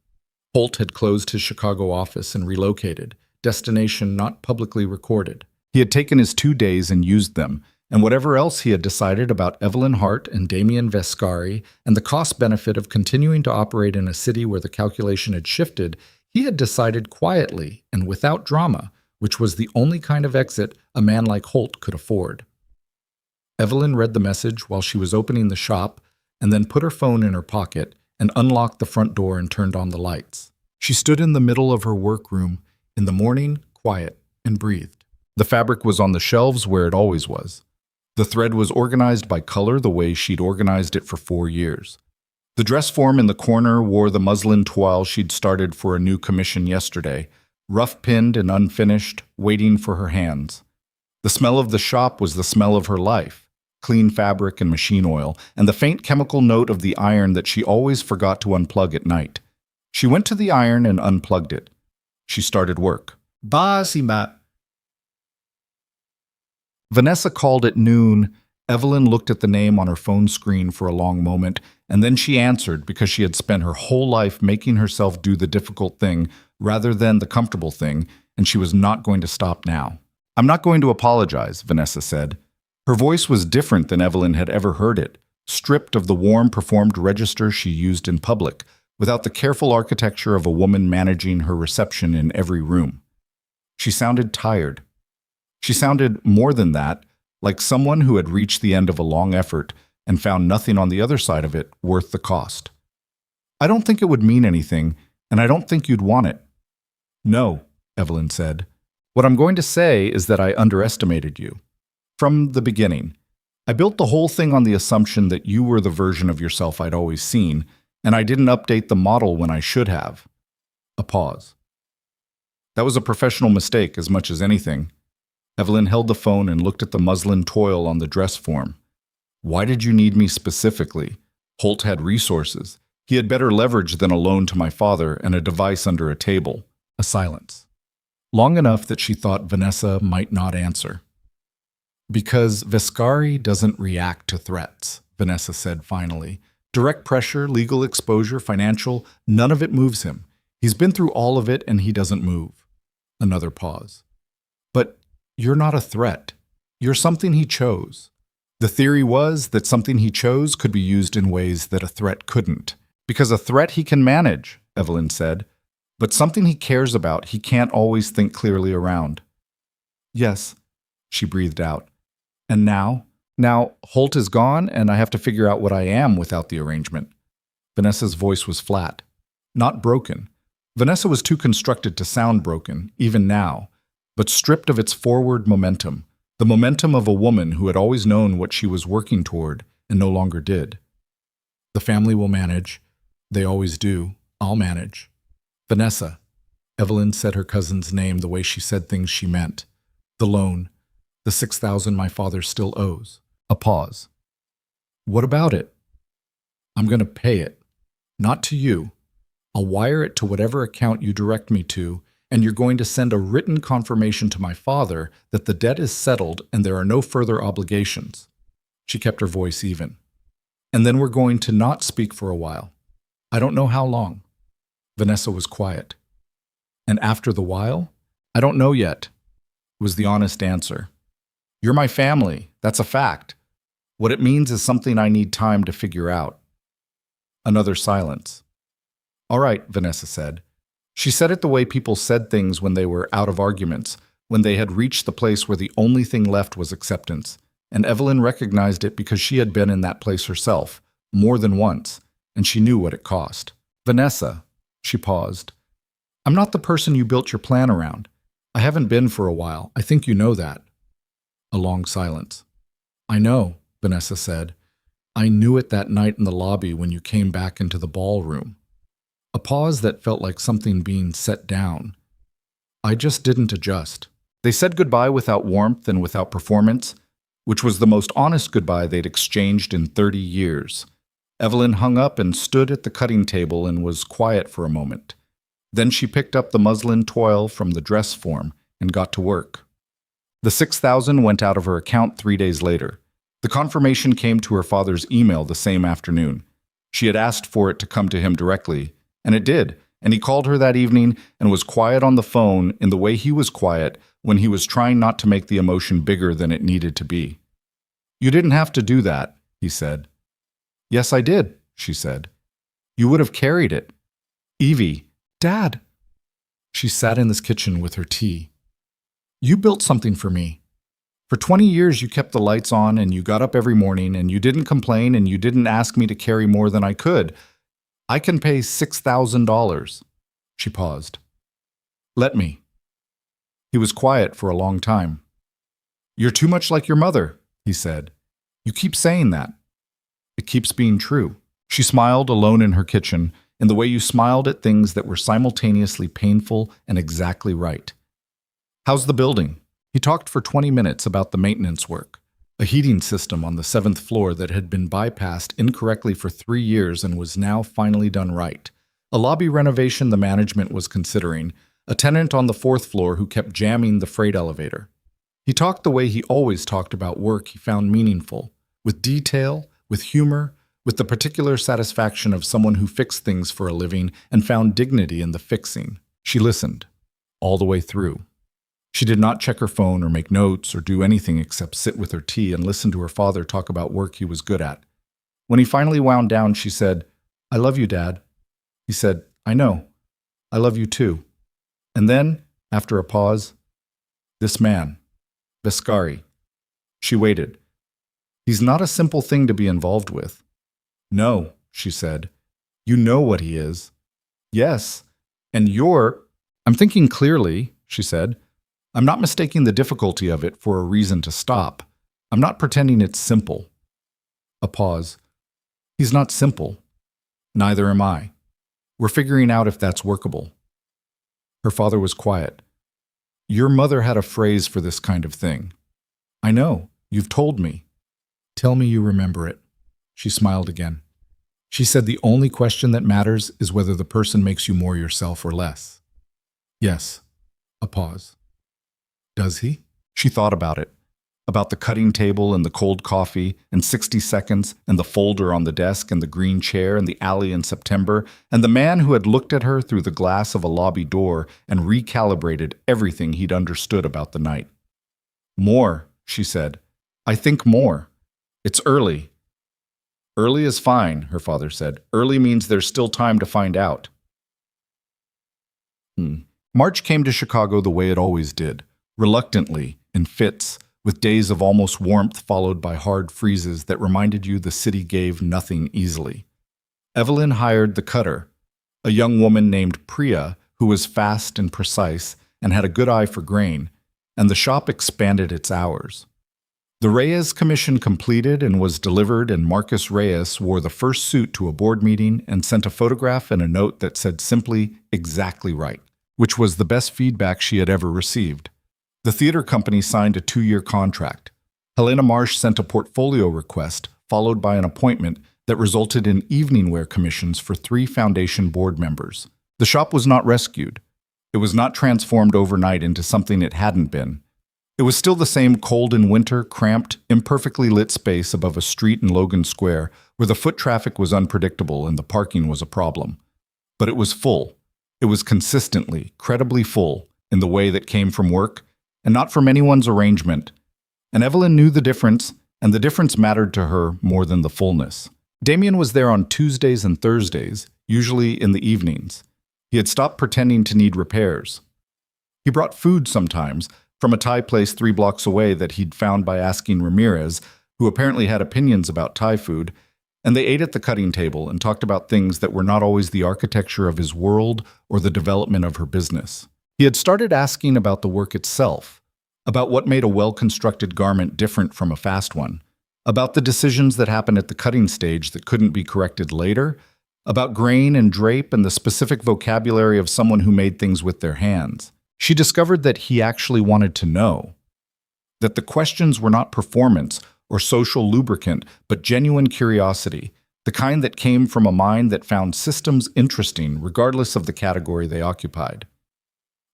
Holt had closed his Chicago office and relocated, destination not publicly recorded. He had taken his 2 days and used them, and whatever else he had decided about Evelyn Hart and Damien Vescari and the cost-benefit of continuing to operate in a city where the calculation had shifted, he had decided quietly and without drama, which was the only kind of exit a man like Holt could afford. Evelyn read the message while she was opening the shop and then put her phone in her pocket and unlocked the front door and turned on the lights. She stood in the middle of her workroom, in the morning, quiet, and breathed. The fabric was on the shelves where it always was. The thread was organized by color the way she'd organized it for 4 years. The dress form in the corner wore the muslin toile she'd started for a new commission yesterday, rough-pinned and unfinished, waiting for her hands. The smell of the shop was the smell of her life, clean fabric and machine oil, and the faint chemical note of the iron that she always forgot to unplug at night. She went to the iron and unplugged it. She started work. "Basima." Vanessa called at noon. Evelyn looked at the name on her phone screen for a long moment, and then she answered because she had spent her whole life making herself do the difficult thing rather than the comfortable thing, and she was not going to stop now. "I'm not going to apologize," Vanessa said. Her voice was different than Evelyn had ever heard it, stripped of the warm, performed register she used in public, without the careful architecture of a woman managing her reception in every room. She sounded tired. She sounded, more than that, like someone who had reached the end of a long effort and found nothing on the other side of it worth the cost. "I don't think it would mean anything, and I don't think you'd want it." "No," Evelyn said. "What I'm going to say is that I underestimated you. From the beginning. I built the whole thing on the assumption that you were the version of yourself I'd always seen, and I didn't update the model when I should have. A pause. That was a professional mistake as much as anything. Evelyn held the phone and looked at the muslin toil on the dress form. Why did you need me specifically? Holt had resources. He had better leverage than a loan to my father and a device under a table. A silence. Long enough that she thought Vanessa might not answer. Because Vescari doesn't react to threats, Vanessa said finally. Direct pressure, legal exposure, financial, none of it moves him. He's been through all of it and he doesn't move. Another pause. But you're not a threat. You're something he chose. The theory was that something he chose could be used in ways that a threat couldn't. Because a threat he can manage, Evelyn said. But something he cares about he can't always think clearly around. Yes, she breathed out. And now Holt is gone and I have to figure out what I am without the arrangement. Vanessa's voice was flat, not broken. Vanessa was too constructed to sound broken, even now, but stripped of its forward momentum, the momentum of a woman who had always known what she was working toward and no longer did. The family will manage. They always do. I'll manage. Vanessa. Evelyn said her cousin's name the way she said things she meant. The loan. The $6,000 my father still owes. A pause. What about it? I'm going to pay it. Not to you. I'll wire it to whatever account you direct me to, and you're going to send a written confirmation to my father that the debt is settled and there are no further obligations. She kept her voice even. And then we're going to not speak for a while. I don't know how long. Vanessa was quiet. And after the while? I don't know yet, was the honest answer. You're my family. That's a fact. What it means is something I need time to figure out. Another silence. All right, Vanessa said. She said it the way people said things when they were out of arguments, when they had reached the place where the only thing left was acceptance. And Evelyn recognized it because she had been in that place herself, more than once, and she knew what it cost. Vanessa, she paused. I'm not the person you built your plan around. I haven't been for a while. I think you know that. A long silence. I know, Vanessa said. I knew it that night in the lobby when you came back into the ballroom. A pause that felt like something being set down. I just didn't adjust. They said goodbye without warmth and without performance, which was the most honest goodbye they'd exchanged in 30 years. Evelyn hung up and stood at the cutting table and was quiet for a moment. Then she picked up the muslin toil from the dress form and got to work. The $6,000 went out of her account 3 days later. The confirmation came to her father's email the same afternoon. She had asked for it to come to him directly, and it did, and he called her that evening and was quiet on the phone in the way he was quiet when he was trying not to make the emotion bigger than it needed to be. You didn't have to do that, he said. Yes, I did, she said. You would have carried it. Evie, Dad. She sat in this kitchen with her tea. You built something for me. For 20 years you kept the lights on and you got up every morning and you didn't complain and you didn't ask me to carry more than I could. I can pay $6,000. She paused. Let me. He was quiet for a long time. You're too much like your mother, he said. You keep saying that. It keeps being true. She smiled alone in her kitchen in the way you smiled at things that were simultaneously painful and exactly right. How's the building? He talked for 20 minutes about the maintenance work. A heating system on the 7th floor that had been bypassed incorrectly for 3 years and was now finally done right. A lobby renovation the management was considering. A tenant on the 4th floor who kept jamming the freight elevator. He talked the way he always talked about work he found meaningful, with detail, with humor, with the particular satisfaction of someone who fixed things for a living and found dignity in the fixing. She listened, all the way through. She did not check her phone or make notes or do anything except sit with her tea and listen to her father talk about work he was good at. When he finally wound down, she said, I love you, Dad. He said, I know. I love you too. And then, after a pause, this man, Vescari. She waited. He's not a simple thing to be involved with. No, she said. You know what he is. Yes, and I'm thinking clearly, she said. I'm not mistaking the difficulty of it for a reason to stop. I'm not pretending it's simple. A pause. He's not simple. Neither am I. We're figuring out if that's workable. Her father was quiet. Your mother had a phrase for this kind of thing. I know. You've told me. Tell me you remember it. She smiled again. She said the only question that matters is whether the person makes you more yourself or less. Yes. A pause. Does he? She thought about it. About the cutting table and the cold coffee and 60 seconds and the folder on the desk and the green chair and the alley in September and the man who had looked at her through the glass of a lobby door and recalibrated everything he'd understood about the night. More, she said. I think more. It's early. Early is fine, her father said. Early means there's still time to find out. March came to Chicago the way it always did, reluctantly, in fits, with days of almost warmth followed by hard freezes that reminded you the city gave nothing easily. Evelyn hired the cutter, a young woman named Priya who was fast and precise and had a good eye for grain, and the shop expanded its hours. The Reyes commission completed and was delivered, and Marcus Reyes wore the first suit to a board meeting and sent a photograph and a note that said simply, exactly right, which was the best feedback she had ever received. The theater company signed a 2-year contract. Helena Marsh sent a portfolio request, followed by an appointment that resulted in evening wear commissions for 3 foundation board members. The shop was not rescued. It was not transformed overnight into something it hadn't been. It was still the same cold in winter, cramped, imperfectly lit space above a street in Logan Square where the foot traffic was unpredictable and the parking was a problem. But it was full. It was consistently, credibly full in the way that came from work and not from anyone's arrangement. And Evelyn knew the difference, and the difference mattered to her more than the fullness. Damien was there on Tuesdays and Thursdays, usually in the evenings. He had stopped pretending to need repairs. He brought food sometimes, from a Thai place 3 blocks away that he'd found by asking Ramirez, who apparently had opinions about Thai food, and they ate at the cutting table and talked about things that were not always the architecture of his world or the development of her business. He had started asking about the work itself, about what made a well-constructed garment different from a fast one, about the decisions that happened at the cutting stage that couldn't be corrected later, about grain and drape and the specific vocabulary of someone who made things with their hands. She discovered that he actually wanted to know, that the questions were not performance or social lubricant, but genuine curiosity, the kind that came from a mind that found systems interesting regardless of the category they occupied.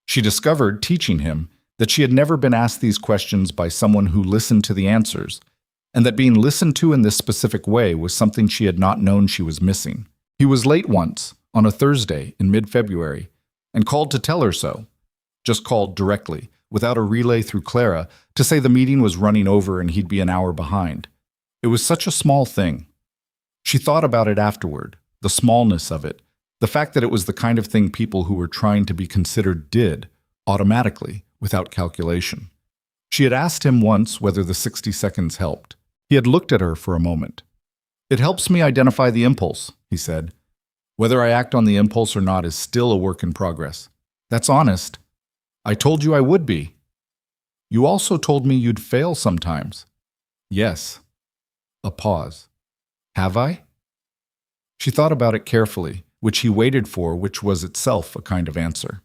She discovered, teaching him, that she had never been asked these questions by someone who listened to the answers, and that being listened to in this specific way was something she had not known she was missing. He was late once, on a Thursday in mid-February, and called to tell her so. Just called directly, without a relay through Clara, to say the meeting was running over and he'd be an hour behind. It was such a small thing. She thought about it afterward, the smallness of it, the fact that it was the kind of thing people who were trying to be considered did, automatically, without calculation. She had asked him once whether the 60 seconds helped. He had looked at her for a moment. It helps me identify the impulse, he said. Whether I act on the impulse or not is still a work in progress. That's honest. I told you I would be. You also told me you'd fail sometimes. Yes. A pause. Have I? She thought about it carefully, which he waited for, which was itself a kind of answer.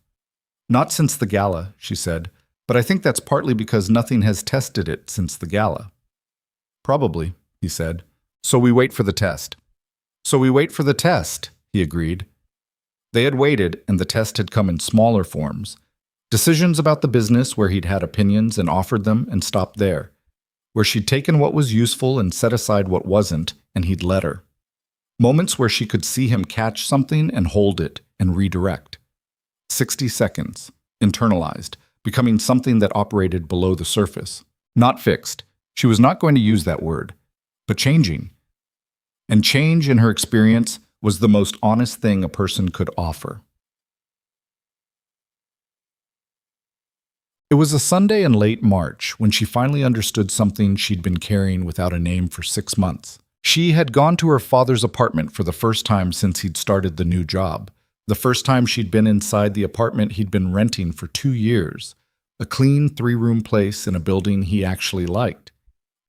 Not since the gala, she said, but I think that's partly because nothing has tested it since the gala. Probably, he said. So we wait for the test. So we wait for the test, he agreed. They had waited, and the test had come in smaller forms. Decisions about the business where he'd had opinions and offered them and stopped there. Where she'd taken what was useful and set aside what wasn't, and he'd let her. Moments where she could see him catch something and hold it and redirect. 60 seconds, internalized, becoming something that operated below the surface. Not fixed. She was not going to use that word, but changing. And change, in her experience, was the most honest thing a person could offer. It was a Sunday in late March when she finally understood something she'd been carrying without a name for 6 months. She had gone to her father's apartment for the first time since he'd started the new job. The first time she'd been inside the apartment he'd been renting for 2 years. A clean 3-room place in a building he actually liked.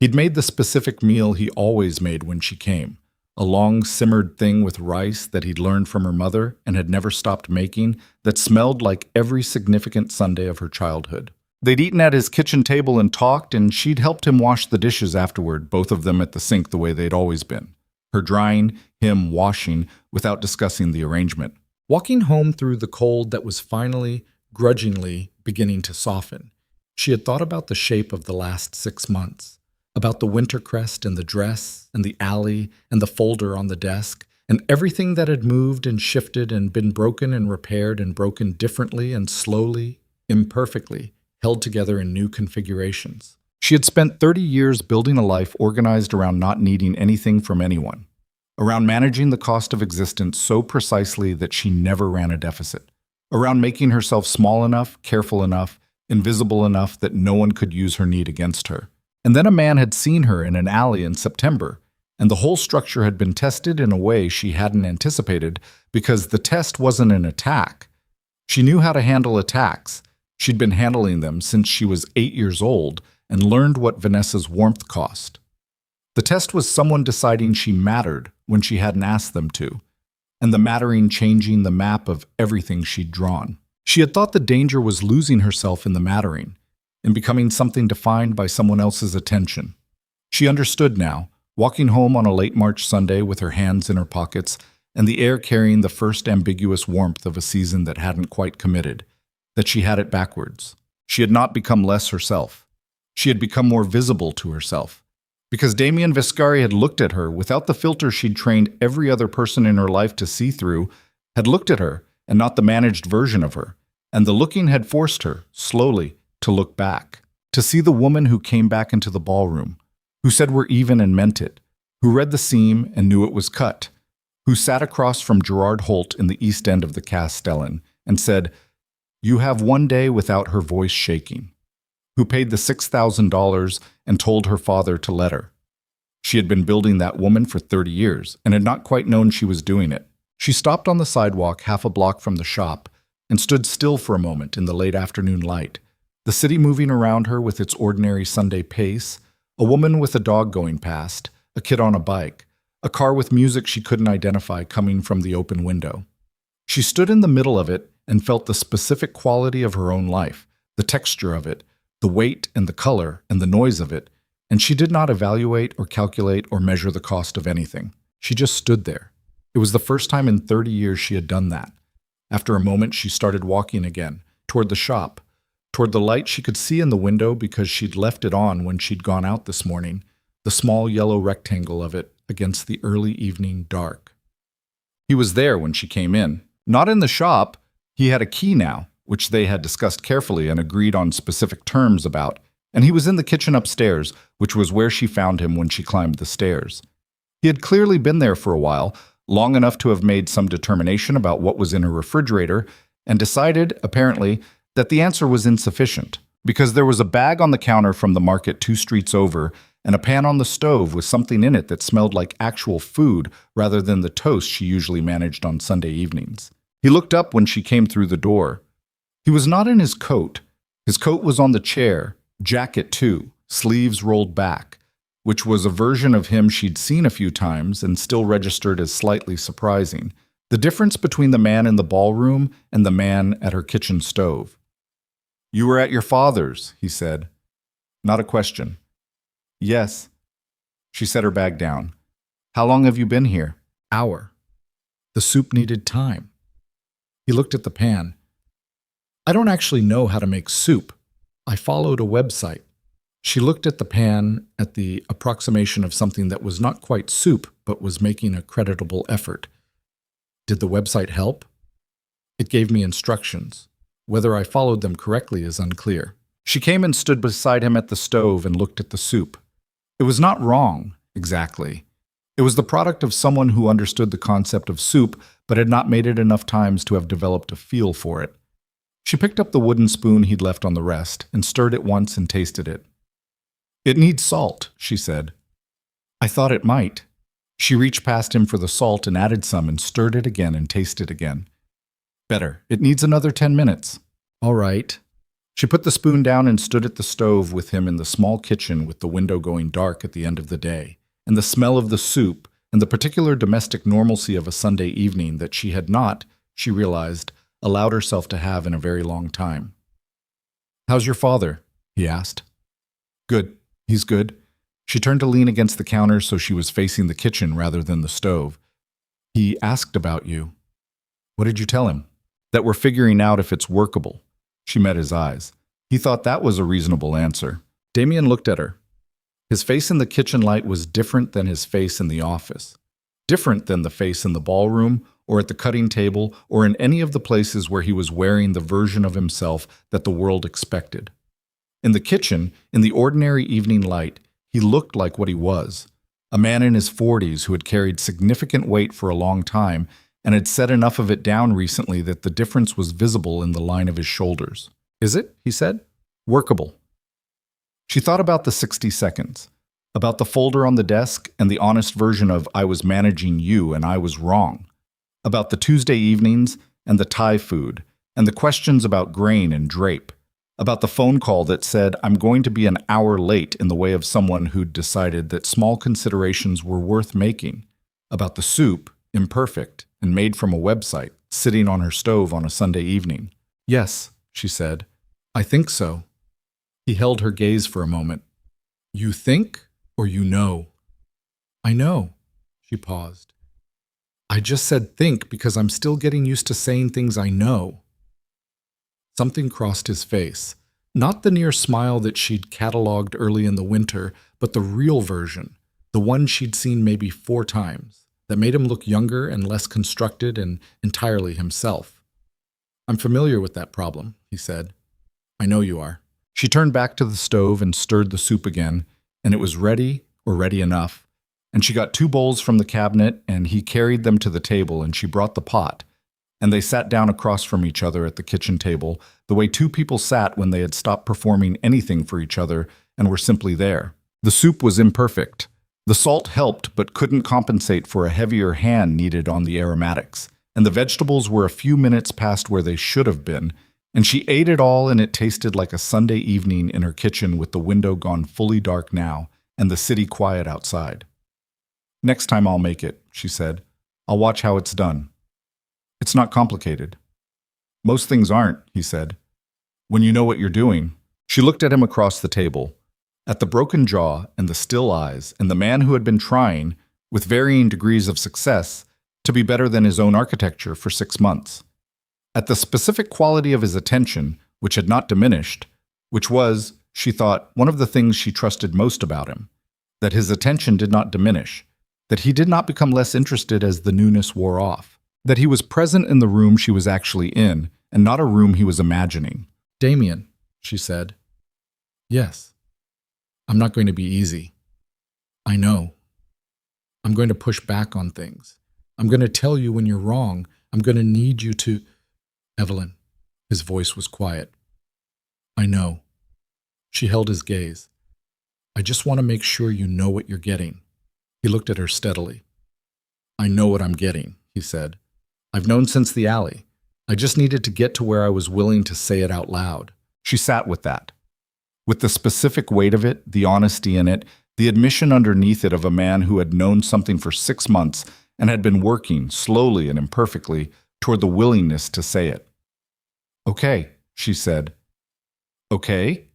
He'd made the specific meal he always made when she came, a long simmered thing with rice that he'd learned from her mother and had never stopped making, that smelled like every significant Sunday of her childhood. They'd eaten at his kitchen table and talked, and she'd helped him wash the dishes afterward, both of them at the sink the way they'd always been. Her drying, him washing, without discussing the arrangement. Walking home through the cold that was finally, grudgingly, beginning to soften, she had thought about the shape of the last 6 months, about the winter crest and the dress and the alley and the folder on the desk, and everything that had moved and shifted and been broken and repaired and broken differently and slowly, imperfectly, held together in new configurations. She had spent 30 years building a life organized around not needing anything from anyone, around managing the cost of existence so precisely that she never ran a deficit, around making herself small enough, careful enough, invisible enough that no one could use her need against her. And then a man had seen her in an alley in September, and the whole structure had been tested in a way she hadn't anticipated because the test wasn't an attack. She knew how to handle attacks. She'd been handling them since she was 8 years old and learned what Vanessa's warmth cost. The test was someone deciding she mattered when she hadn't asked them to, and the mattering changing the map of everything she'd drawn. She had thought the danger was losing herself in the mattering, and becoming something defined by someone else's attention. She understood now, walking home on a late March Sunday with her hands in her pockets and the air carrying the first ambiguous warmth of a season that hadn't quite committed, that she had it backwards. She had not become less herself. She had become more visible to herself. Because Damien Viscari had looked at her without the filter she'd trained every other person in her life to see through, had looked at her and not the managed version of her, and the looking had forced her, slowly, to look back, to see the woman who came back into the ballroom, who said we're even and meant it, who read the seam and knew it was cut, who sat across from Gerard Holt in the east end of the Castellan and said, "You have one day," without her voice shaking, who paid the $6,000 and told her father to let her. She had been building that woman for 30 years and had not quite known she was doing it. She stopped on the sidewalk half a block from the shop and stood still for a moment in the late afternoon light, the city moving around her with its ordinary Sunday pace, a woman with a dog going past, a kid on a bike, a car with music she couldn't identify coming from the open window. She stood in the middle of it and felt the specific quality of her own life, the texture of it, the weight and the color and the noise of it, and she did not evaluate or calculate or measure the cost of anything. She just stood there. It was the first time in 30 years she had done that. After a moment, she started walking again, toward the shop, toward the light she could see in the window because she'd left it on when she'd gone out this morning, the small yellow rectangle of it against the early evening dark. He was there when she came in. Not in the shop. He had a key now, which they had discussed carefully and agreed on specific terms about, and he was in the kitchen upstairs, which was where she found him when she climbed the stairs. He had clearly been there for a while, long enough to have made some determination about what was in her refrigerator, and decided, apparently, that the answer was insufficient, because there was a bag on the counter from the market 2 streets over, and a pan on the stove with something in it that smelled like actual food rather than the toast she usually managed on Sunday evenings. He looked up when she came through the door. He was not in his coat. His coat was on the chair, jacket too, sleeves rolled back, which was a version of him she'd seen a few times and still registered as slightly surprising. The difference between the man in the ballroom and the man at her kitchen stove. "You were at your father's," he said. Not a question. "Yes." She set her bag down. "How long have you been here?" "Hour." The soup needed time. He looked at the pan. "I don't actually know how to make soup. I followed a website." She looked at the pan, at the approximation of something that was not quite soup, but was making a creditable effort. Did the website help? It gave me instructions. Whether I followed them correctly is unclear. She came and stood beside him at the stove and looked at the soup. It was not wrong, exactly. It was the product of someone who understood the concept of soup, but had not made it enough times to have developed a feel for it. She picked up the wooden spoon he'd left on the rest and stirred it once and tasted it. "It needs salt," she said. "I thought it might." She reached past him for the salt and added some and stirred it again and tasted again. "Better. It needs another 10 minutes." "All right." She put the spoon down and stood at the stove with him in the small kitchen with the window going dark at the end of the day, and the smell of the soup, and the particular domestic normalcy of a Sunday evening that she had not, she realized, allowed herself to have in a very long time. "How's your father?" he asked. "Good. He's good." She turned to lean against the counter so she was facing the kitchen rather than the stove. "He asked about you." "What did you tell him?" "That we're figuring out if it's workable." She met his eyes. He thought that was a reasonable answer. Damien looked at her. His face in the kitchen light was different than his face in the office. Different than the face in the ballroom, or at the cutting table, or in any of the places where he was wearing the version of himself that the world expected. In the kitchen, in the ordinary evening light, he looked like what he was. A man in his 40s who had carried significant weight for a long time and had set enough of it down recently that the difference was visible in the line of his shoulders. "Is it?" he said. "Workable." She thought about the 60 seconds, about the folder on the desk and the honest version of "I was managing you and I was wrong," about the Tuesday evenings and the Thai food, and the questions about grain and drape, about the phone call that said, "I'm going to be an hour late," in the way of someone who'd decided that small considerations were worth making, about the soup, imperfect and made from a website, sitting on her stove on a Sunday evening. "Yes," she said. "I think so." He held her gaze for a moment. "You think or you know?" "I know." She paused. "I just said think because I'm still getting used to saying things I know." Something crossed his face. Not the near smile that she'd catalogued early in the winter, but the real version, the one she'd seen maybe 4 times, that made him look younger and less constructed and entirely himself. "I'm familiar with that problem," he said. "I know you are." She turned back to the stove and stirred the soup again, and it was ready, or ready enough, and she got 2 bowls from the cabinet, and he carried them to the table, and she brought the pot, and they sat down across from each other at the kitchen table, the way 2 people sat when they had stopped performing anything for each other and were simply there. The soup was imperfect. The salt helped but couldn't compensate for a heavier hand needed on the aromatics, and the vegetables were a few minutes past where they should have been, and she ate it all and it tasted like a Sunday evening in her kitchen with the window gone fully dark now and the city quiet outside. "Next time I'll make it," she said. "I'll watch how it's done. It's not complicated." "Most things aren't," he said. "When you know what you're doing." She looked at him across the table, at the broken jaw and the still eyes, and the man who had been trying, with varying degrees of success, to be better than his own architecture for 6 months. At the specific quality of his attention, which had not diminished, which was, she thought, one of the things she trusted most about him, that his attention did not diminish, that he did not become less interested as the newness wore off, that he was present in the room she was actually in, and not a room he was imagining. "Damien," she said. "Yes. I'm not going to be easy. I know. I'm going to push back on things. I'm going to tell you when you're wrong. I'm going to need you to—" "Evelyn." His voice was quiet. "I know." She held his gaze. "I just want to make sure you know what you're getting." He looked at her steadily. "I know what I'm getting," he said. "I've known since the alley. I just needed to get to where I was willing to say it out loud." She sat with that. With the specific weight of it, the honesty in it, the admission underneath it of a man who had known something for 6 months and had been working, slowly and imperfectly, toward the willingness to say it. "Okay," she said. "Okay?"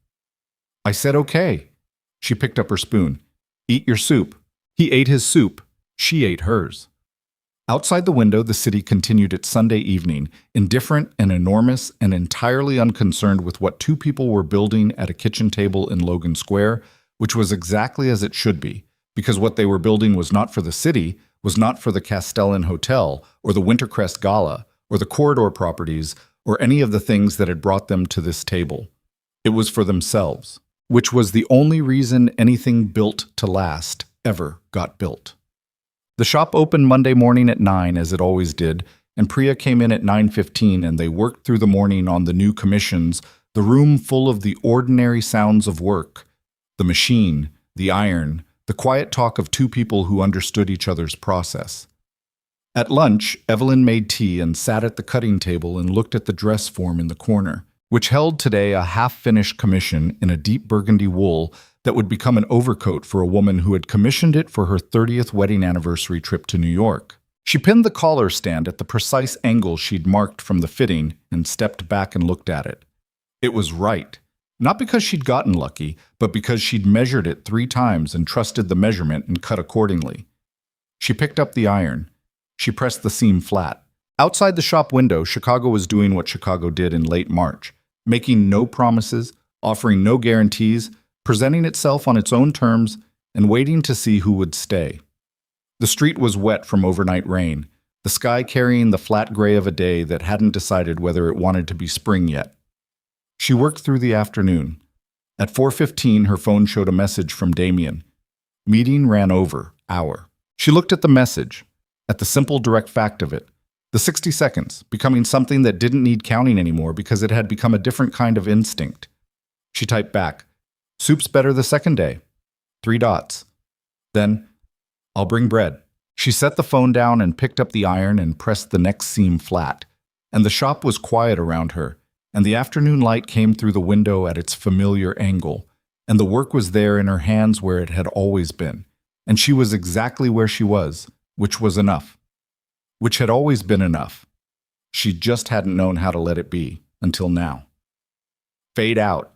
"I said okay." She picked up her spoon. "Eat your soup." He ate his soup. She ate hers. Outside the window, the city continued its Sunday evening, indifferent and enormous and entirely unconcerned with what 2 people were building at a kitchen table in Logan Square, which was exactly as it should be, because what they were building was not for the city, was not for the Castellan Hotel, or the Wintercrest Gala, or the Corridor properties, or any of the things that had brought them to this table. It was for themselves, which was the only reason anything built to last ever got built. The shop opened Monday morning at 9, as it always did, and Priya came in at 9:15, and they worked through the morning on the new commissions, the room full of the ordinary sounds of work, the machine, the iron, the quiet talk of 2 people who understood each other's process. At lunch, Evelyn made tea and sat at the cutting table and looked at the dress form in the corner, which held today a half-finished commission in a deep burgundy wool that would become an overcoat for a woman who had commissioned it for her 30th wedding anniversary trip to New York. She pinned the collar stand at the precise angle she'd marked from the fitting and stepped back and looked at it. It was right. Not because she'd gotten lucky, but because she'd measured it 3 times and trusted the measurement and cut accordingly. She picked up the iron. She pressed the seam flat. Outside the shop window, Chicago was doing what Chicago did in late March, making no promises, offering no guarantees, presenting itself on its own terms, and waiting to see who would stay. The street was wet from overnight rain, the sky carrying the flat gray of a day that hadn't decided whether it wanted to be spring yet. She worked through the afternoon. At 4:15, her phone showed a message from Damien. Meeting ran over, hour. She looked at the message, at the simple direct fact of it. The 60 seconds, becoming something that didn't need counting anymore because it had become a different kind of instinct. She typed back, "Soup's better the second day." 3 dots. Then, "I'll bring bread." She set the phone down and picked up the iron and pressed the next seam flat. And the shop was quiet around her, and the afternoon light came through the window at its familiar angle, and the work was there in her hands where it had always been, and she was exactly where she was, which was enough. Which had always been enough. She just hadn't known how to let it be, until now. Fade out.